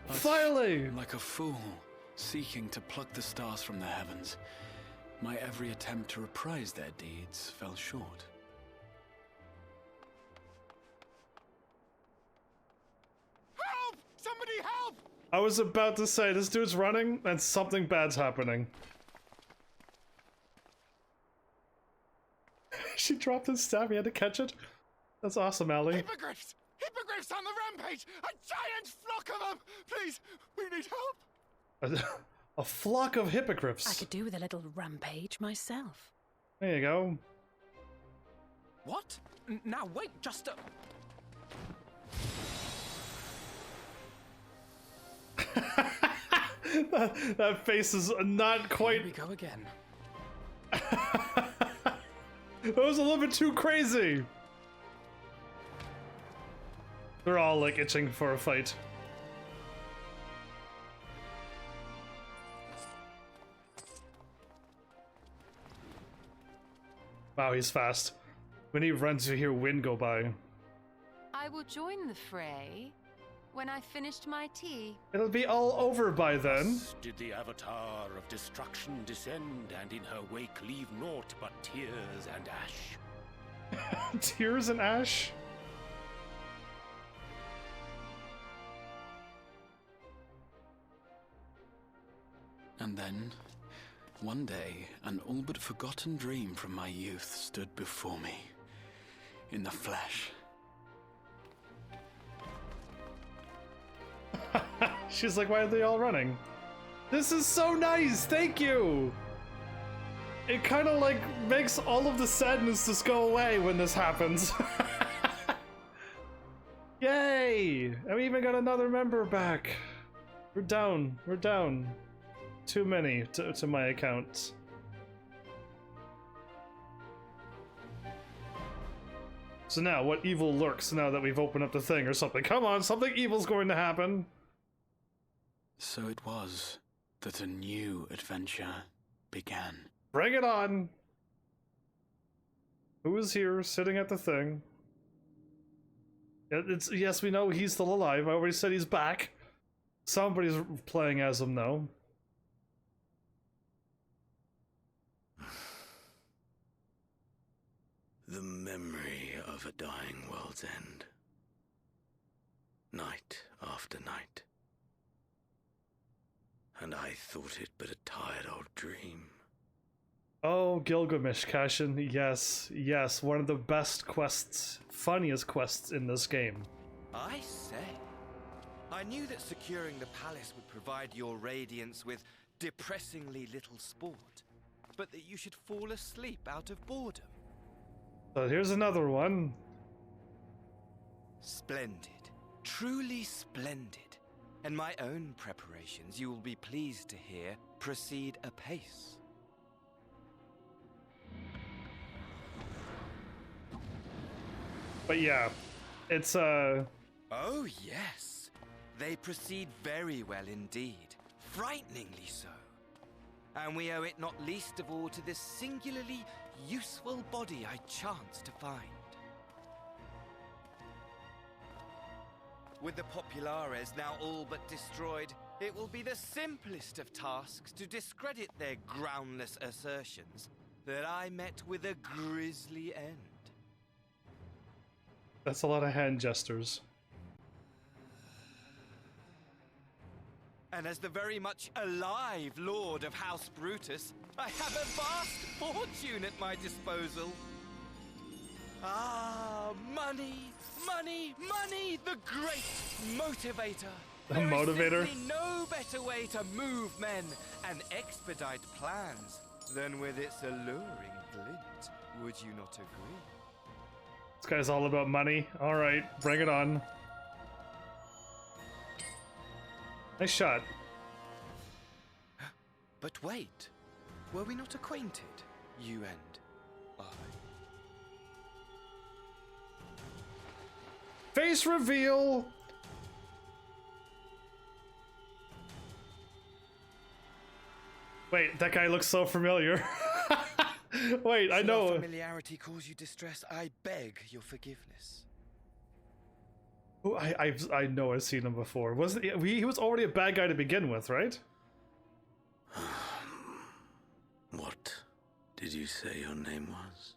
Finally! Like a fool, seeking to pluck the stars from the heavens, my every attempt to reprise their deeds fell short. Help! Somebody help! I was about to say, this dude's running and something bad's happening. She dropped his staff, he had to catch it. That's awesome, Allie. Hippogriffs! Hippogriffs on the rampage! A giant flock of them! Please, we need help! A flock of hippogriffs. I could do with a little rampage myself. There you go. What? Now wait, just a... that face is not quite... Here we go again. That was a little bit too crazy. They're all like itching for a fight. Wow, he's fast. When he runs, you hear wind go by. I will join the fray when I finished my tea. It'll be all over by then. Thus did the avatar of destruction descend, and in her wake leave naught but tears and ash. Tears and ash? And then, one day, an all but forgotten dream from my youth stood before me, in the flesh. She's like, why are they all running? This is so nice, thank you! It kind of like makes all of the sadness just go away when this happens. Yay! And we even got another member back. We're down, we're down. Too many to my account. So now, what evil lurks now that we've opened up the thing or something? Come on, something evil's going to happen. So it was that a new adventure began. Bring it on! Who is here, sitting at the thing? Yes, we know he's still alive. I already said he's back. Somebody's playing as him, though. The memory of a dying world's end. Night after night. And I thought it but a tired old dream. Oh, Gilgamesh, Cashin. Yes, yes, one of the best quests, funniest quests in this game. I say. I knew that securing the palace would provide your radiance with depressingly little sport, but that you should fall asleep out of boredom. So here's another one. Splendid. Truly splendid. And my own preparations, you will be pleased to hear, proceed apace. But yeah, it's Oh yes. They proceed very well indeed. Frighteningly so. And we owe it not least of all to this singularly useful body I chanced to find. With the Populares now all but destroyed, it will be the simplest of tasks to discredit their groundless assertions that I met with a grisly end. That's a lot of hand gestures. And as the very much alive Lord of House Brutus, I have a vast fortune at my disposal. Ah, money, money, money, the great motivator. A There is motivator? simply no better way to move men and expedite plans than with its alluring glint. Would you not agree? This guy's all about money. Alright, bring it on. Nice shot. But wait, were we not acquainted, you and I? Face reveal! Wait, that guy looks so familiar. Wait, I know. Should our familiarity cause you distress? I beg your forgiveness. Oh, I know I've seen him before. Wasn't he was already a bad guy to begin with, right? What did you say your name was?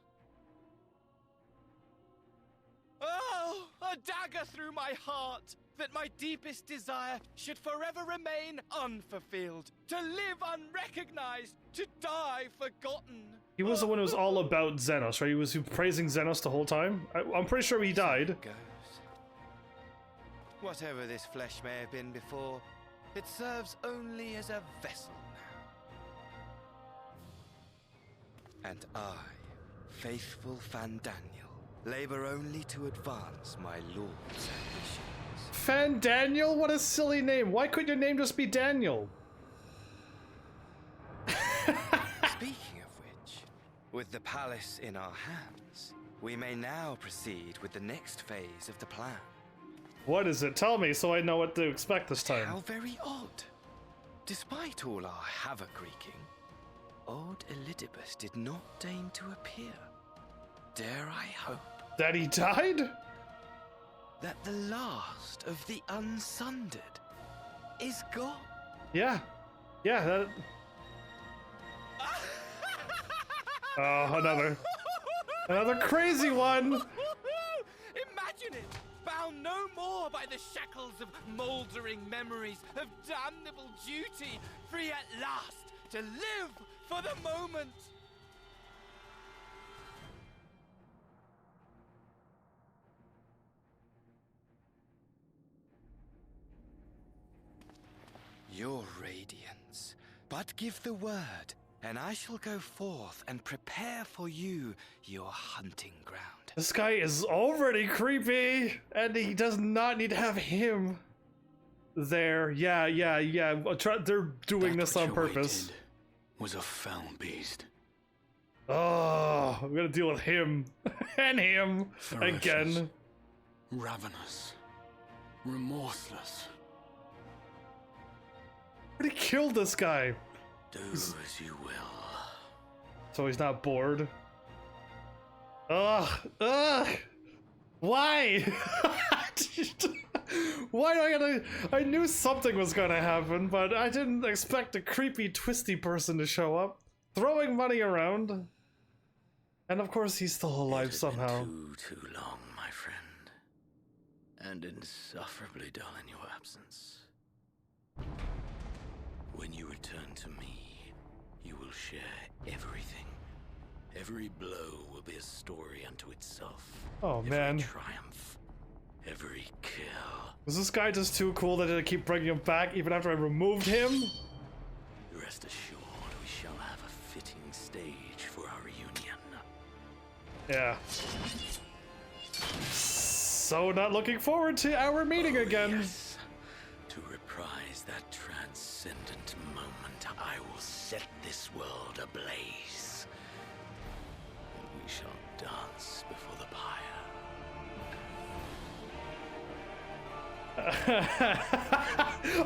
Oh, a dagger through my heart, that my deepest desire should forever remain unfulfilled, to live unrecognized, to die forgotten. He was the one who was all about Xenos, right? He was praising Xenos the whole time. I'm pretty sure he died. Whatever this flesh may have been before, it serves only as a vessel now. And I, faithful Fandaniel, labor only to advance my lord's ambitions. Fandaniel? What a silly name. Why couldn't your name just be Daniel? Speaking of which, with the palace in our hands, we may now proceed with the next phase of the plan. What is it? Tell me so I know what to expect this time. How very odd. Despite all our havoc wreaking, old Elidibus did not deign to appear. Dare I hope that he died? That the last of the unsundered is gone. Yeah. Yeah, that... Oh, another crazy one! Imagine it! Bound no more by the shackles of mouldering memories of damnable duty, free at last to live for the moment! Your radiance, but give the word, and I shall go forth and prepare for you your hunting ground. This guy is already creepy, and he does not need to have him there. Yeah. They're doing this on purpose. Was a foul beast. Oh, I'm gonna deal with him and him Ferocious, again. Ravenous, remorseless. But he killed this guy. Do as you will. So he's not bored. Ugh. Why? Why do I gotta... I knew something was gonna happen, but I didn't expect a creepy, twisty person to show up. Throwing money around. And of course he's still alive somehow. Too long, my friend. And insufferably dull in your absence. When you return to me, you will share everything. Every blow will be a story unto itself. Oh, man. Every triumph, every kill. Was this guy just too cool that I keep bringing him back even after I removed him? Rest assured, we shall have a fitting stage for our reunion. Yeah. So not looking forward to our meeting again. Yes. To reprise that transcendent moment, I will set this world ablaze. And we shall dance before the pyre.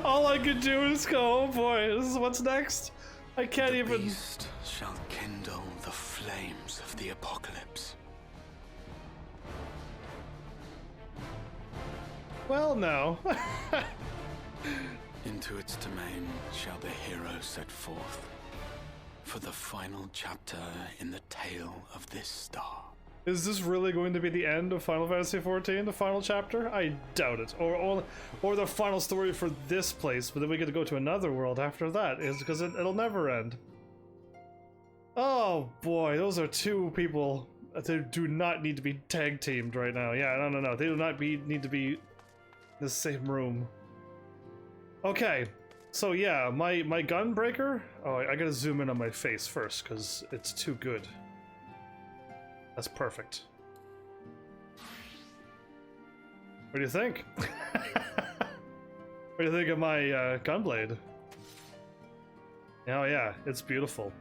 All I could do is go, oh boy, this is what's next? I can't the even... beast shall kindle the flames of the apocalypse. Well, no. Into its domain shall the hero set forth for the final chapter in the tale of this star. Is this really going to be the end of Final Fantasy XIV, the final chapter? I doubt it. Or the final story for this place, but then we get to go to another world after that, is because it'll never end. Oh boy, those are two people that do not need to be tag teamed right now. Yeah, no. They do not need to be in the same room. Okay, so yeah, my gunbreaker. Oh, I gotta zoom in on my face first because it's too good. That's perfect. What do you think? What do you think of my gunblade? Oh yeah, it's beautiful.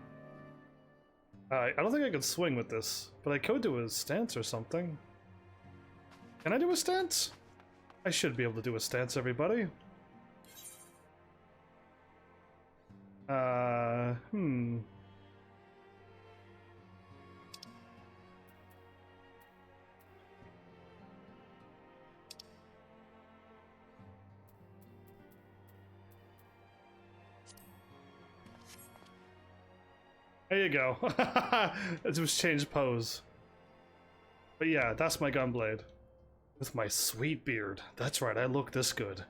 I don't think I can swing with this, but I could do a stance or something. Can I do a stance? I should be able to do a stance, everybody. There you go. It was change pose. But yeah, that's my gunblade. With my sweet beard. That's right, I look this good.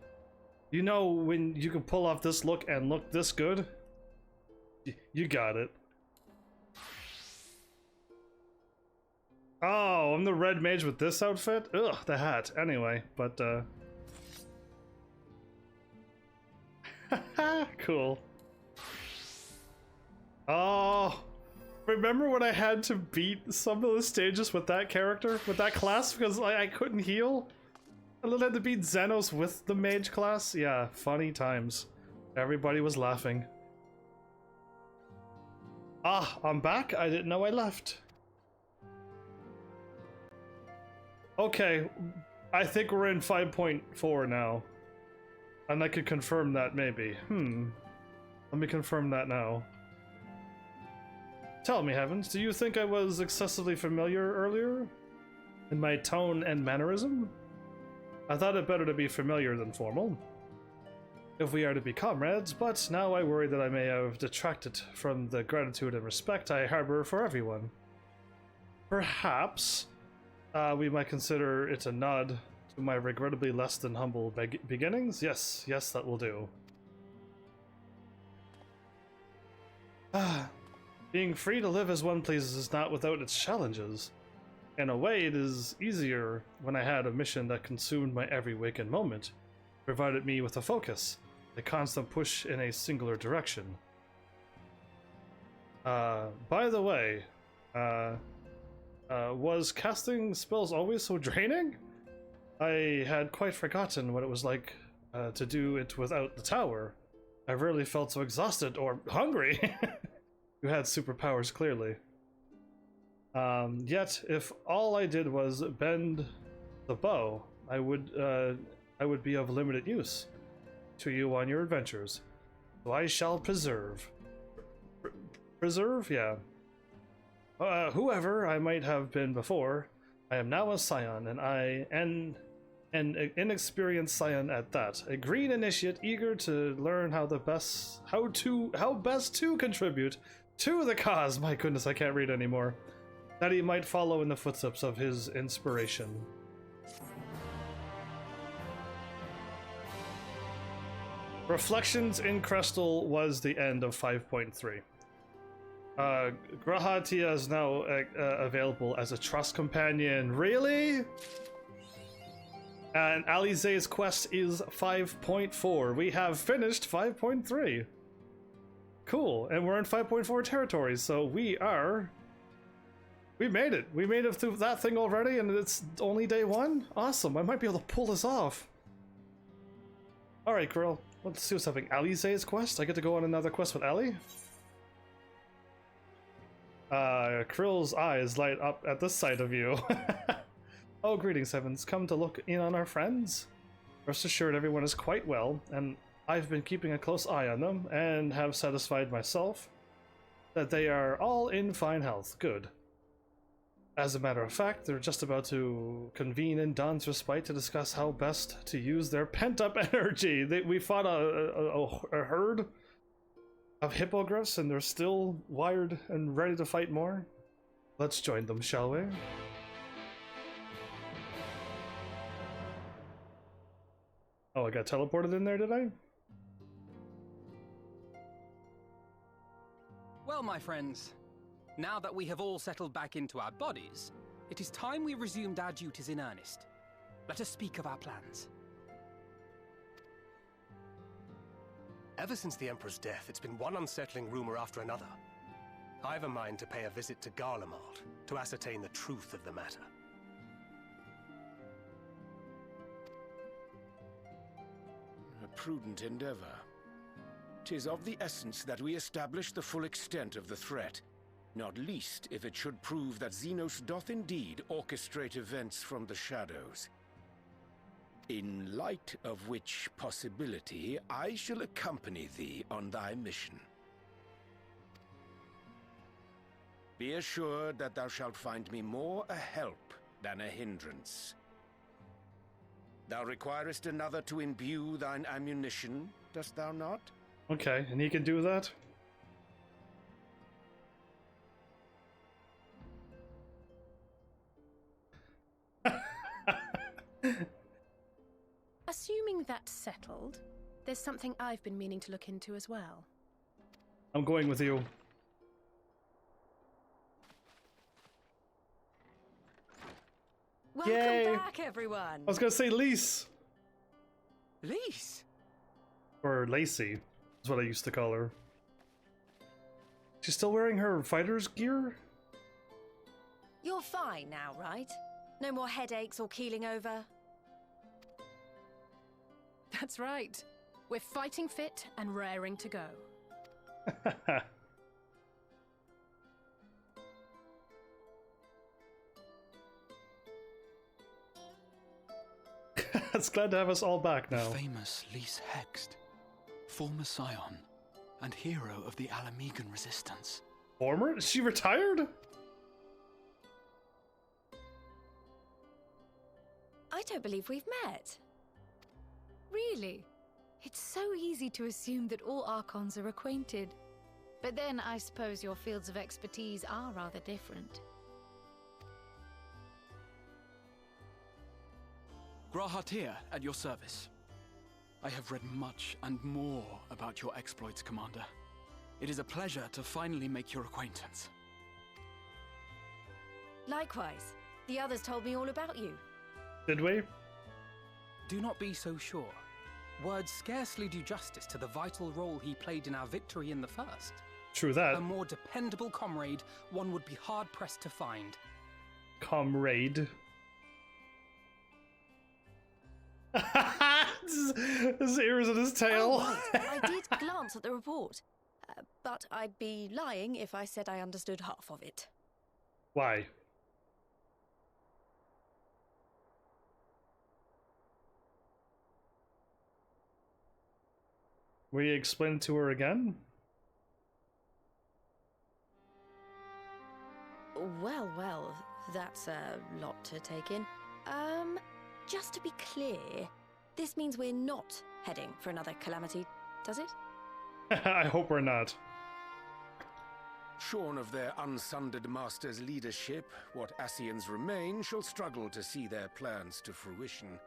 You know when you can pull off this look and look this good? You got it. Oh, I'm the red mage with this outfit? Ugh, the hat. Anyway, but cool. Oh, remember when I had to beat some of the stages with that character, with that class, because I couldn't heal? I had to beat Xenos with the mage class? Yeah, funny times. Everybody was laughing. Ah, I'm back? I didn't know I left. Okay, I think we're in 5.4 now. And I could confirm that maybe. Let me confirm that now. Tell me, Heavens, do you think I was excessively familiar earlier? In my tone and mannerism? I thought it better to be familiar than formal, if we are to be comrades, but now I worry that I may have detracted from the gratitude and respect I harbor for everyone. Perhaps we might consider it a nod to my regrettably less than humble beginnings? Yes, that will do. Being free to live as one pleases is not without its challenges. In a way, it is easier when I had a mission that consumed my every waking moment, provided me with a focus, a constant push in a singular direction. By the way, was casting spells always so draining? I had quite forgotten what it was like to do it without the tower. I rarely felt so exhausted or hungry. You had superpowers, clearly. Yet, if all I did was bend the bow, I would be of limited use to you on your adventures. So I shall preserve. Preserve? Yeah. Whoever I might have been before, I am now a scion, and an inexperienced scion at that. A green initiate eager to learn how best to contribute to the cause. My goodness, I can't read anymore. That he might follow in the footsteps of his inspiration. Reflections in Crestal was the end of 5.3. Grahatia is now available as a trust companion. Really? And Alize's quest is 5.4. We have finished 5.3. Cool, and we're in 5.4 territory, so we made it. We made it through that thing already, and it's only day one? Awesome, I might be able to pull this off. Alright, girl, let's see what's happening. Alize's quest? I get to go on another quest with Ali? Krill's eyes light up at the sight of you. Oh, greetings, Heavens. Come to look in on our friends? Rest assured everyone is quite well, and I've been keeping a close eye on them, and have satisfied myself that they are all in fine health. Good. As a matter of fact, they're just about to convene in Dawn's Respite to discuss how best to use their pent-up energy. We fought a herd of hippogriffs, and they're still wired and ready to fight more. Let's join them, shall we? Oh, I got teleported in there, did I? Well, my friends, now that we have all settled back into our bodies, it is time we resumed our duties in earnest. Let us speak of our plans. Ever since the Emperor's death, it's been one unsettling rumor after another. I have a mind to pay a visit to Garlemald to ascertain the truth of the matter. A prudent endeavor. 'Tis of the essence that we establish the full extent of the threat, not least if it should prove that Xenos doth indeed orchestrate events from the shadows. In light of which possibility, I shall accompany thee on thy mission. Be assured that thou shalt find me more a help than a hindrance. Thou requirest another to imbue thine ammunition, dost thou not? Okay, and he can do that? Assuming that's settled, there's something I've been meaning to look into as well. I'm going with you. Welcome Yay. back, everyone. I was gonna say Lise. Lise? Or Lacey, is what I used to call her. She's still wearing her fighter's gear? You're fine now, right? No more headaches or keeling over? That's right. We're fighting fit and raring to go. It's glad to have us all back now. Famous Lise Hext, former scion and hero of the Alamegan resistance. Former? Is she retired? I don't believe we've met. Really? It's so easy to assume that all Archons are acquainted. But then I suppose your fields of expertise are rather different. Grahatir, at your service. I have read much and more about your exploits, Commander. It is a pleasure to finally make your acquaintance. Likewise. The others told me all about you. Did we? Do not be so sure. Words scarcely do justice to the vital role he played in our victory in the first. True that. A more dependable comrade one would be hard-pressed to find. Comrade. His ears and his tail. Oh, right. I did glance at the report. But I'd be lying if I said I understood half of it. Why? Will you explain to her again? Well, that's a lot to take in. Just to be clear, this means we're not heading for another calamity, does it? I hope we're not. Shorn of their unsundered master's leadership, what Ascians remain shall struggle to see their plans to fruition.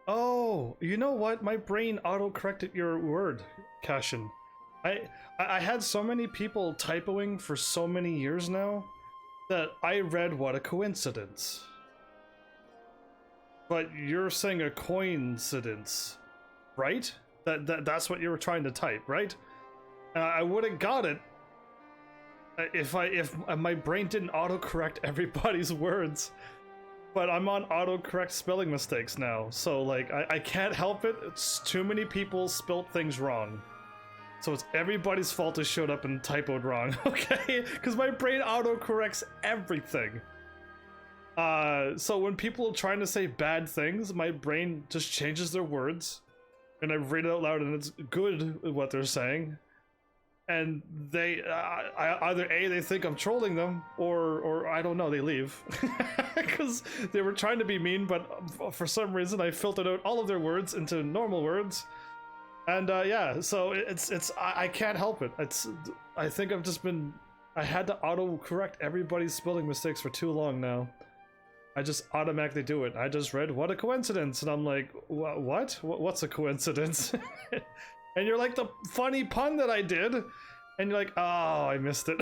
Oh, you know what? My brain auto-corrected your word, Cashin. I had so many people typoing for so many years now that I read what a coincidence. But you're saying a coincidence, right? That's what you were trying to type, right? I would have got it if my brain didn't autocorrect everybody's words. But I'm on autocorrect spelling mistakes now, so like I can't help it. It's too many people spelt things wrong. So it's everybody's fault it showed up and typoed wrong, okay? Because my brain autocorrects everything. So when people are trying to say bad things, my brain just changes their words, and I read it out loud, and it's good what they're saying. And they either A, they think I'm trolling them, or I don't know, they leave. Because they were trying to be mean, but for some reason I filtered out all of their words into normal words. And yeah, so I can't help it. I think I had to auto-correct everybody's spelling mistakes for too long now. I just automatically do it. I just read, what a coincidence, and I'm like, what? What's a coincidence? And you're like, the funny pun that I did, and you're like, oh, I missed it.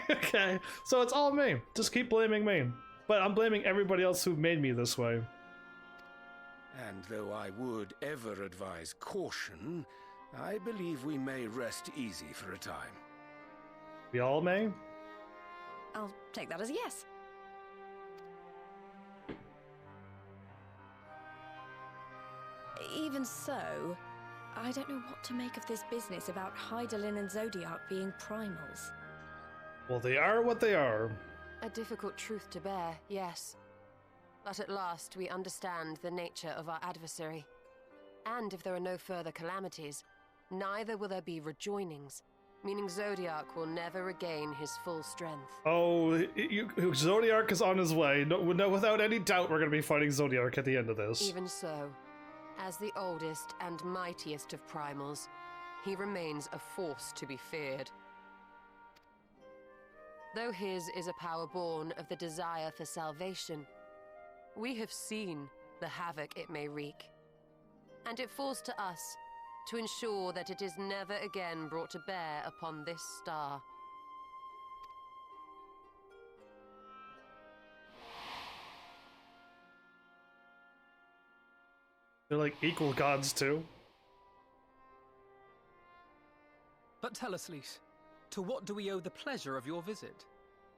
Okay, so it's all me. Just keep blaming me. But I'm blaming everybody else who made me this way. And though I would ever advise caution, I believe we may rest easy for a time. We all may? I'll take that as a yes. Even so, I don't know what to make of this business about Hydaelyn and Zodiac being primals. Well, they are what they are. A difficult truth to bear, yes. But at last we understand the nature of our adversary. And if there are no further calamities, neither will there be rejoinings, meaning Zodiac will never regain his full strength. Oh, Zodiac is on his way. No, without any doubt, we're going to be fighting Zodiac at the end of this. Even so, as the oldest and mightiest of primals, he remains a force to be feared. Though his is a power born of the desire for salvation, we have seen the havoc it may wreak. And it falls to us to ensure that it is never again brought to bear upon this star. They're like equal gods too. But tell us, Lys, to what do we owe the pleasure of your visit?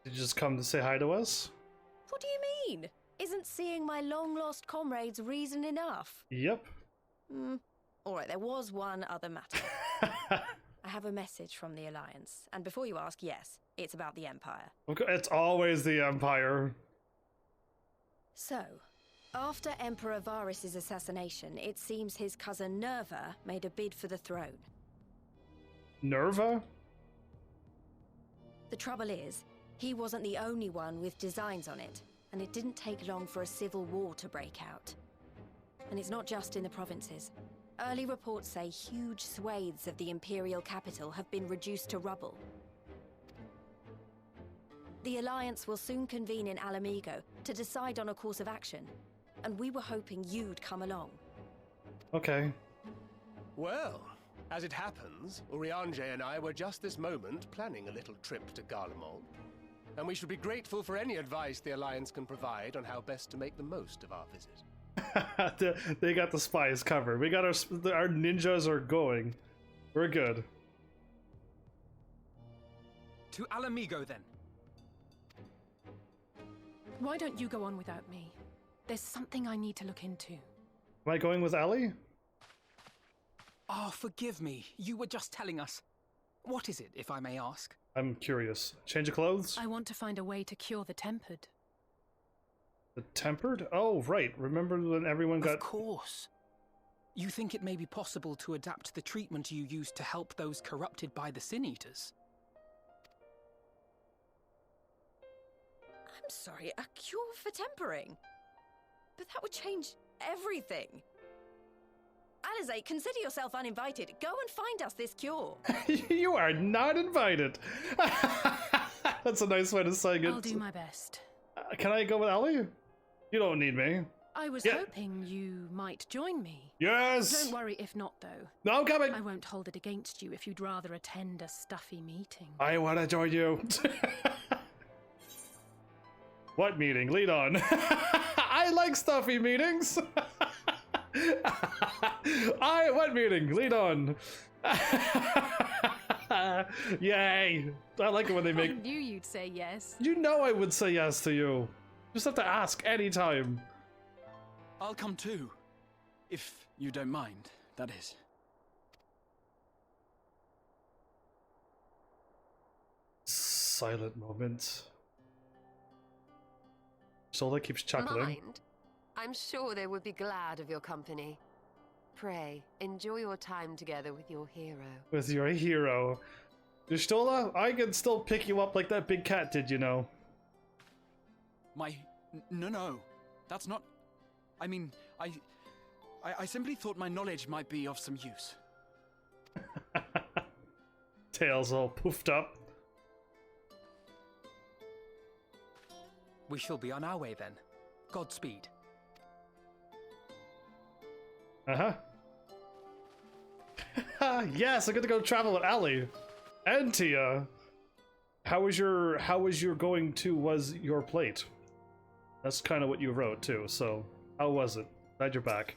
Did you just come to say hi to us? What do you mean? Isn't seeing my long-lost comrades reason enough? Yep. Alright, there was one other matter. I have a message from the Alliance, and before you ask, yes, it's about the Empire. Okay, it's always the Empire. So, after Emperor Varys' assassination, it seems his cousin Nerva made a bid for the throne. Nerva? The trouble is, he wasn't the only one with designs on it, and it didn't take long for a civil war to break out. And it's not just in the provinces. Early reports say huge swathes of the Imperial capital have been reduced to rubble. The Alliance will soon convene in Alamigo to decide on a course of action, and we were hoping you'd come along. Okay. Well, as it happens, Urianger and I were just this moment planning a little trip to Garlemald, and we should be grateful for any advice the Alliance can provide on how best to make the most of our visit. They got the spies covered. We got our ninjas are going. We're good. To Alamigo, then. Why don't you go on without me? There's something I need to look into. Am I going with Ellie? Oh, forgive me. You were just telling us. What is it, if I may ask? I'm curious. Change of clothes? I want to find a way to cure the tempered. The tempered? Oh, right. Remember when everyone got... Of course. You think it may be possible to adapt the treatment you used to help those corrupted by the Sin Eaters? I'm sorry, a cure for tempering? But that would change everything. Alizé, consider yourself uninvited. Go and find us this cure. You are not invited. That's a nice way to say it. I'll do my best. Can I go with Ellie? You don't need me. I was hoping you might join me. Yes! Don't worry if not, though. No, I'm coming! I won't hold it against you if you'd rather attend a stuffy meeting. I want to join you. What meeting? Lead on. I like stuffy meetings. What meeting? Lead on. Yay! I like it when they make... I knew you'd say yes. You know I would say yes to you. Just have to ask anytime. I'll come too. If you don't mind, that is. Silent moment. Sola keeps chuckling. Mind? I'm sure they would be glad of your company. Pray, enjoy your time together with your hero. With your hero. Stola, I can still pick you up like that big cat did, you know. No. That's not... I mean, I simply thought my knowledge might be of some use. Tails all poofed up. We shall be on our way then. Godspeed. Uh-huh. Yes, I get to go travel with Allie. And Tia. How was your plate? That's kind of what you wrote too, so how was it? Glad you're back.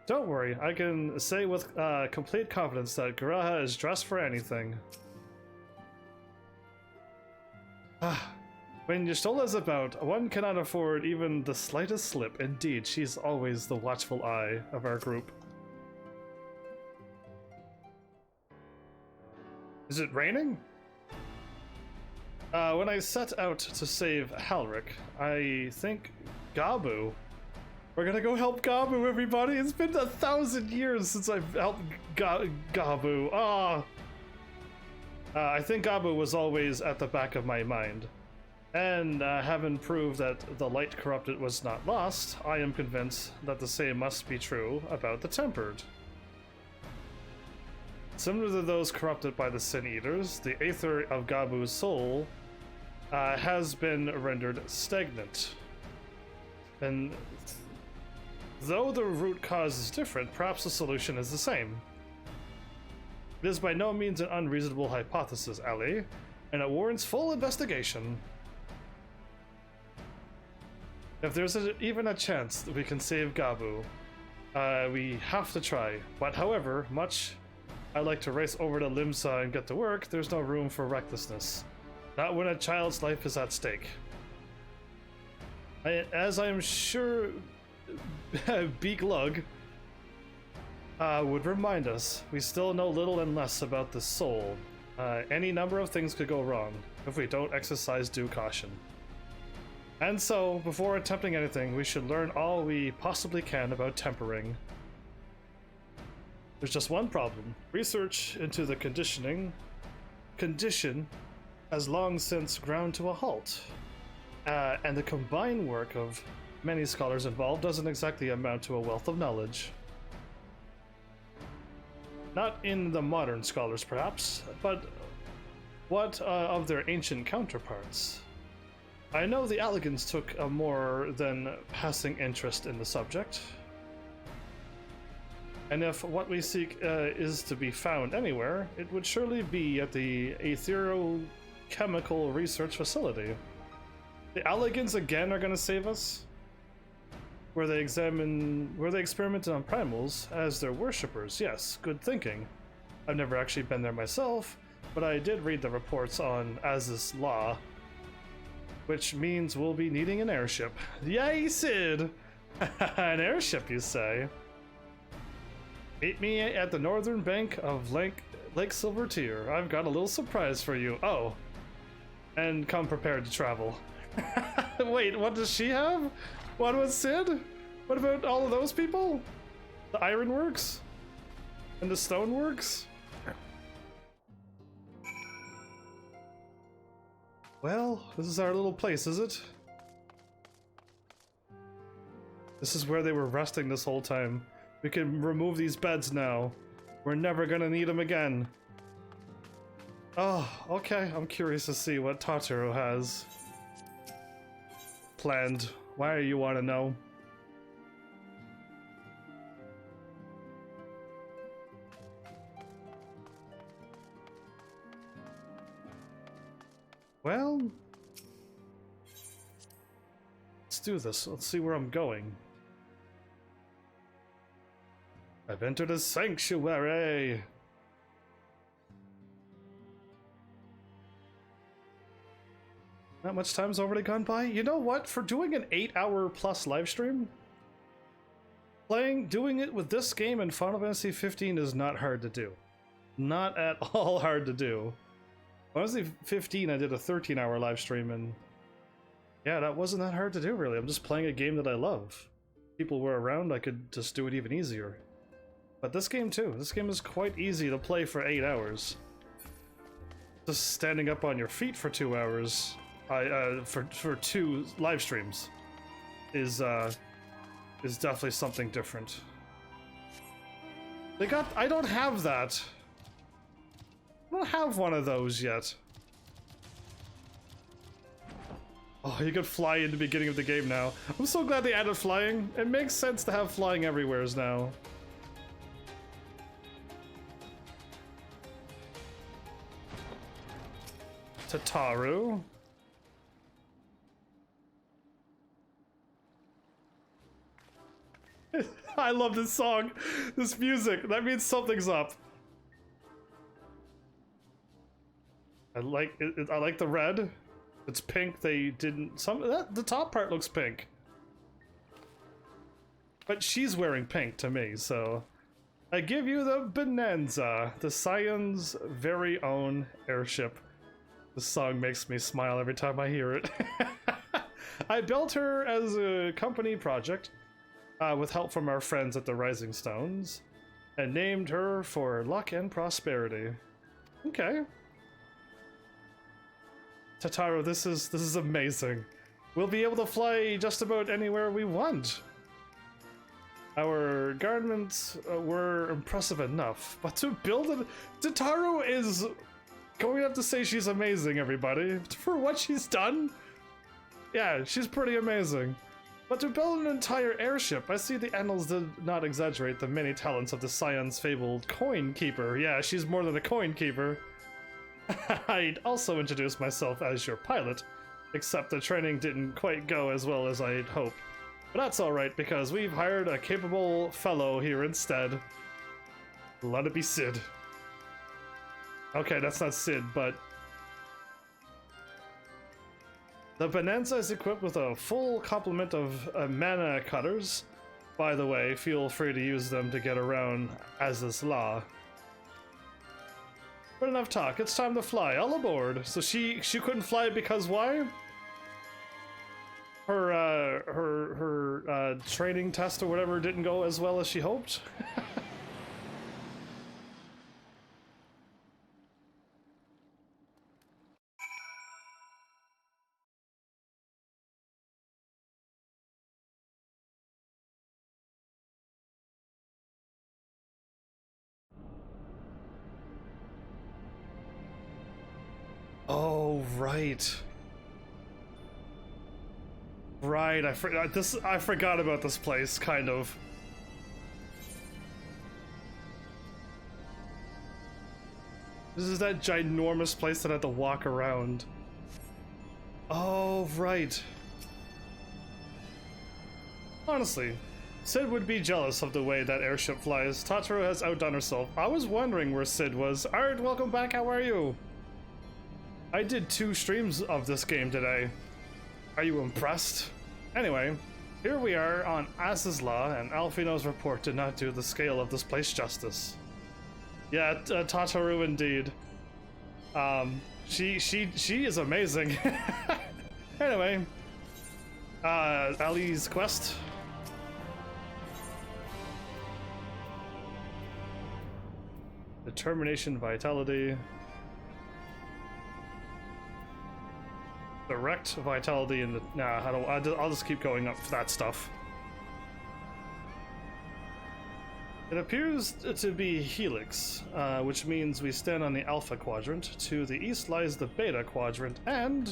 Don't worry, I can say with complete confidence that Garaha is dressed for anything. When Y'shtola's about, one cannot afford even the slightest slip. Indeed, she's always the watchful eye of our group. Is it raining? When I set out to save Halric, I think Gabu. We're gonna go help Gabu, everybody! It's been 1,000 years since I've helped Gabu. I think Gabu was always at the back of my mind. And having proved that the light corrupted was not lost, I am convinced that the same must be true about the tempered. Similar to those corrupted by the Sin Eaters, the aether of Gabu's soul has been rendered stagnant. And though the root cause is different, perhaps the solution is the same. It is by no means an unreasonable hypothesis, Ali, and it warrants full investigation. If there's even a chance that we can save Gabu, we have to try. But however much I like to race over to Limsa and get to work, there's no room for recklessness. Not when a child's life is at stake. As I am sure Beak Lug would remind us, we still know little and less about the soul. Any number of things could go wrong if we don't exercise due caution. And so, before attempting anything, we should learn all we possibly can about tempering. There's just one problem. Research into the condition has long since ground to a halt. And the combined work of many scholars involved doesn't exactly amount to a wealth of knowledge. Not in the modern scholars, perhaps, but what of their ancient counterparts? I know the Alligans took a more than passing interest in the subject. And if what we seek is to be found anywhere, it would surely be at the Aetherochemical Research Facility. The Alligans again are going to save us? Where they experimented on primals as their worshippers. Yes, good thinking. I've never actually been there myself, but I did read the reports on Az's Law, which means we'll be needing an airship. Yay, Sid! An airship, you say? Meet me at the northern bank of Lake Silvertear. I've got a little surprise for you. Oh, and come prepared to travel. Wait, what does she have? What was Sid? What about all of those people? The ironworks? And the stoneworks? Well, this is our little place, is it? This is where they were resting this whole time. We can remove these beds now. We're never gonna need them again. Oh, okay. I'm curious to see what Totoro has planned. Why do you want to know? Well, let's do this. Let's see where I'm going. I've entered a sanctuary. Not much time's already gone by. You know what? For doing an 8-hour plus live stream, doing it with this game and Final Fantasy 15 is not hard to do. Not at all hard to do. Final Fantasy 15, I did a 13-hour live stream, and yeah, that wasn't that hard to do, really. I'm just playing a game that I love. People were around, I could just do it even easier. But this game too. This game is quite easy to play for 8 hours. Just standing up on your feet for 2 hours, for 2 live streams, is definitely something different. I don't have that. I don't have one of those yet. Oh, you could fly in the beginning of the game now. I'm so glad they added flying. It makes sense to have flying everywheres now. Tataru. I love this song, this music. That means something's up. I like it. I like the red. It's pink. They didn't. The top part looks pink, but she's wearing pink to me. So I give you the Bonanza, the Scion's very own airship. This song makes me smile every time I hear it. I built her as a company project with help from our friends at the Rising Stones, and named her for luck and prosperity. Okay. Tataru, this is amazing. We'll be able to fly just about anywhere we want. Our garments were impressive enough, but to build it, Tataru is going to have to say she's amazing, everybody. For what she's done, yeah, she's pretty amazing. But to build an entire airship, I see the annals did not exaggerate the many talents of the Scion's fabled coin keeper. Yeah, she's more than a coin keeper. I'd also introduce myself as your pilot, except the training didn't quite go as well as I'd hoped. But that's alright, because we've hired a capable fellow here instead. Let it be Sid. Okay, that's not Sid, but... The Bonanza is equipped with a full complement of mana cutters. By the way, feel free to use them to get around Az's Law. But enough talk, it's time to fly, all aboard. So she couldn't fly because why? Her training test or whatever didn't go as well as she hoped? Oh, right. Right, I forgot about this place, kind of. This is that ginormous place that I had to walk around. Oh, right. Honestly, Sid would be jealous of the way that airship flies. Tataru has outdone herself. I was wondering where Sid was. Art, welcome back, how are you? I did 2 streams of this game today. Are you impressed? Anyway, here we are on Az's Law, and Alfino's report did not do the scale of this place justice. Yeah, Tataru indeed. She is amazing. Anyway, Ali's quest. Determination, vitality. Direct vitality and nah, I'll just keep going up for that stuff. It appears to be Helix, which means we stand on the Alpha Quadrant. To the east lies the Beta Quadrant, and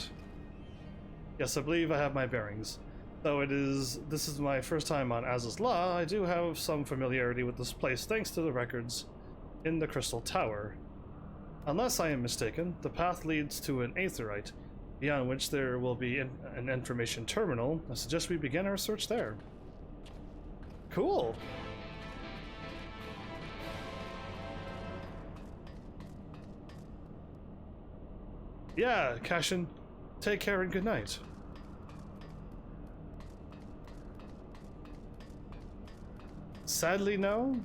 yes, I believe I have my bearings. Though this is my first time on Az's Law, I do have some familiarity with this place thanks to the records in the Crystal Tower. Unless I am mistaken, the path leads to an aetherite, beyond which there will be an information terminal. I suggest we begin our search there. Cool! Yeah, Cashin, take care and good night. Sadly, no.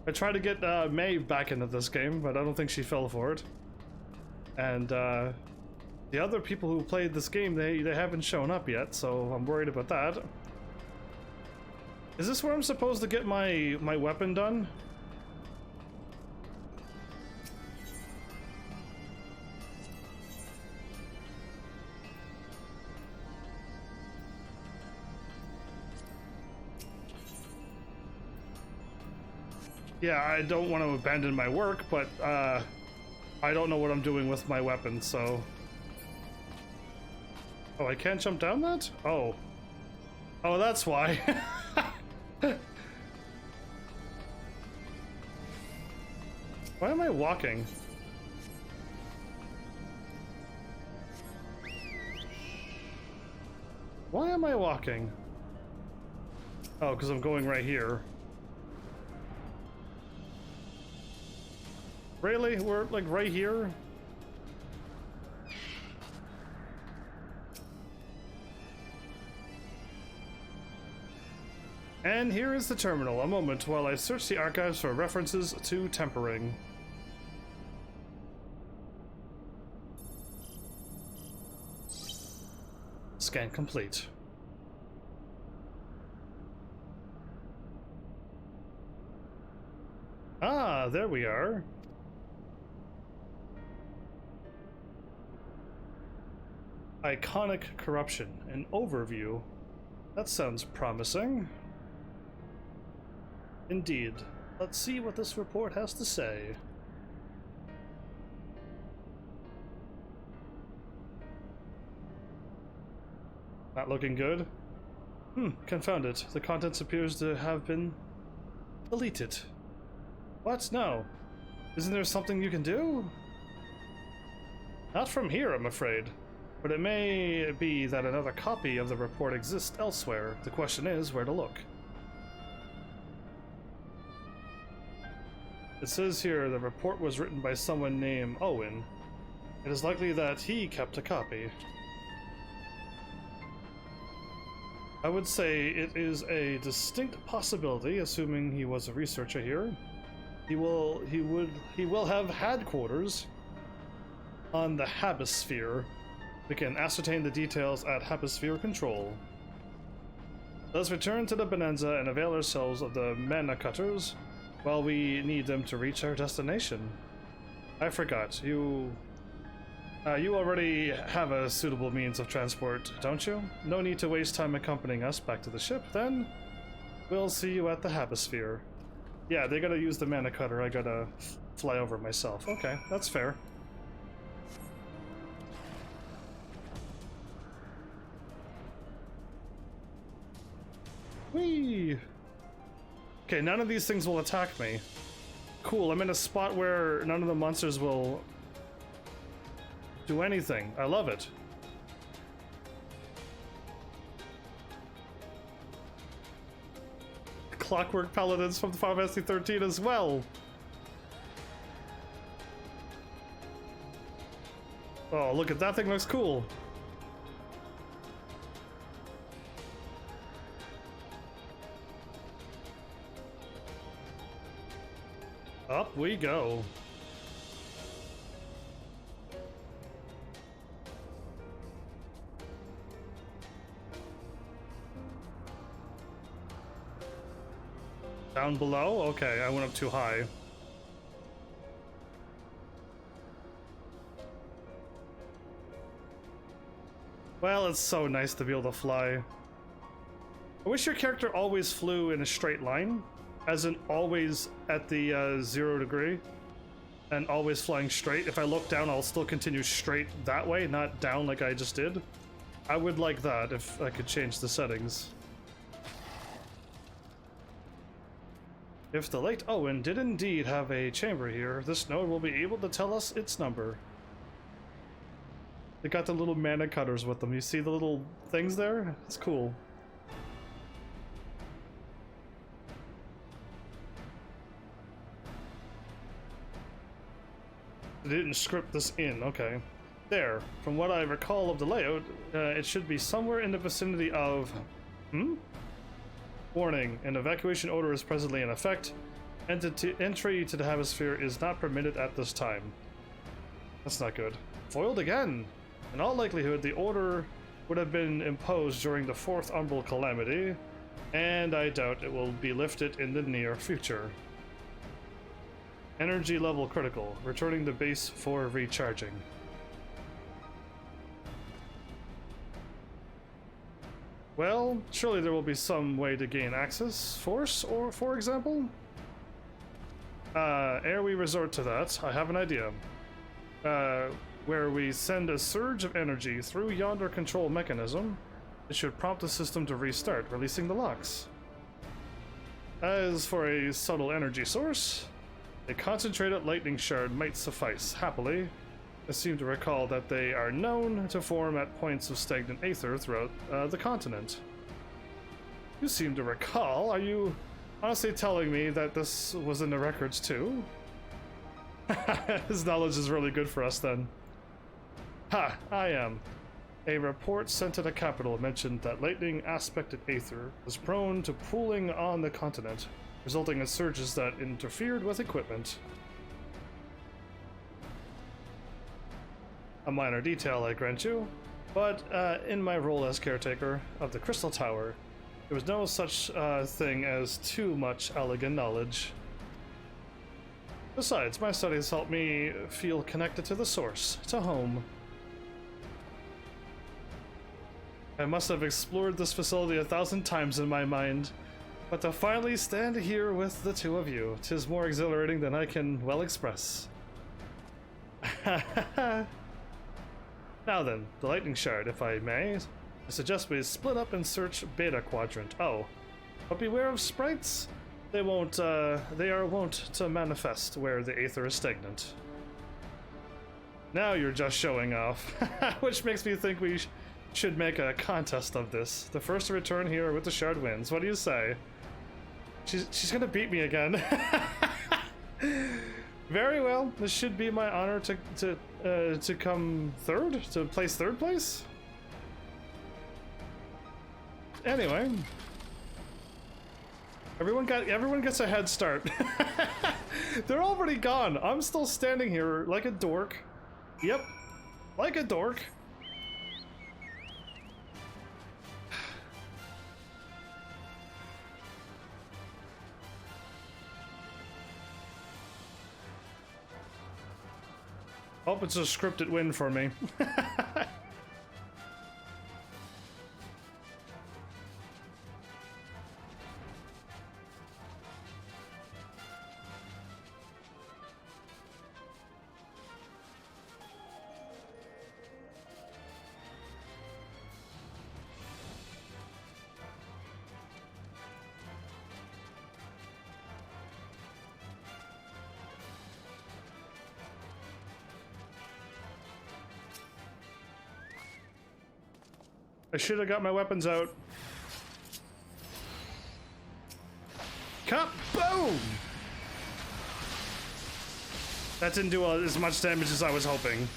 I tried to get May back into this game, but I don't think she fell for it. And the other people who played this game, they haven't shown up yet, so I'm worried about that. Is this where I'm supposed to get my weapon done? Yeah, I don't want to abandon my work, but I don't know what I'm doing with my weapon, so... Oh, I can't jump down that? Oh. Oh, that's why. Why am I walking? Why am I walking? Oh, because I'm going right here. Really? We're like right here? And here is the terminal. A moment while I search the archives for references to tempering. Scan complete. Ah, there we are. Iconic corruption. An overview. That sounds promising. Indeed. Let's see what this report has to say. Not looking good. Confound it. The contents appears to have been deleted. What? No. Isn't there something you can do? Not from here, I'm afraid. But it may be that another copy of the report exists elsewhere. The question is where to look. It says here the report was written by someone named Owen. It is likely that he kept a copy. I would say it is a distinct possibility, assuming he was a researcher here. He will have headquarters on the Hemisphere. We can ascertain the details at Hemisphere Control. Let's return to the Bonanza and avail ourselves of the mana cutters while we need them to reach our destination. I forgot, you already have a suitable means of transport, don't you? No need to waste time accompanying us back to the ship, then. We'll see you at the Hemisphere. Yeah, they gotta use the mana cutter, I gotta fly over myself. Okay, that's fair. Whee! Okay, none of these things will attack me. Cool, I'm in a spot where none of the monsters will do anything. I love it. Clockwork Paladins from Final Fantasy 13 as well. Oh, look at that thing, looks cool. Up we go. Down below? Okay, I went up too high. Well, it's so nice to be able to fly. I wish your character always flew in a straight line, as in always at the 0 degree, and always flying straight. If I look down, I'll still continue straight that way, not down like I just did. I would like that if I could change the settings. If the late Owen did indeed have a chamber here, this node will be able to tell us its number. They got the little mana cutters with them. You see the little things there? It's cool. They didn't script this in, okay. There, from what I recall of the layout, it should be somewhere in the vicinity of... Warning, an evacuation order is presently in effect. Entry to the Hemisphere is not permitted at this time. That's not good. Foiled again! In all likelihood, the order would have been imposed during the 4th Umbral Calamity, and I doubt it will be lifted in the near future. Energy level critical. Returning to base for recharging. Well, surely there will be some way to gain access. Force, or for example? Ere we resort to that, I have an idea. Where we send a surge of energy through yonder control mechanism, it should prompt the system to restart, releasing the locks. As for a subtle energy source, a concentrated lightning shard might suffice. Happily, I seem to recall that they are known to form at points of stagnant aether throughout the continent. You seem to recall. Are you honestly telling me that this was in the records too? His knowledge is really good for us then. Ha! I am. A report sent to the capital mentioned that lightning aspected Aether was prone to pooling on the continent, resulting in surges that interfered with equipment. A minor detail, I grant you, but in my role as caretaker of the Crystal Tower, there was no such thing as too much elegant knowledge. Besides, my studies help me feel connected to the source, to home. I must have explored this facility 1,000 times in my mind, but to finally stand here with the two of you, 'tis more exhilarating than I can well express. Now then, the lightning shard, if I may. I suggest we split up and search Beta Quadrant. Oh, but beware of sprites. They are wont to manifest where the Aether is stagnant. Now you're just showing off, which makes me think we should make a contest of this. The first to return here with the shard wins. What do you say? She's gonna beat me again. Very well. This should be my honor to come third, to place third place. Anyway, everyone gets a head start. They're already gone. I'm still standing here like a dork. Yep, like a dork. Hope it's a scripted win for me. I should have got my weapons out. Boom! That didn't do as much damage as I was hoping.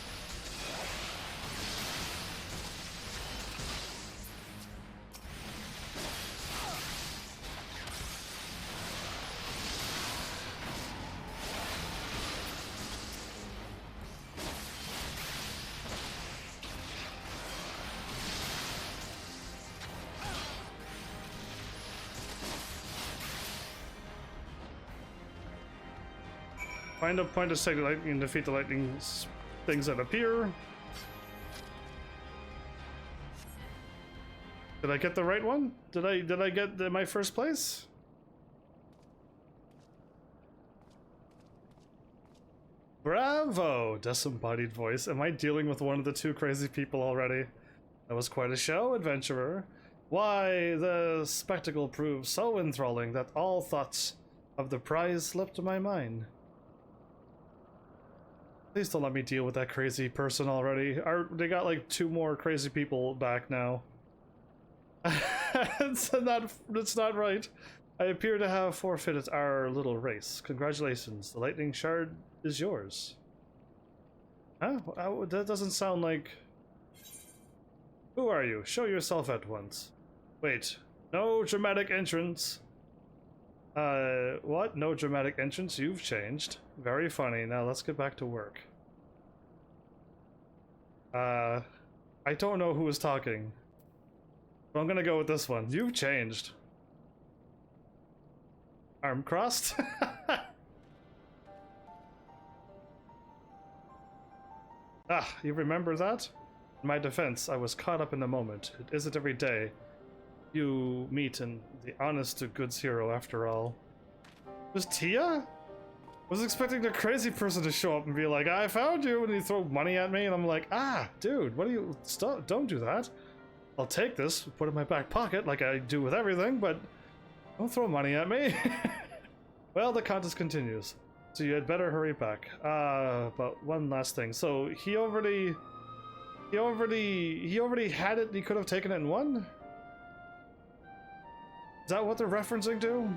Find a point to take the lightning and defeat the lightning things that appear. Did I get the right one? Did I get my first place? Bravo! Disembodied voice. Am I dealing with one of the two crazy people already? That was quite a show, adventurer. Why, the spectacle proved so enthralling that all thoughts of the prize slipped my mind. Please don't let me deal with that crazy person already. They got like 2 more crazy people back now. That's not right. I appear to have forfeited our little race. Congratulations, the lightning shard is yours. Huh? That doesn't sound like... Who are you? Show yourself at once. Wait, no dramatic entrance. What? No dramatic entrance? You've changed. Very funny. Now let's get back to work. I don't know who was talking, but I'm gonna go with this one. You've changed. Arm crossed? Ah, you remember that? In my defense, I was caught up in the moment. It isn't every day you meet in the honest-to-goods hero, after all. Was Tia? Was expecting the crazy person to show up and be like, I found you, and he throw money at me, and I'm like, ah, dude, what do you, stop, don't do that. I'll take this, put it in my back pocket like I do with everything, but don't throw money at me. Well, the contest continues, so you had better hurry back. But one last thing. So he already had it. He could have taken it and won. Is that what they're referencing to?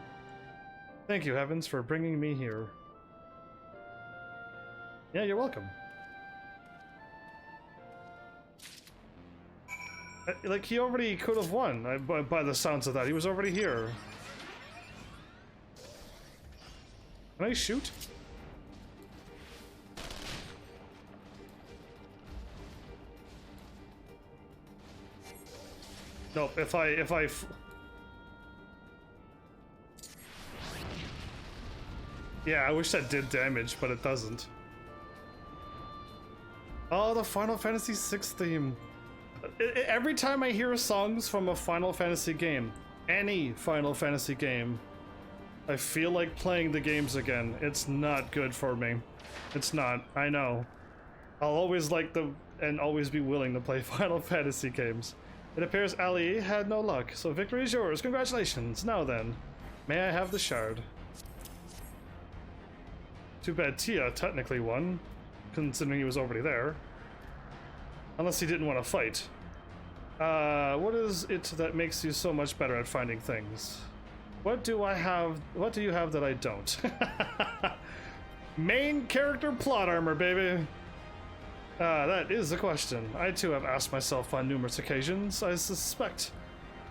Thank you, Heavens, for bringing me here. Yeah, you're welcome. Like, he already could have won, by the sounds of that. He was already here. Can I shoot? Nope, if I yeah, I wish that did damage, but it doesn't. Oh, the Final Fantasy VI theme. Every time I hear songs from a Final Fantasy game, any Final Fantasy game, I feel like playing the games again. It's not good for me. It's not, I know. I'll always like them and always be willing to play Final Fantasy games. It appears Ali had no luck, so victory is yours. Congratulations. Now then, may I have the shard? Too bad Tia technically won, considering he was already there. Unless he didn't want to fight. What is it that makes you so much better at finding things? What do I have? What do you have that I don't? Main character plot armor, baby. That is the question. I too have asked myself on numerous occasions. I suspect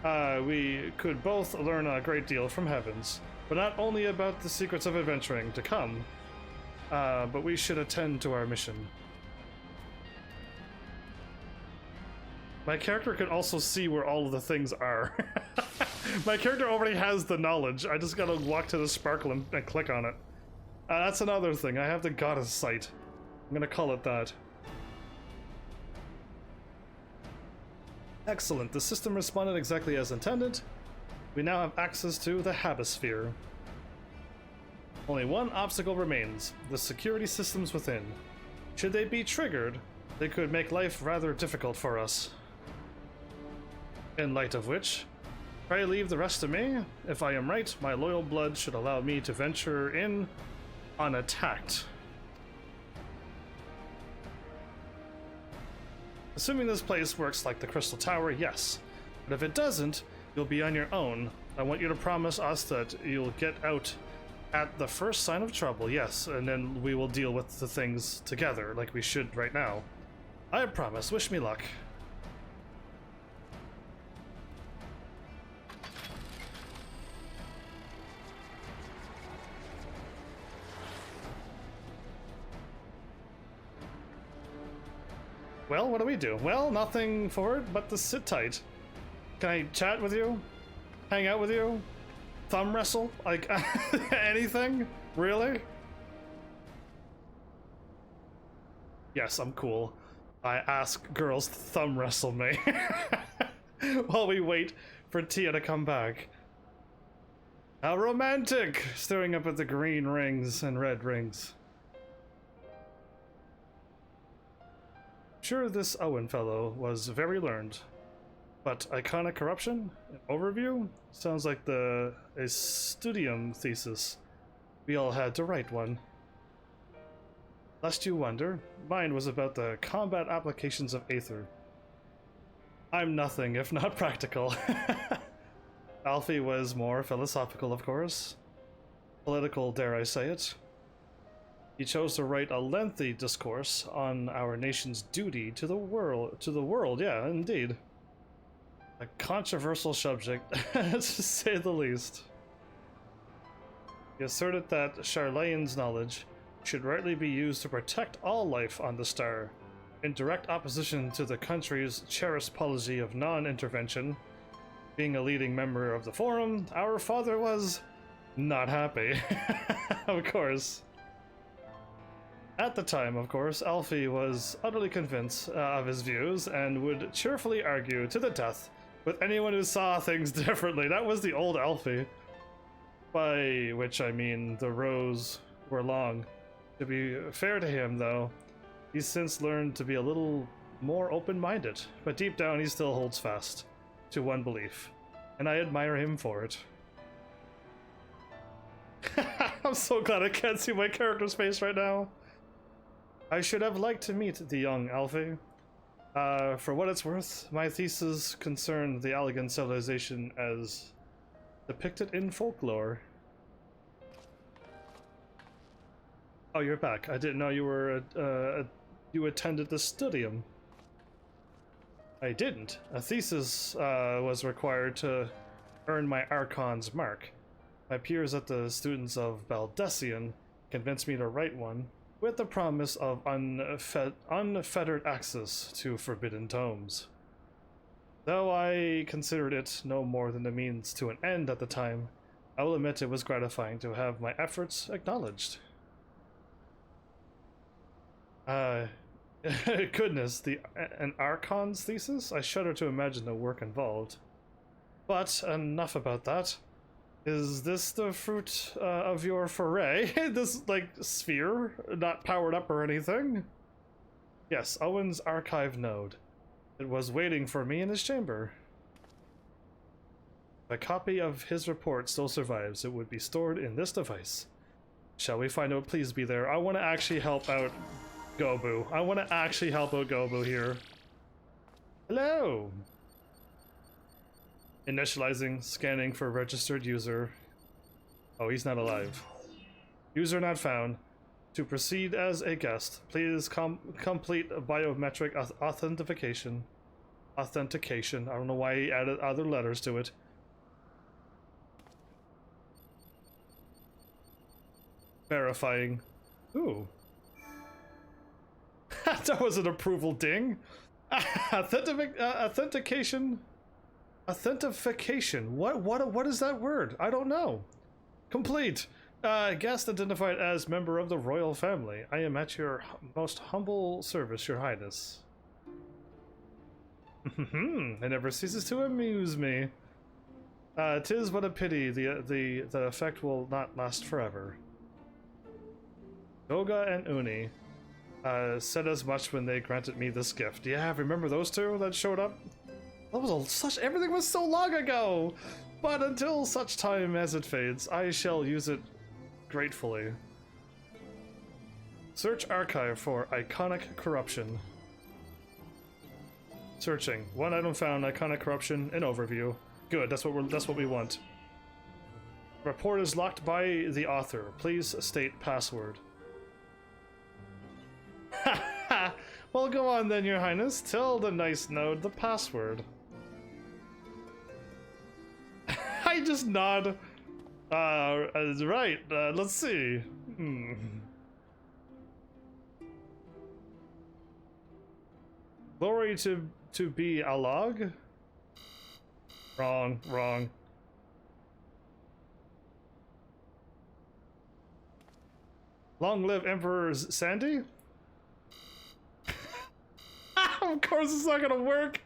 we could both learn a great deal from Heavens, but not only about the secrets of adventuring to come, but we should attend to our mission. My character can also see where all of the things are. My character already has the knowledge. I just gotta walk to the sparkle and click on it. That's another thing. I have the goddess sight. I'm gonna call it that. Excellent. The system responded exactly as intended. We now have access to the Habisphere. Only one obstacle remains: the security systems within. Should they be triggered, they could make life rather difficult for us. In light of which, pray leave the rest to me. If I am right, my loyal blood should allow me to venture in unattacked. Assuming this place works like the Crystal Tower, yes. But if it doesn't, you'll be on your own. I want you to promise us that you'll get out at the first sign of trouble, yes, and then we will deal with the things together, like we should right now. I promise. Wish me luck. Well, what do we do? Well, nothing forward but to sit tight. Can I chat with you? Hang out with you? Thumb wrestle? Like, anything? Really? Yes, I'm cool. I ask girls to thumb wrestle me while we wait for Tia to come back. How romantic! Staring up at the green rings and red rings. Sure, this Owen fellow was very learned, but iconic corruption? An overview? Sounds like a studium thesis. We all had to write one. Lest you wonder, mine was about the combat applications of Aether. I'm nothing if not practical. Alfie was more philosophical, of course. Political, dare I say it. He chose to write a lengthy discourse on our nation's duty to the world, yeah, indeed. A controversial subject, to say the least. He asserted that Charlayan's knowledge should rightly be used to protect all life on the star, in direct opposition to the country's cherished policy of non-intervention. Being a leading member of the Forum, our father was not happy. Of course. At the time, of course, Alfie was utterly convinced of his views and would cheerfully argue to the death with anyone who saw things differently. That was the old Alfie. By which I mean the rows were long. To be fair to him, though, he's since learned to be a little more open-minded, but deep down he still holds fast to one belief, and I admire him for it. I'm so glad I can't see my character's face right now. I should have liked to meet the young Alfie. For what it's worth, my thesis concerned the Allegan civilization as depicted in folklore. Oh, you're back. I didn't know you were you attended the studium. I didn't. A thesis was required to earn my Archon's mark. My peers at the Students of Baldessian convinced me to write one, with the promise of unfettered access to forbidden tomes. Though I considered it no more than a means to an end at the time, I will admit it was gratifying to have my efforts acknowledged. Goodness, an Archon's thesis? I shudder to imagine the work involved. But enough about that. Is this the fruit of your foray? This, like, sphere? Not powered up or anything? Yes, Owen's archive node. It was waiting for me in his chamber. A copy of his report still survives. It would be stored in this device. Shall we find out? Please be there. I want to actually help out Gobu. I want to actually help out Gobu here. Hello! Initializing, scanning for registered user. Oh, he's not alive. User not found. To proceed as a guest, please complete a biometric authentication. I don't know why he added other letters to it. Verifying. Ooh. That was an approval ding. Authentication. Authentication. What is that word? I don't know. Complete. Guest identified as member of the royal family. I am at your most humble service, your highness. It never ceases to amuse me. 'Tis but a pity the effect will not last forever. Goga and Uni said as much when they granted me this gift. Yeah, remember those two that showed up? That was everything was so long ago! But until such time as it fades, I shall use it gratefully. Search archive for iconic corruption. Searching. One item found, iconic corruption, an overview. Good, that's what we want. Report is locked by the author. Please state password. Well, go on then, your highness. Tell the nice node the password. I just nod. Right, let's see. Glory to be a log? Wrong. Long live Emperor Sandy? Of course it's not gonna work.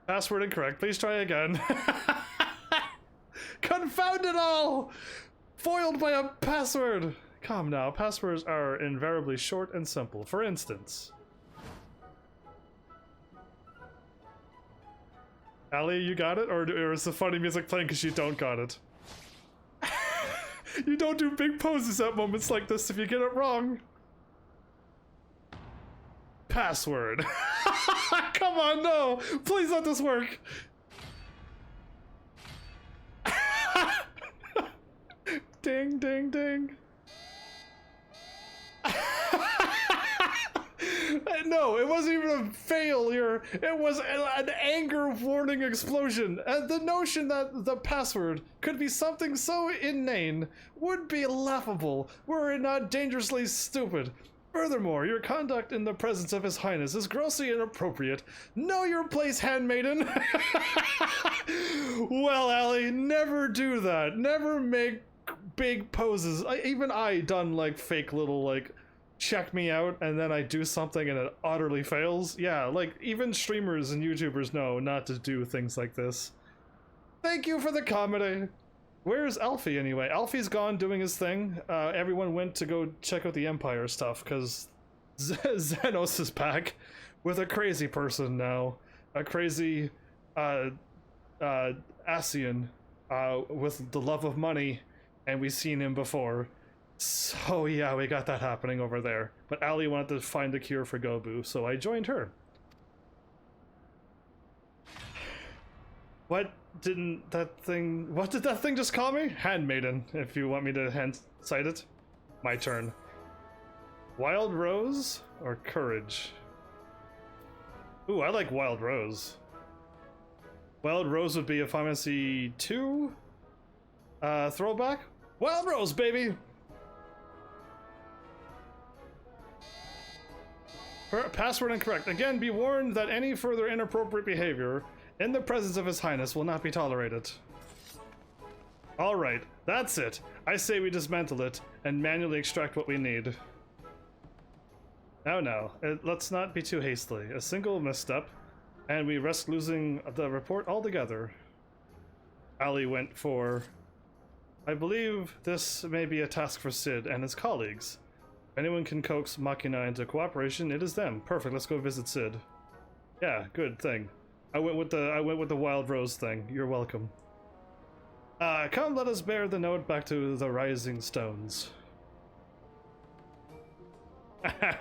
Password incorrect. Please try again. Confound it all! Foiled by a password! Come now, passwords are invariably short and simple. For instance... Ali, you got it? Or is the funny music playing because you don't got it? You don't do big poses at moments like this if you get it wrong. Password. Come on, no! Please let this work! Ding, ding, ding. No, it wasn't even a failure. It was an anger warning explosion. And the notion that the password could be something so inane would be laughable were it not dangerously stupid. Furthermore, your conduct in the presence of His Highness is grossly inappropriate. Know your place, handmaiden! Well, Ali, never do that. Never make big poses. Even I done like fake little like check me out and then I do something and it utterly fails. Yeah, like even streamers and YouTubers know not to do things like this. Thank you for the comedy. Where's Alfie anyway? Alfie's gone doing his thing. Everyone went to go check out the Empire stuff because Xenos is back with a crazy person now. A crazy Asian with the love of money, and we've seen him before. So yeah, we got that happening over there. But Ali wanted to find a cure for Gobu, so I joined her. What did that thing just call me? Handmaiden, if you want me to cite it. My turn. Wild Rose or Courage? Ooh, I like Wild Rose. Wild Rose would be a Final Fantasy 2 throwback. Wild Rose, baby! Password incorrect. Again, be warned that any further inappropriate behavior in the presence of His Highness will not be tolerated. Alright, that's it. I say we dismantle it and manually extract what we need. Now, let's not be too hastily. A single misstep, and we risk losing the report altogether. Ali went for... I believe this may be a task for Cid and his colleagues. If anyone can coax Machina into cooperation, it is them. Perfect, let's go visit Cid. Yeah, good thing. I went with the Wild Rose thing. You're welcome. Come, let us bear the note back to the Rising Stones.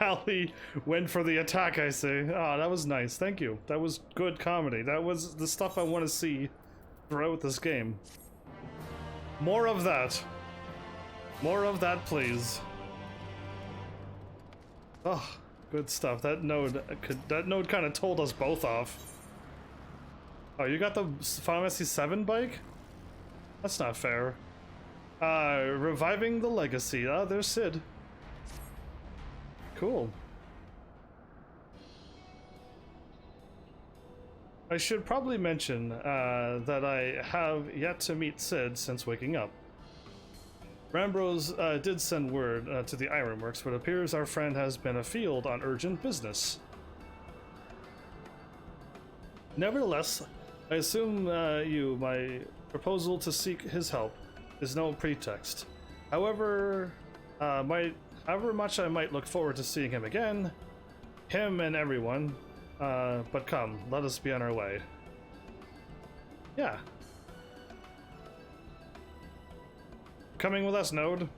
Ali went for the attack, I say. Ah, that was nice. Thank you. That was good comedy. That was the stuff I want to see throughout this game. More of that. More of that, please. Oh, good stuff. That node kind of told us both off. Oh, you got the Final Fantasy 7 bike? That's not fair. Reviving the legacy. Ah, there's Cid. Cool. I should probably mention that I have yet to meet Cid since waking up. Rambrose did send word to the Ironworks, but it appears our friend has been afield on urgent business. Nevertheless, I assume my proposal to seek his help is no pretext. However, however much I might look forward to seeing him again, him and everyone, but come, let us be on our way. Yeah. Coming with us, Node.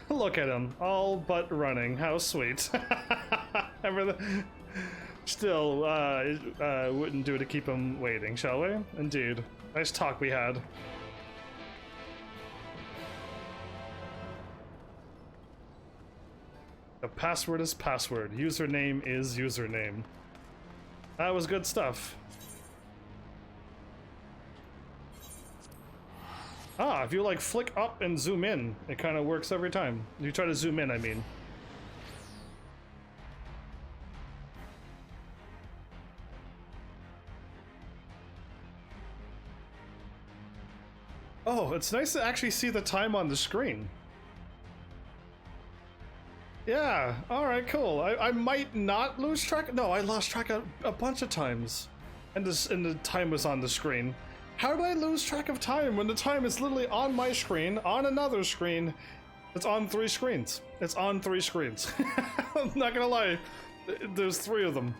Look at him, all but running. How sweet. Still, wouldn't do to keep him waiting, shall we? Indeed. Nice talk we had. The password is password. Username is username. That was good stuff. Ah, if you like flick up and zoom in, it kind of works every time. You try to zoom in, I mean. Oh, it's nice to actually see the time on the screen. Yeah, alright, cool. I might not lose track. No, I lost track a bunch of times. And the time was on the screen. How did I lose track of time when the time is literally on my screen, on another screen? It's on 3 screens. It's on 3 screens. I'm not gonna lie. There's 3 of them.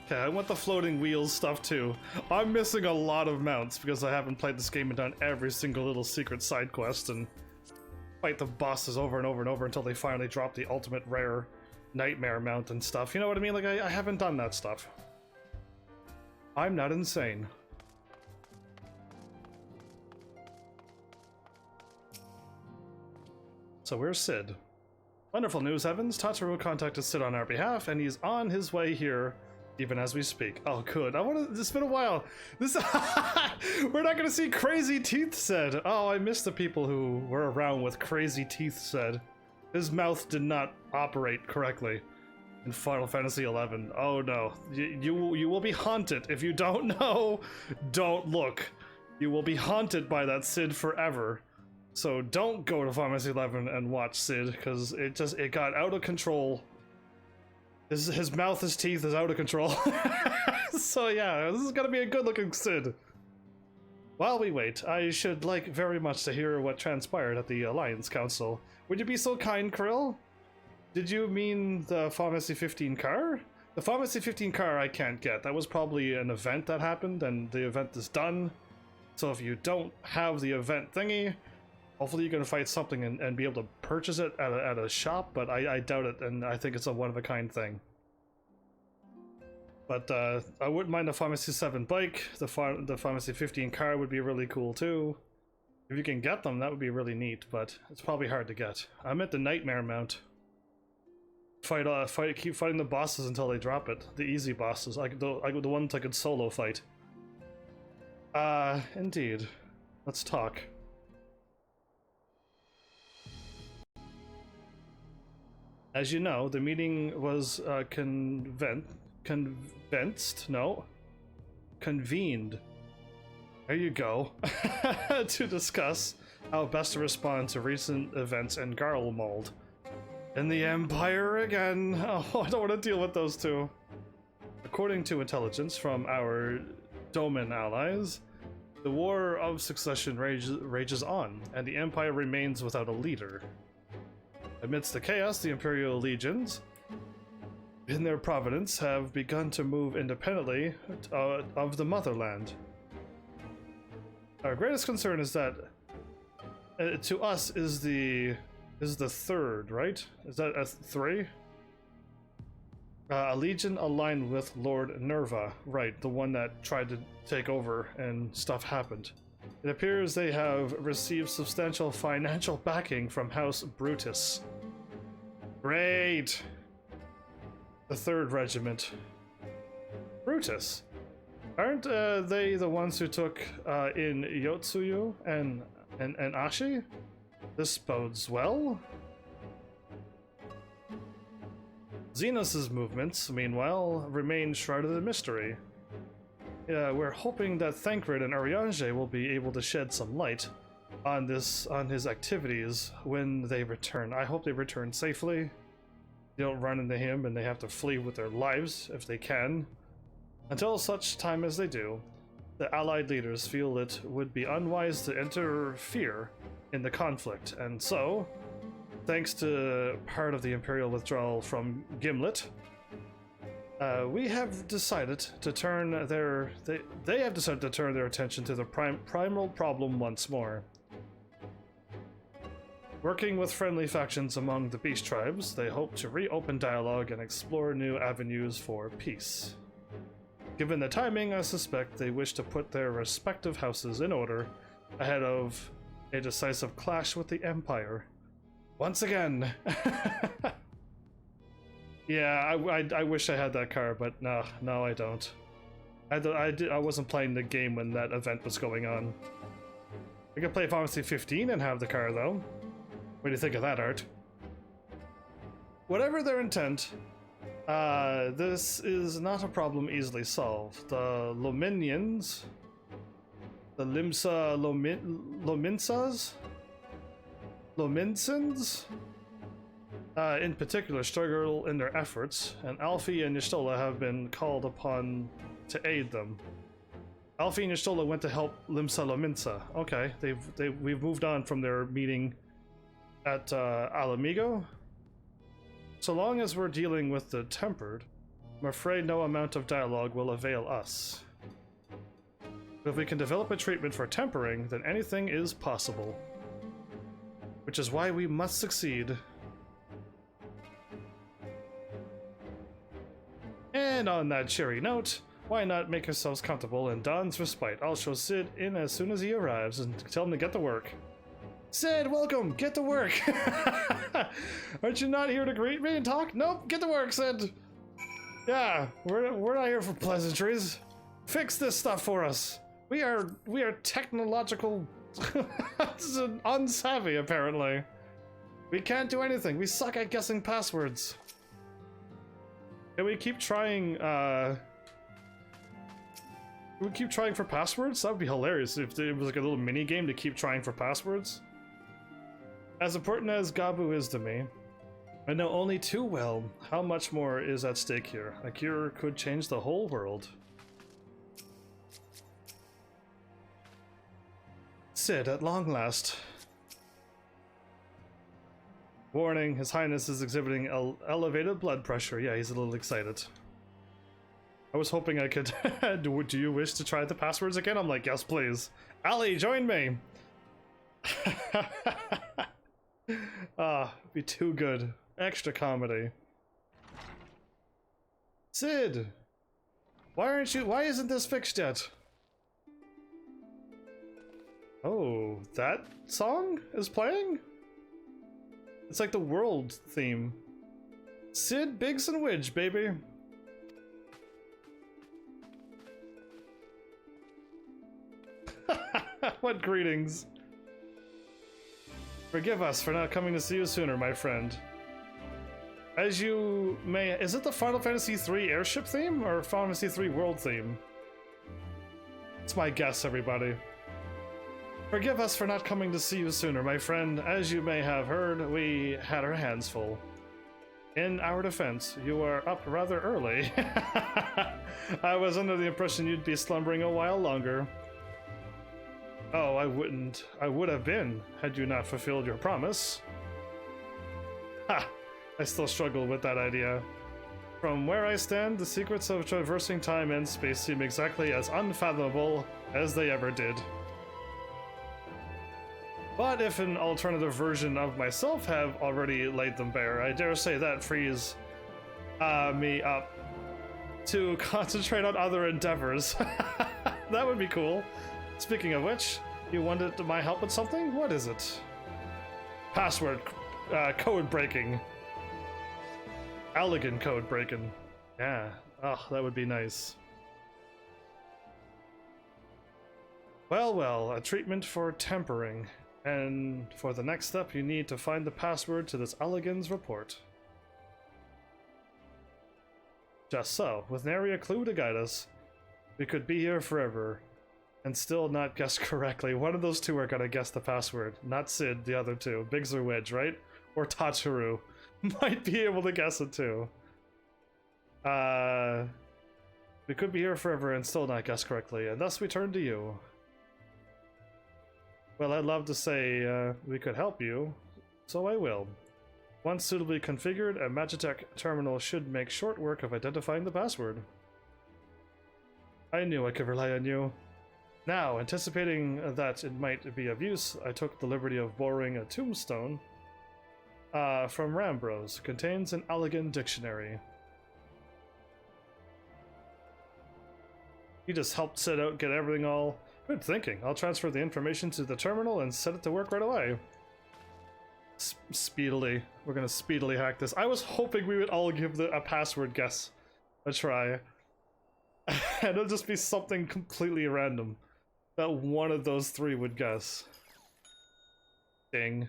Okay, I want the floating wheels stuff too. I'm missing a lot of mounts because I haven't played this game and done every single little secret side quest and fight the bosses over and over and over until they finally drop the ultimate rare nightmare mount and stuff. You know what I mean? Like, I haven't done that stuff. I'm not insane. So where's Cid? Wonderful news, Heavens. Tatsuo contacted Cid on our behalf, and he's on his way here, even as we speak. Oh, good. It's been a while. We're not gonna see Crazy Teeth Cid. Oh, I miss the people who were around with Crazy Teeth Cid. His mouth did not operate correctly in Final Fantasy XI. Oh no, you will be haunted. If you don't know, don't look. You will be haunted by that Cid forever. So don't go to Final Fantasy XI and watch Cid, because it got out of control. His mouth, his teeth is out of control. So yeah, this is gonna be a good looking Cid. While we wait, I should like very much to hear what transpired at the Alliance Council. Would you be so kind, Krill? Did you mean the Final Fantasy 15 car? The Final Fantasy 15 car I can't get. That was probably an event that happened and the event is done. So if you don't have the event thingy, Hopefully you can fight something and be able to purchase it at a shop, but I doubt it, and I think it's a one-of-a-kind thing. But I wouldn't mind the Pharmacy 7 bike. The Pharmacy 15 car would be really cool too. If you can get them, that would be really neat, but it's probably hard to get. I'm at the Nightmare mount. Keep fighting the bosses until they drop it. The easy bosses, the ones I could solo fight. Indeed. Let's talk. As you know, the meeting was convened. There you go. To discuss how best to respond to recent events in Garlemald. And the Empire again. Oh, I don't want to deal with those two. According to intelligence from our Doman allies, the War of Succession rages on, and the Empire remains without a leader. Amidst the chaos, the Imperial legions in their province have begun to move independently of the motherland. Our greatest concern is that to us is the third, right? Is that a 3? A legion aligned with Lord Nerva, right? The one that tried to take over and stuff happened. It appears they have received substantial financial backing from House Brutus. Great! The 3rd Regiment. Brutus. Aren't they the ones who took in Yotsuyu and Ashi? This bodes well. Xenos' movements, meanwhile, remain shrouded in mystery. We're hoping that Thancred and Arianeshi will be able to shed some light on his activities when they return. I hope they return safely. They don't run into him and they have to flee with their lives if they can. Until such time as they do, the Allied leaders feel it would be unwise to interfere in the conflict, and so, thanks to part of the Imperial withdrawal from Gimlet, we have decided to turn they have decided to turn their attention to the primal problem once more. Working with friendly factions among the beast tribes, they hope to reopen dialogue and explore new avenues for peace. Given the timing, I suspect they wish to put their respective houses in order ahead of a decisive clash with the Empire. Once again. Yeah, I wish I had that car, but no, I don't. I wasn't playing the game when that event was going on. I could play Pharmacy 15 and have the car, though. What do you think of that, Art? Whatever their intent, this is not a problem easily solved. The Lominians, the Lominsans, in particular, struggle in their efforts, and Alfie and Y'shtola have been called upon to aid them. Alfie and Y'shtola went to help Limsa Lominsa. Okay, we've moved on from their meeting at Alamigo. So long as we're dealing with the Tempered, I'm afraid no amount of dialogue will avail us. But if we can develop a treatment for tempering, then anything is possible. Which is why we must succeed. And on that cheery note, why not make yourselves comfortable in Don's respite? I'll show Sid in as soon as he arrives and tell him to get to work. Sid, welcome! Get to work! Aren't you not here to greet me and talk? Nope, get to work, Sid! Yeah, we're not here for pleasantries. Fix this stuff for us. We are technological unsavvy, apparently. We can't do anything. We suck at guessing passwords. Can we keep trying, can we keep trying for passwords? That would be hilarious if it was like a little mini game to keep trying for passwords. As important as Gabu is to me, I know only too well how much more is at stake here. A cure could change the whole world. Sid, at long last. Warning, His Highness is exhibiting elevated blood pressure. Yeah, he's a little excited. I was hoping I could... Do you wish to try the passwords again? I'm like, yes, please. Ali, join me! Ah, be too good. Extra comedy. Sid! Why isn't this fixed yet? Oh, that song is playing? It's like the world theme. Sid, Biggs, and Widge, baby. What greetings. Forgive us for not coming to see you sooner, my friend. As you may... Is it the Final Fantasy III airship theme or Final Fantasy III world theme? It's my guess, everybody. Forgive us for not coming to see you sooner, my friend. As you may have heard, we had our hands full. In our defense, you are up rather early. I was under the impression you'd be slumbering a while longer. Oh, I wouldn't. I would have been, had you not fulfilled your promise. Ha! I still struggle with that idea. From where I stand, the secrets of traversing time and space seem exactly as unfathomable as they ever did. But if an alternative version of myself have already laid them bare, I dare say that frees me up to concentrate on other endeavors. That would be cool. Speaking of which, you wanted my help with something? What is it? Password code breaking. Elegant code breaking. Yeah. Oh, that would be nice. Well, a treatment for tempering. And for the next step, you need to find the password to this Elegans report. Just so, with nary a clue to guide us, we could be here forever and still not guess correctly. One of those two are gonna guess the password. Not Sid, the other two. Biggs or Wedge, right? Or Tatsuru. Might be able to guess it too. We could be here forever and still not guess correctly, and thus we turn to you. Well, I'd love to say we could help you, so I will. Once suitably configured, a Magitech terminal should make short work of identifying the password. I knew I could rely on you. Now, anticipating that it might be of use, I took the liberty of borrowing a tombstone from Rambros. Contains an elegant dictionary. You just helped set out, get everything all... Good thinking. I'll transfer the information to the terminal and set it to work right away. Speedily. We're gonna speedily hack this. I was hoping we would all give a password guess a try. And it'll just be something completely random that one of those three would guess. Ding.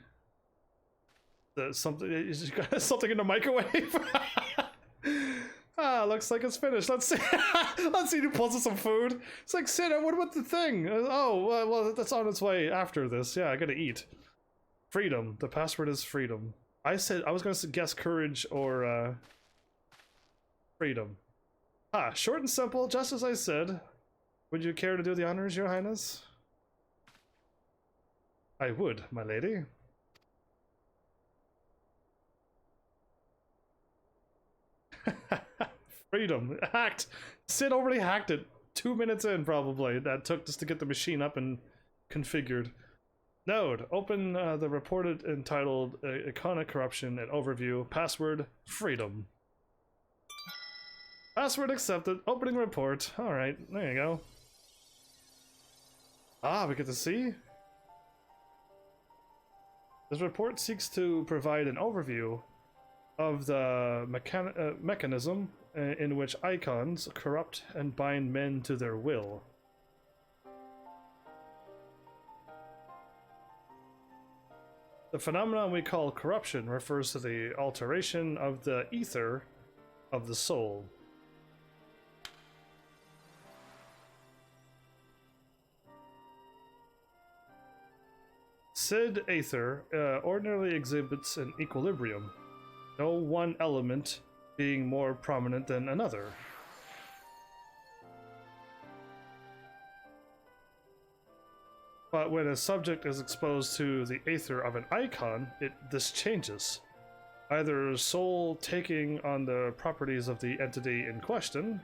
Something in the microwave? Ah, looks like it's finished. Let's see. Let's see who pulls us some food. It's like, Sid, what about the thing? Oh, well, that's on its way after this. Yeah, I gotta eat. Freedom. The password is freedom. I said I was gonna guess courage or freedom. Ah, short and simple, just as I said. Would you care to do the honors, Your Highness? I would, my lady. Freedom. Hacked. Sid already hacked it 2 minutes in, probably. That took just to get the machine up and configured. Node. Open the reported entitled Iconic Corruption and Overview. Password freedom. Password accepted. Opening report. Alright, there you go. Ah, we get to see. This report seeks to provide an overview of the mechanism in which icons corrupt and bind men to their will. The phenomenon we call corruption refers to the alteration of the ether of the soul. Sid Aether ordinarily exhibits an equilibrium, no one element being more prominent than another. But when a subject is exposed to the aether of an icon, this changes. Either soul taking on the properties of the entity in question,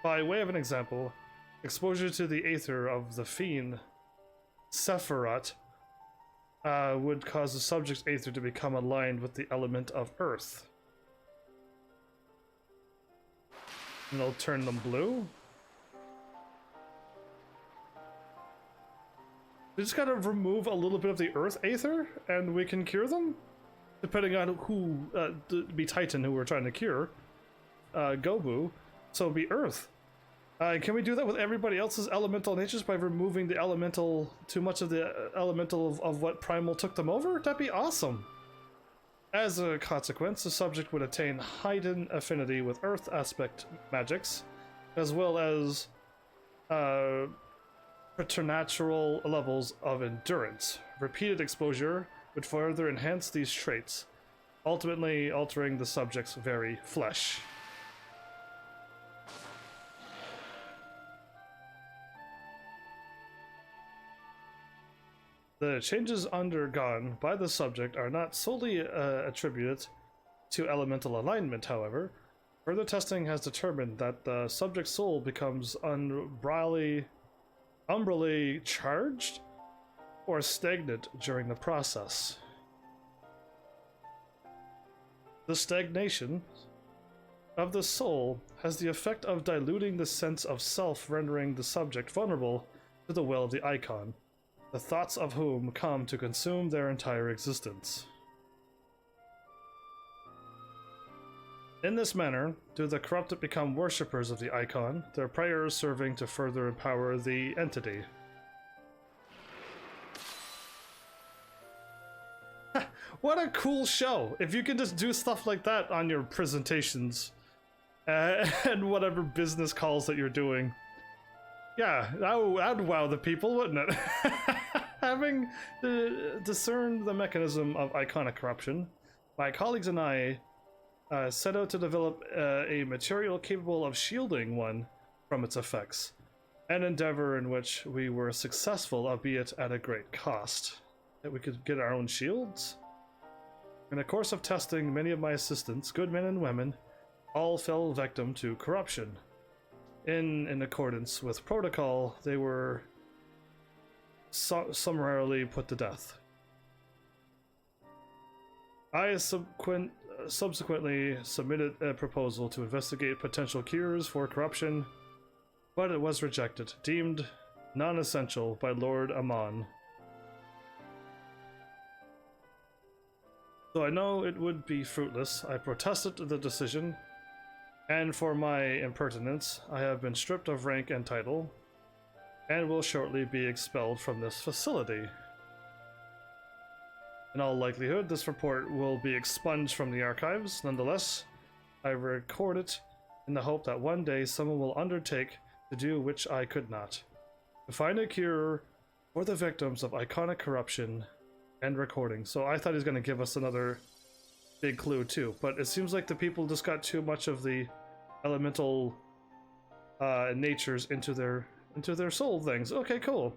By way of an example, exposure to the aether of the fiend Sephiroth would cause the subject's aether to become aligned with the element of earth. And it'll turn them blue. We just gotta remove a little bit of the earth aether and we can cure them? Depending on who, be Titan who we're trying to cure. Gobu. So it'll be earth. Can we do that with everybody else's elemental natures by removing the elemental, too much of the elemental of what primal took them over? That'd be awesome. As a consequence, the subject would attain heightened affinity with earth aspect magics, as well as preternatural levels of endurance. Repeated exposure would further enhance these traits, ultimately altering the subject's very flesh. The changes undergone by the subject are not solely attributed to elemental alignment, however. Further testing has determined that the subject's soul becomes umbrally charged or stagnant during the process. The stagnation of the soul has the effect of diluting the sense of self, rendering the subject vulnerable to the will of the icon, the thoughts of whom come to consume their entire existence. In this manner, do the corrupted become worshippers of the icon, their prayers serving to further empower the entity. What a cool show! If you can just do stuff like that on your presentations and whatever business calls that you're doing. Yeah, that'd wow the people, wouldn't it? Having discerned the mechanism of iconic corruption, my colleagues and I set out to develop a material capable of shielding one from its effects, an endeavor in which we were successful, albeit at a great cost. That we could get our own shields? In the course of testing, many of my assistants, good men and women, all fell victim to corruption. In accordance with protocol, they were summarily put to death. I subsequently submitted a proposal to investigate potential cures for corruption, but it was rejected, deemed non-essential by Lord Amon. Though I know it would be fruitless, I protested the decision, and for my impertinence, I have been stripped of rank and title, and will shortly be expelled from this facility. In all likelihood, this report will be expunged from the archives. Nonetheless, I record it in the hope that one day someone will undertake to do which I could not. To find a cure for the victims of iconic corruption and recording. So I thought he was going to give us another big clue too, but it seems like the people just got too much of the elemental natures into their soul things. Okay, cool.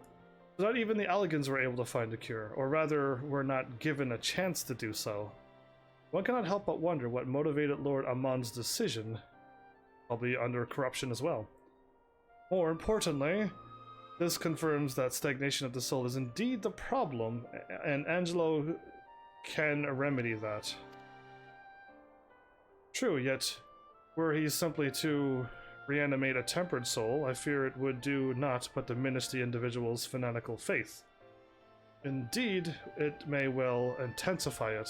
Not even the Alligans were able to find a cure, or rather were not given a chance to do so. One cannot help but wonder what motivated Lord Amon's decision, probably under corruption as well. More importantly, this confirms that stagnation of the soul is indeed the problem, and Angelo can remedy that. True, yet were he simply to reanimate a tempered soul, I fear it would do naught but diminish the individual's fanatical faith. Indeed, it may well intensify it.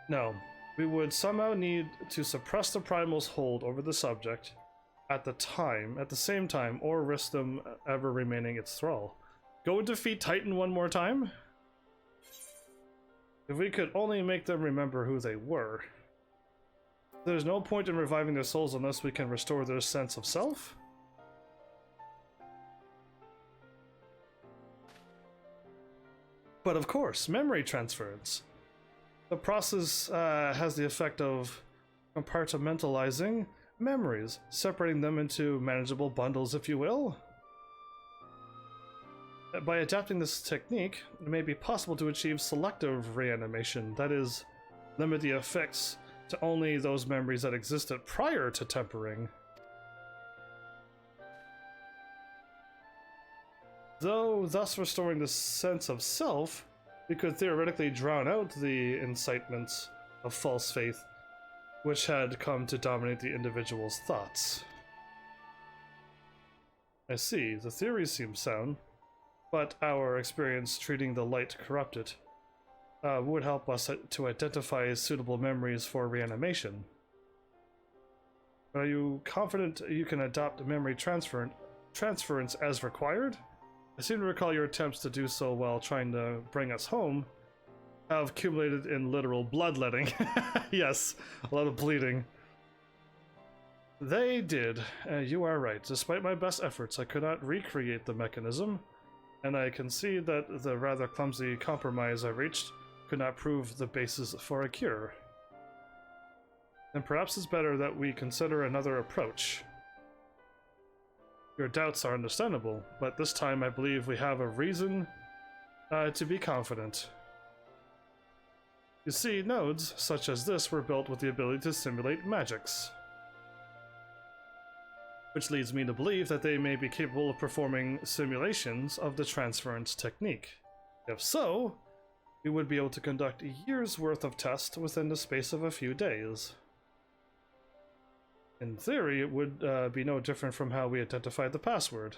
No, we would somehow need to suppress the primal's hold over the subject at the same time, or risk them ever remaining its thrall. Go and defeat Titan one more time? If we could only make them remember who they were. There's no point in reviving their souls unless we can restore their sense of self? But of course, memory transference. The process has the effect of compartmentalizing memories, separating them into manageable bundles, if you will. By adapting this technique, it may be possible to achieve selective reanimation, that is, limit the effects to only those memories that existed prior to tempering. Though thus restoring the sense of self, we could theoretically drown out the incitements of false faith which had come to dominate the individual's thoughts. I see, the theory seems sound, but our experience treating the light corrupted would help us to identify suitable memories for reanimation. Are you confident you can adopt memory transference as required? I seem to recall your attempts to do so while trying to bring us home have accumulated in literal bloodletting. Yes, a lot of bleeding. They did. You are right. Despite my best efforts, I could not recreate the mechanism, and I concede that the rather clumsy compromise I reached could not prove the basis for a cure. Then perhaps it's better that we consider another approach. Your doubts are understandable, but this time I believe we have a reason to be confident. You see, nodes such as this were built with the ability to simulate magics, which leads me to believe that they may be capable of performing simulations of the transference technique. If so, we would be able to conduct a year's worth of tests within the space of a few days. In theory, it would be no different from how we identified the password.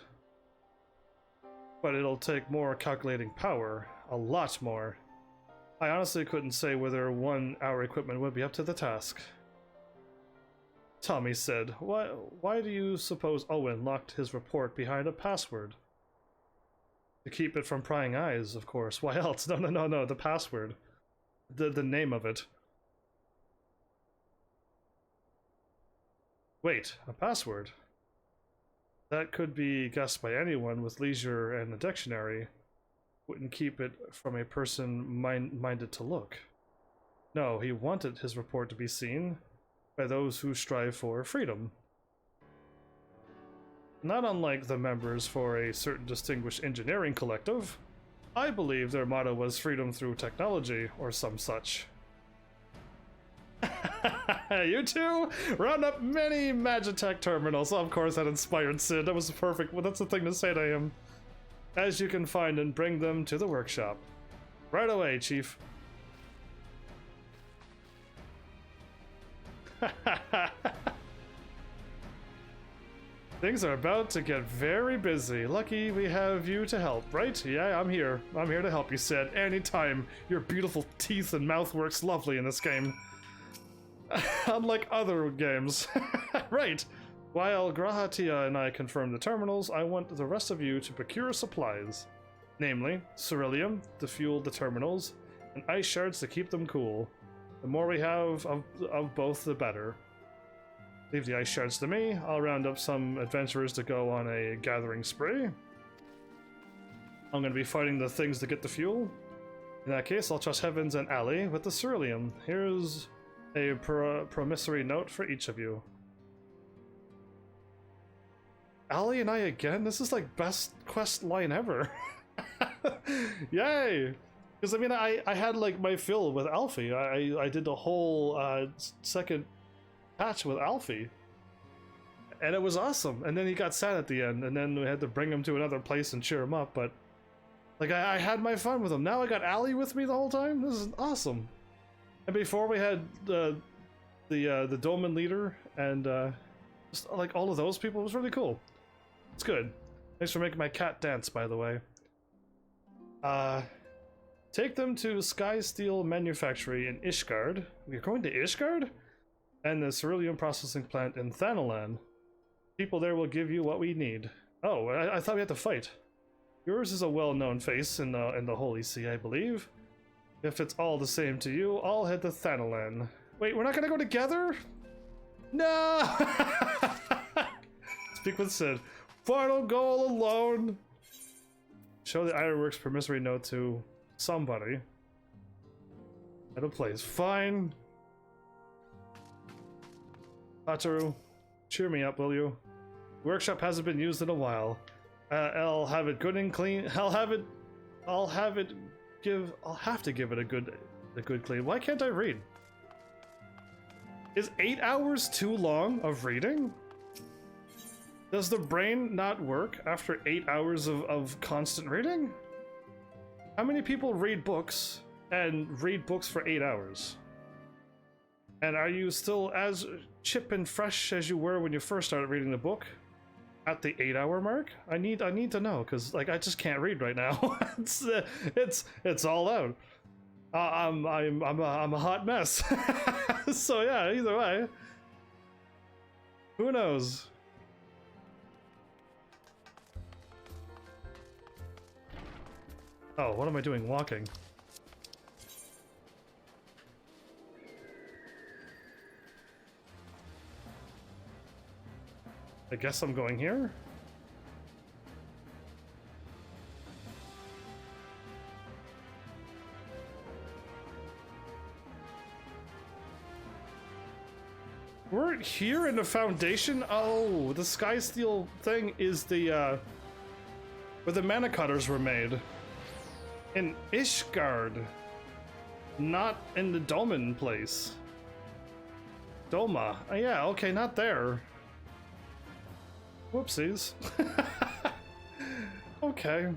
But it'll take more calculating power, a lot more. I honestly couldn't say whether our equipment would be up to the task. Tommy said, why do you suppose Owen locked his report behind a password? To keep it from prying eyes, of course. Why else? No, the password. The name of it. Wait, a password? That could be guessed by anyone with leisure and a dictionary. Wouldn't keep it from a person minded to look. No, he wanted his report to be seen by those who strive for freedom. Not unlike the members for a certain distinguished engineering collective, I believe their motto was freedom through technology, or some such. You two round up many Magitech terminals. Of course, that inspired Sid. That was perfect. Well, that's the thing to say to him. As you can find and bring them to the workshop. Right away, Chief. Things are about to get very busy. Lucky we have you to help, right? Yeah, I'm here. I'm here to help you, Sid. Anytime. Your beautiful teeth and mouth works lovely in this game. Unlike other games. Right. While Grahatia and I confirm the terminals, I want the rest of you to procure supplies. Namely, ceruleum to fuel the terminals, and ice shards to keep them cool. The more we have of both, the better. Leave the ice shards to me. I'll round up some adventurers to go on a gathering spree. I'm going to be fighting the things to get the fuel. In that case, I'll trust Heavens and Ali with the ceruleum. Here's a promissory note for each of you. Ali and I again? This is like best quest line ever. Yay! Because I mean, I had like my fill with Alfie. I did the whole second patch with Alfie, and it was awesome. And then he got sad at the end, and then we had to bring him to another place and cheer him up. But like I had my fun with him. Now I got Ali with me the whole time. This is awesome. And before we had the Dolmen leader and just like all of those people. It was really cool. It's good. Thanks for making my cat dance, by the way. Take them to Sky Steel Manufactory in Ishgard. We're going to Ishgard? And the ceruleum processing plant in Thanalan. People there will give you what we need. Oh, I thought we had to fight. Yours is a well-known face in the Holy See, I believe. If it's all the same to you, I'll head to Thanalan. Wait, we're not gonna go together? No! Speak with Sid. Final goal alone! Show the Ironworks promissory note to somebody. At a place. Fine. Ataru, cheer me up, will you? Workshop hasn't been used in a while. I'll have it good and clean. I'll have to give it a good clean. Why can't I read? Is 8 hours too long of reading? Does the brain not work after 8 hours of constant reading? How many people read books and read books for 8 hours? And are you still as chip and fresh as you were when you first started reading the book at the 8-hour mark? I need to know, because like I just can't read right now. it's all out. I'm a hot mess. So yeah, either way, who knows? Oh, what am I doing walking? I guess I'm going here. We're here in the Foundation? Oh, the Sky Steel thing is the, where the mana cutters were made. In Ishgard. Not in the Doman place. Doma. Oh, yeah, okay, not there. Whoopsies. Okay.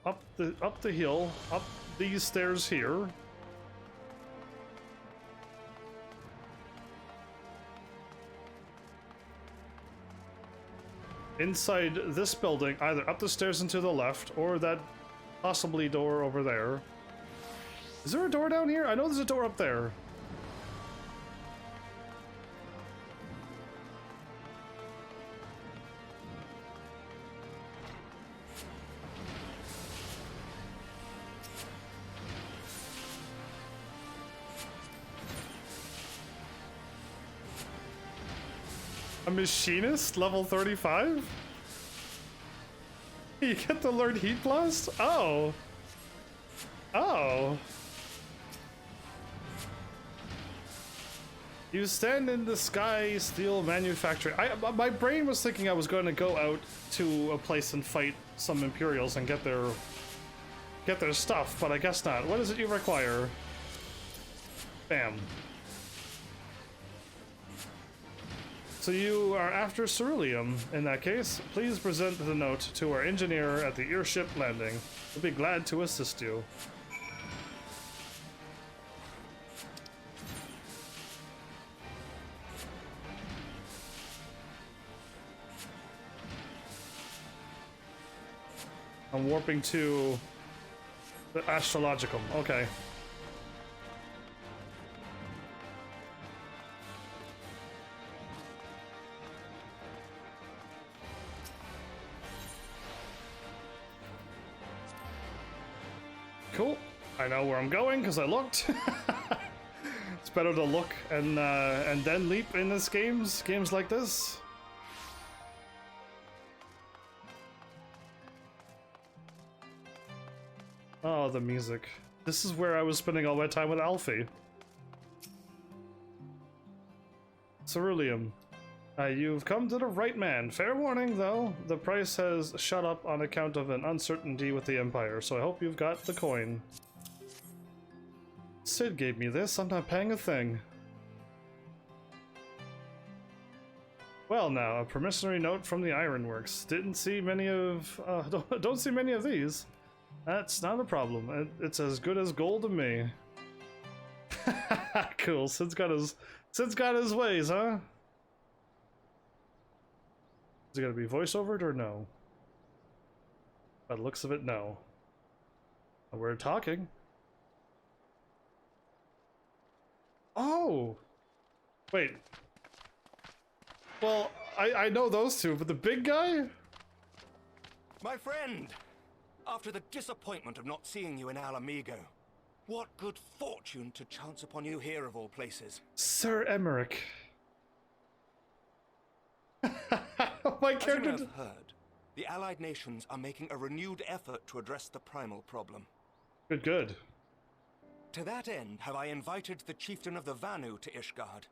Up the hill, up these stairs here. Inside this building, either up the stairs and to the left, or that possibly door over there. Is there a door down here? I know there's a door up there. A machinist, level 35? You get to learn Heat Blast? Oh. Oh. You stand in the Sky Steel Manufactory. My brain was thinking I was going to go out to a place and fight some Imperials and get their stuff, but I guess not. What is it you require? Bam. So you are after ceruleum. In that case, please present the note to our engineer at the airship landing. We'll be glad to assist you. I'm warping to the Astrologicum. Okay. Cool. I know where I'm going because I looked. It's better to look and then leap in this games like this. Oh, the music. This is where I was spending all my time with Alfie. Ceruleum. You've come to the right man. Fair warning, though. The price has shot up on account of an uncertainty with the Empire, so I hope you've got the coin. Sid gave me this. I'm not paying a thing. Well, now, a promissory note from the Ironworks. Didn't see many of... don't see many of these. That's not a problem. It's as good as gold to me. Cool. Sid's got his ways, huh? Is it gonna be voiceovered or no? By the looks of it, no. We're talking. Oh! Wait. Well, I know those two, but the big guy? My friend! After the disappointment of not seeing you in Alamigo, what good fortune to chance upon you here of all places. Sir Emmerich. My character. As you may have heard, the Allied nations are making a renewed effort to address the primal problem. Good. To that end, have I invited the chieftain of the Vanu to Ishgard,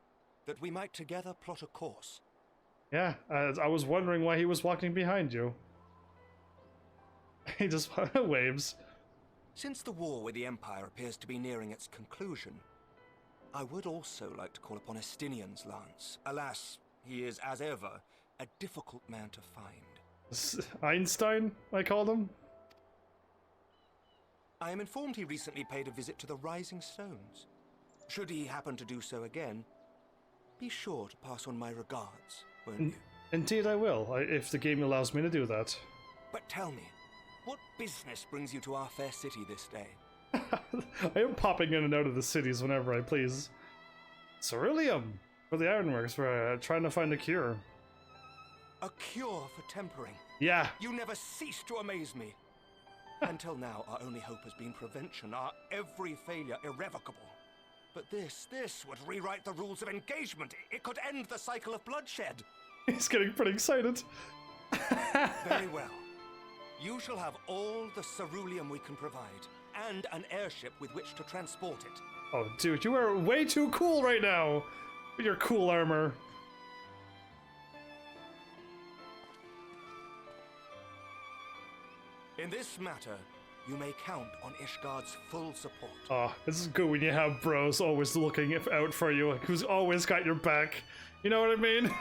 that we might together plot a course. Yeah, I was wondering why he was walking behind you. He just waves. Since the war with the Empire appears to be nearing its conclusion, I would also like to call upon Estinian's lance. Alas, he is, as ever, a difficult man to find. Einstein, I called him? I am informed he recently paid a visit to the Rising Stones. Should he happen to do so again, be sure to pass on my regards, won't you? Indeed I will, if the game allows me to do that. But tell me, what business brings you to our fair city this day? I am popping in and out of the cities whenever I please. Ceruleum! For the ironworks, we're trying to find a cure. A cure for tempering? Yeah. You never cease to amaze me. Until now, our only hope has been prevention, our every failure irrevocable. But this would rewrite the rules of engagement. It could end the cycle of bloodshed. He's getting pretty excited. Very well. You shall have all the ceruleum we can provide, and an airship with which to transport it. Oh, dude, you are way too cool right now with your cool armor. In this matter, you may count on Ishgard's full support. Oh, this is good when you have bros always looking out for you, who's always got your back. You know what I mean?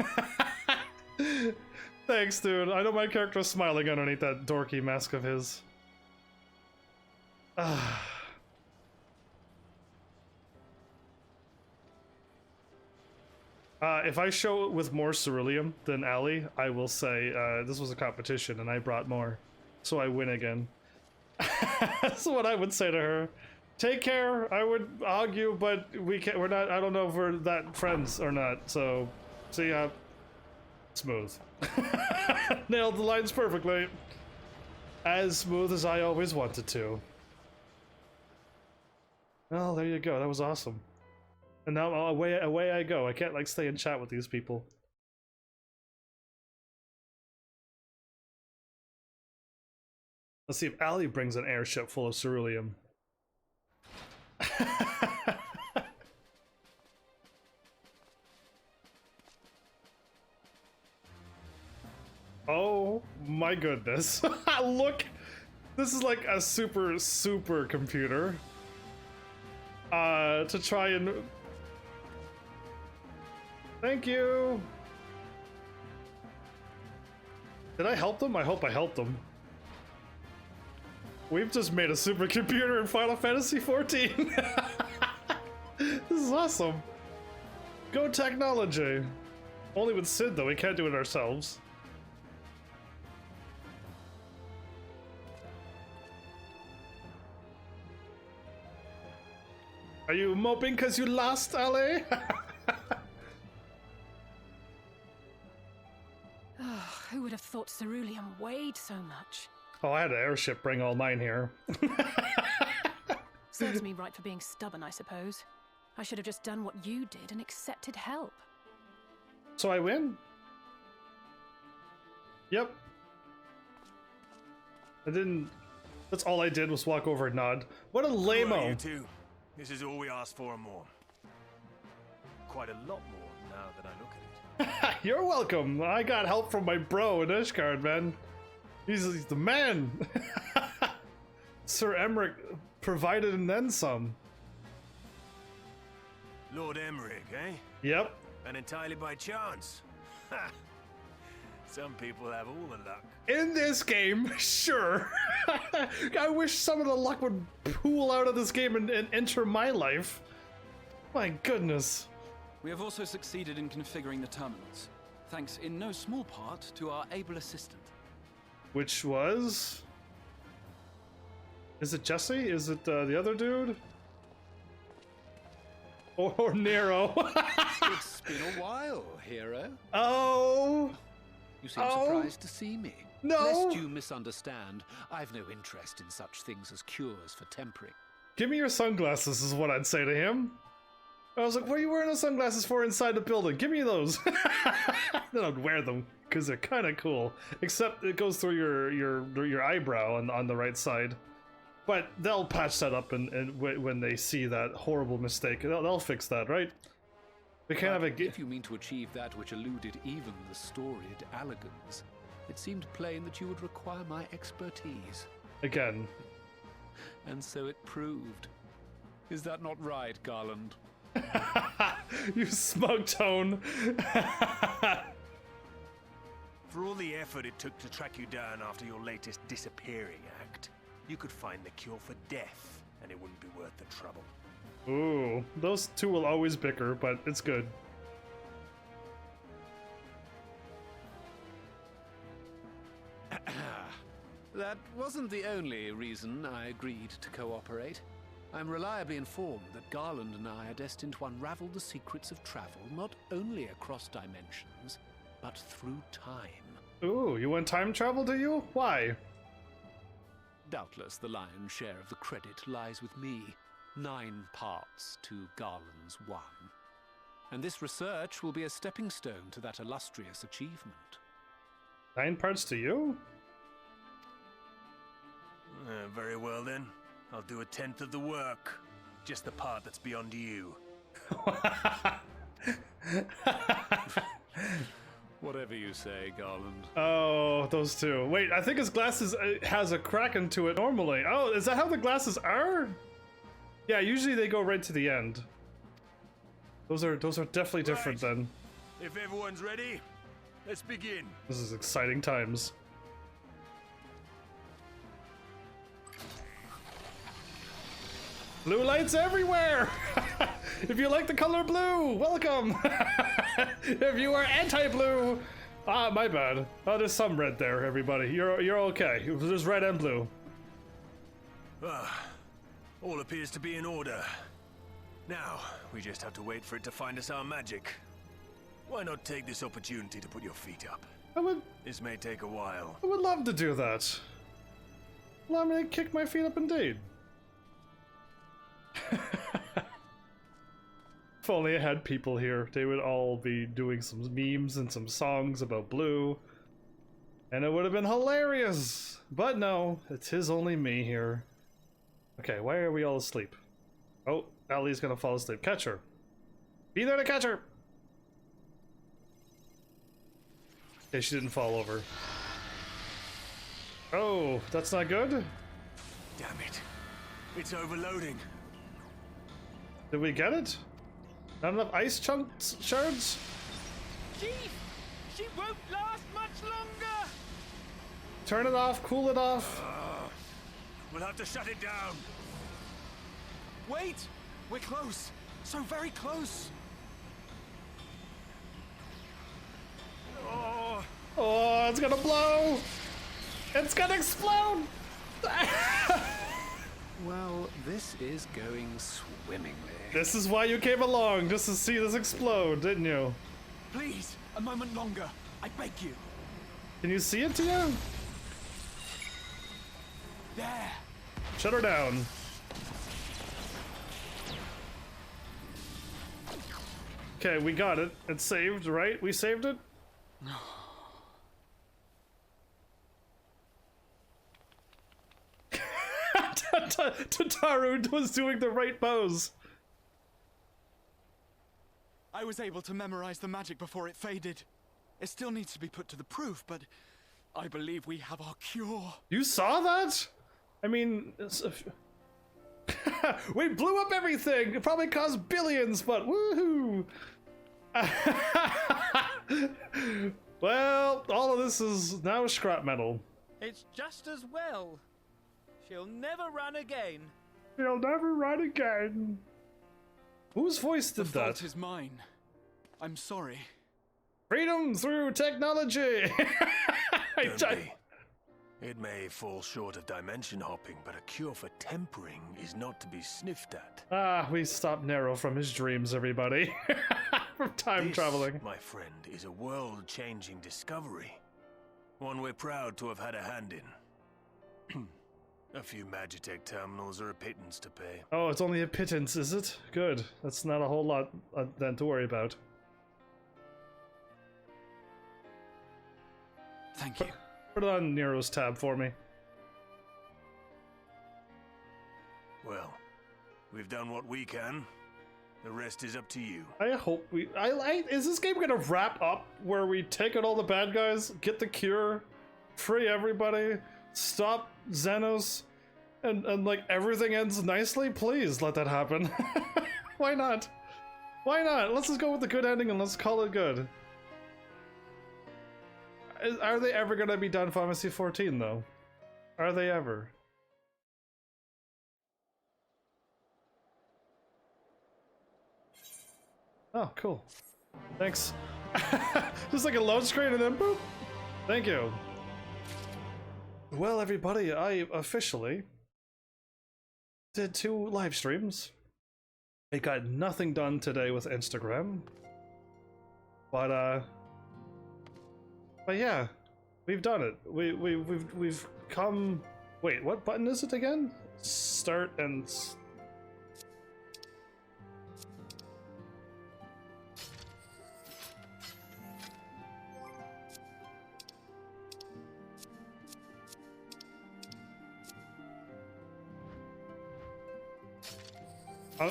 Thanks, dude. I know my character's smiling underneath that dorky mask of his. If I show with more ceruleum than Ali, I will say this was a competition and I brought more. So I win again. That's what I would say to her. Take care. I would argue, but we're not. I don't know if we're that friends or not. So, see ya. Smooth. Nailed the lines perfectly. As smooth as I always wanted to. Well, there you go. That was awesome. And now away I go. I can't like stay and chat with these people. Let's see if Ali brings an airship full of ceruleum. Oh my goodness. Look! This is like a super computer. To try and... Thank you! Did I help them? I hope I helped them. We've just made a supercomputer in Final Fantasy XIV. This is awesome. Go technology. Only with Sid though, we can't do it ourselves. Are you moping because you lost, Ali? Who would have thought ceruleum weighed so much? Oh, I had an airship bring all mine here. Serves me right for being stubborn, I suppose. I should have just done what you did and accepted help. So I win? Yep. I didn't... That's all I did was walk over and nod. What a lame-o. You two. This is all we asked for and more. Quite a lot more now that I look at it. You're welcome. I got help from my bro in Ishgard, man. He's the man. Sir Emmerich provided and then some. Lord Emmerich, eh? Yep. And entirely by chance. Some people have all the luck. In this game, sure. I wish some of the luck would pool out of this game and enter my life. My goodness. We have also succeeded in configuring the terminals, thanks in no small part to our able assistant. Which was... Is it Jesse? Is it the other dude? Or Nero? It's been a while, hero. Oh! You seem surprised to see me. No! Lest you misunderstand, I've no interest in such things as cures for tempering. Give me your sunglasses is what I'd say to him. I was like, what are you wearing those sunglasses for inside the building? Give me those. Then I'd wear them, because they're kind of cool. Except it goes through your eyebrow on the right side. But they'll patch that up and when they see that horrible mistake. They'll fix that, right? We can't have a... If you mean to achieve that which eluded even the storied Allagans, it seemed plain that you would require my expertise. Again, And so it proved. Is that not right, Garland? You smug tone. For all the effort it took to track you down after your latest disappearing act, you could find the cure for death, and it wouldn't be worth the trouble. Ooh, those two will always bicker, but it's good. That wasn't the only reason I agreed to cooperate. I'm reliably informed that Garland and I are destined to unravel the secrets of travel not only across dimensions, but through time. Ooh, you want time travel, do you? Why? Doubtless the lion's share of the credit lies with me. 9 parts to Garland's 1. And this research will be a stepping stone to that illustrious achievement. 9 parts to you? Very well then. I'll do 1/10 of the work. Just the part that's beyond you. Whatever you say, Garland. Oh, those two. Wait, I think his glasses has a crack into it normally. Oh, is that how the glasses are? Yeah, usually they go right to the end. Those are definitely different then. If everyone's ready, let's begin. This is exciting times. Blue lights everywhere! If you like the color blue, welcome! If you are anti-blue, my bad. Oh, there's some red there, everybody. You're okay. There's red and blue. All appears to be in order. Now, we just have to wait for it to find us our magic. Why not take this opportunity to put your feet up? This may take a while. I would love to do that. Allow me to kick my feet up indeed. If only I had people here, they would all be doing some memes and some songs about blue, and it would have been hilarious. But no, it's only me here. Okay, why are we all asleep? Oh, Allie's gonna fall asleep. Catch her. Be there to catch her. Okay, she didn't fall over. Oh, that's not good. Damn it. It's overloading. Did we get it? Not enough ice chunks shards? Chief! She won't last much longer! Turn it off, cool it off. We'll have to shut it down. Wait! We're close. So very close. Oh, it's gonna blow! It's gonna explode! Well, this is going swimmingly. This is why you came along, just to see this explode, didn't you? Please, a moment longer. I beg you. Can you see it, Tia? There. Shut her down. Okay, we got it. It's saved, right? We saved it? Tataru was doing the right pose. I was able to memorize the magic before it faded. It still needs to be put to the proof, but I believe we have our cure. You saw that? I mean, we blew up everything. It probably cost billions, but woohoo! Well, all of this is now scrap metal. It's just as well. She'll never run again. She'll never run again. Whose voice did The that? fault is mine. I'm sorry. Freedom through technology! It may fall short of dimension hopping, but a cure for tempering is not to be sniffed at. Ah, we stopped Nero from his dreams, everybody. From time traveling. My friend, is a world-changing discovery. One we're proud to have had a hand in. A few Magitech terminals are a pittance to pay. Oh, it's only a pittance, is it? Good. That's not a whole lot then to worry about. Thank you. Put it on Nero's tab for me. Well, we've done what we can. The rest is up to you. I hope we... is this game gonna wrap up where we take out all the bad guys, get the cure, free everybody, stop Xenos, and like everything ends nicely, please let that happen. Why not? Why not? Let's just go with the good ending and let's call it good. Are they ever gonna be done Final Fantasy 14 though? Are they ever? Oh, cool. Thanks. Just like a load screen and then boop. Thank you. Well, everybody, I officially did 2 live streams. I got nothing done today with Instagram. But yeah, we've done it. We've come. Wait, what button is it again? Start and.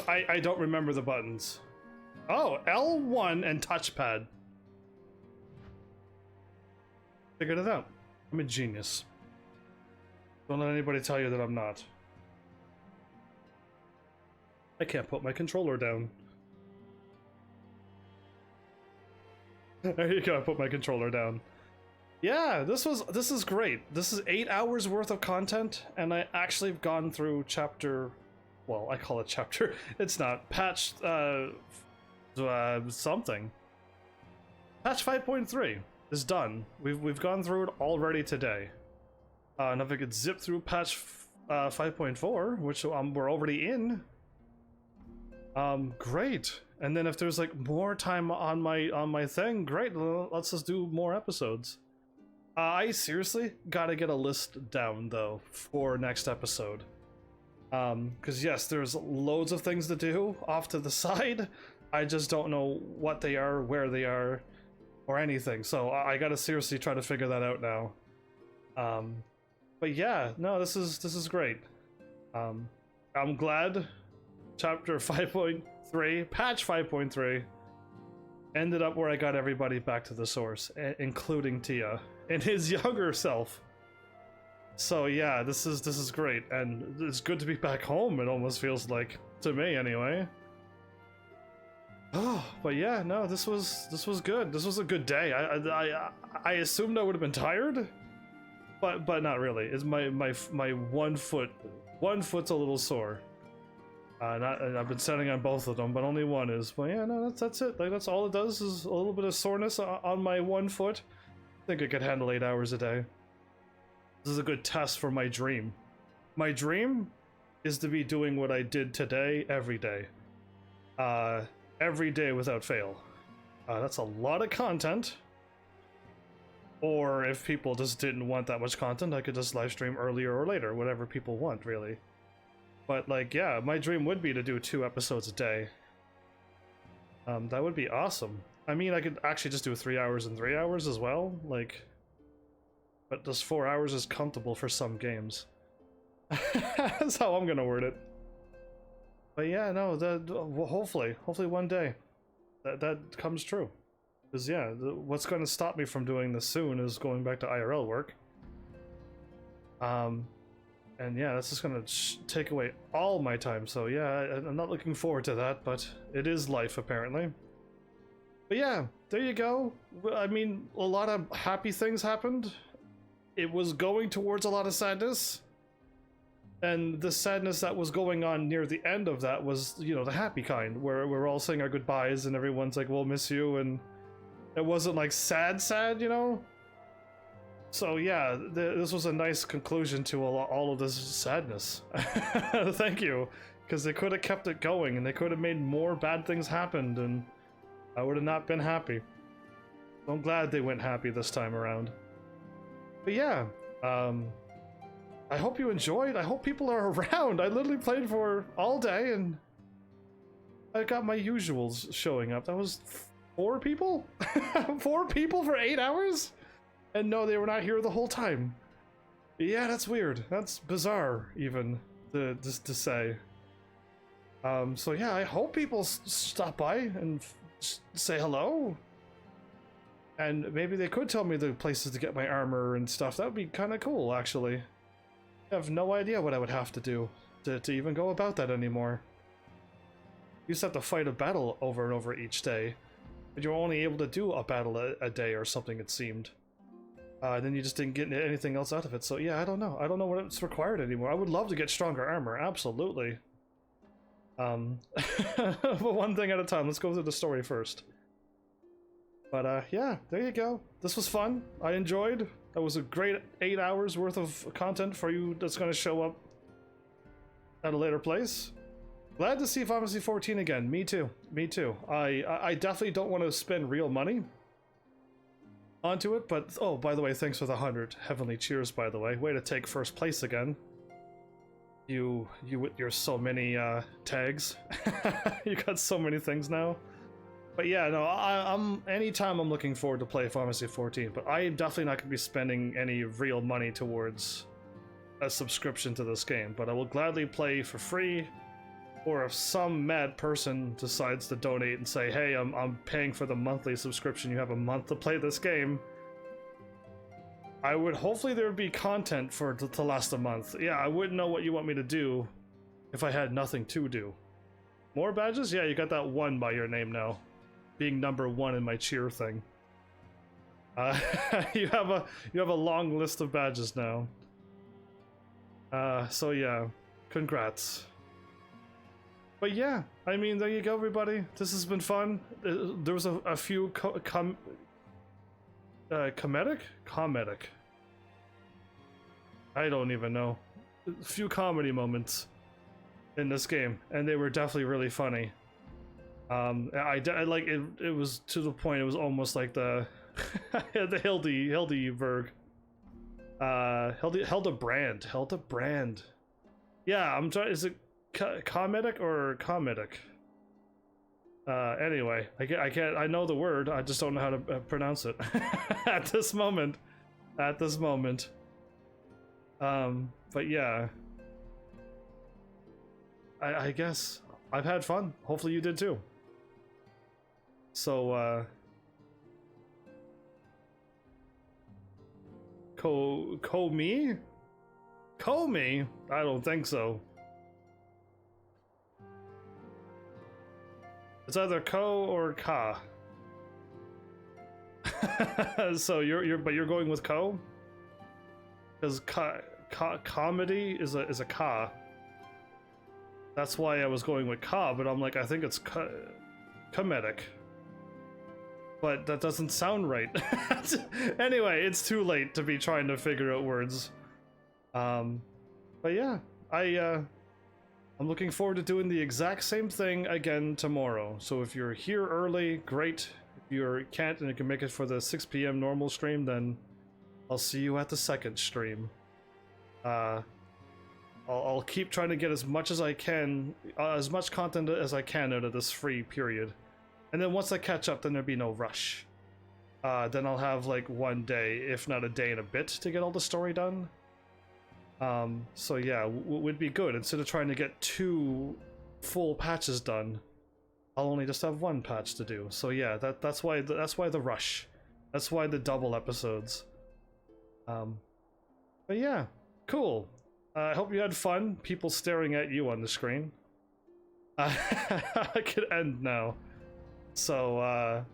I don't remember the buttons. Oh, L1 and touchpad. Figured it out. I'm a genius. Don't let anybody tell you that I'm not. I can't put my controller down. There you go, I put my controller down. Yeah, this is great. This is 8 hours worth of content, and I actually have gone through chapter. Well, I call it chapter. It's not. Patch, something. Patch 5.3 is done. We've gone through it already today. And if I could zip through patch 5.4, which we're already in. Great. And then if there's like more time on my thing, great. Let's just do more episodes. I seriously gotta get a list down though for next episode. Because yes, there's loads of things to do off to the side. I just don't know what they are, where they are, or anything. So I gotta seriously try to figure that out now. But yeah, no, this is great. I'm glad chapter 5.3, patch 5.3, ended up where I got everybody back to the source, including Tia and his younger self. So yeah, this is great, and it's good to be back home. It almost feels like, to me anyway. Oh, but yeah, no, this was good. This was a good day. I assumed I would have been tired, but not really. It's my one foot's a little sore. And I've been sitting on both of them, but only one is. But yeah, no, that's it. Like that's all it does is a little bit of soreness on my one foot. I think I could handle 8 hours a day. This is a good test for my dream. My dream is to be doing what I did today every day. Every day without fail. That's a lot of content. Or if people just didn't want that much content, I could just live stream earlier or later, whatever people want, really. But like, yeah, my dream would be to do 2 episodes a day. That would be awesome. I mean, I could actually just do 3 hours and 3 hours as well, like... But just 4 hours is comfortable for some games. That's how I'm gonna word it. But yeah, no, well, hopefully one day that comes true. Because yeah, what's going to stop me from doing this soon is going back to IRL work. And yeah, that's just gonna take away all my time. So yeah, I'm not looking forward to that, but it is life apparently. But yeah, there you go. I mean, a lot of happy things happened. It was going towards a lot of sadness, and the sadness that was going on near the end of that was, you know, the happy kind, where we're all saying our goodbyes and everyone's like, we'll miss you, and it wasn't like sad, you know? So yeah, this was a nice conclusion to all of this sadness. Thank you, because they could have kept it going, and they could have made more bad things happen, and I would have not been happy. So I'm glad they went happy this time around. But yeah, I hope you enjoyed. I hope people are around. I literally played for all day and I got my usuals showing up. That was 4 people? 4 people for 8 hours? And no, they were not here the whole time. Yeah, that's weird. That's bizarre, even, to say. So yeah, I hope people stop by and say hello. And maybe they could tell me the places to get my armor and stuff. That would be kind of cool, actually. I have no idea what I would have to do to even go about that anymore. You used to have to fight a battle over and over each day, but you were only able to do a battle a day or something, it seemed. Then you just didn't get anything else out of it, so yeah, I don't know. I don't know what's required anymore. I would love to get stronger armor, absolutely. But one thing at a time, let's go through the story first. But yeah, there you go. This was fun. I enjoyed. That was a great 8 hours worth of content for you that's going to show up at a later place. Glad to see Final Fantasy 14 again. Me too. Me too. I definitely don't want to spend real money onto it, but oh, by the way, thanks for the 100 heavenly cheers, by the way. Way to take first place again. You with your so many tags. You got so many things now. But yeah, no, I'm anytime I'm looking forward to play Final Fantasy 14, but I am definitely not going to be spending any real money towards a subscription to this game, but I will gladly play for free, or if some mad person decides to donate and say, hey, I'm paying for the monthly subscription, you have a month to play this game, I would, hopefully there would be content for to last a month. Yeah, I wouldn't know what you want me to do if I had nothing to do. More badges? Yeah, you got that one by your name now. Being number 1 in my cheer thing. You have a long list of badges now. So yeah, congrats. But yeah, I mean, there you go, everybody. This has been fun. There was a few comedic? I don't even know. A few comedy moments in this game, and they were definitely really funny. I like it. It was to the point. It was almost like the the Hildeberg. Hildebrand. Yeah, I'm trying. Is it comedic or comedic? Anyway, I can't. I know the word. I just don't know how to pronounce it at this moment. But yeah, I guess I've had fun. Hopefully you did too. So, me? I don't think so. It's either Ko or Ka. So you're going with Ko? Because comedy is a Ka. That's why I was going with Ka, but I'm like, I think it's comedic. But that doesn't sound right. Anyway, it's too late to be trying to figure out words. But yeah, I'm looking forward to doing the exact same thing again tomorrow. So if you're here early, great. If you can't and you can make it for the 6 p.m. normal stream, then I'll see you at the second stream. I'll keep trying to get as much as I can, as much content as I can out of this free period. And then once I catch up, then there'll be no rush. Then I'll have like one day, if not a day and a bit, to get all the story done. So yeah, would be good. Instead of trying to get 2 full patches done, I'll only just have 1 patch to do. So yeah, that's why the rush. That's why the double episodes. But yeah, cool. I hope you had fun. People staring at you on the screen. I could end now. So,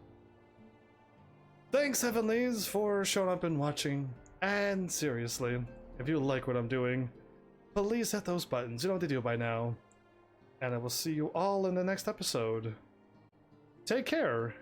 thanks, Heavenlies, for showing up and watching. And seriously, if you like what I'm doing, please hit those buttons. You know what to do by now. And I will see you all in the next episode. Take care.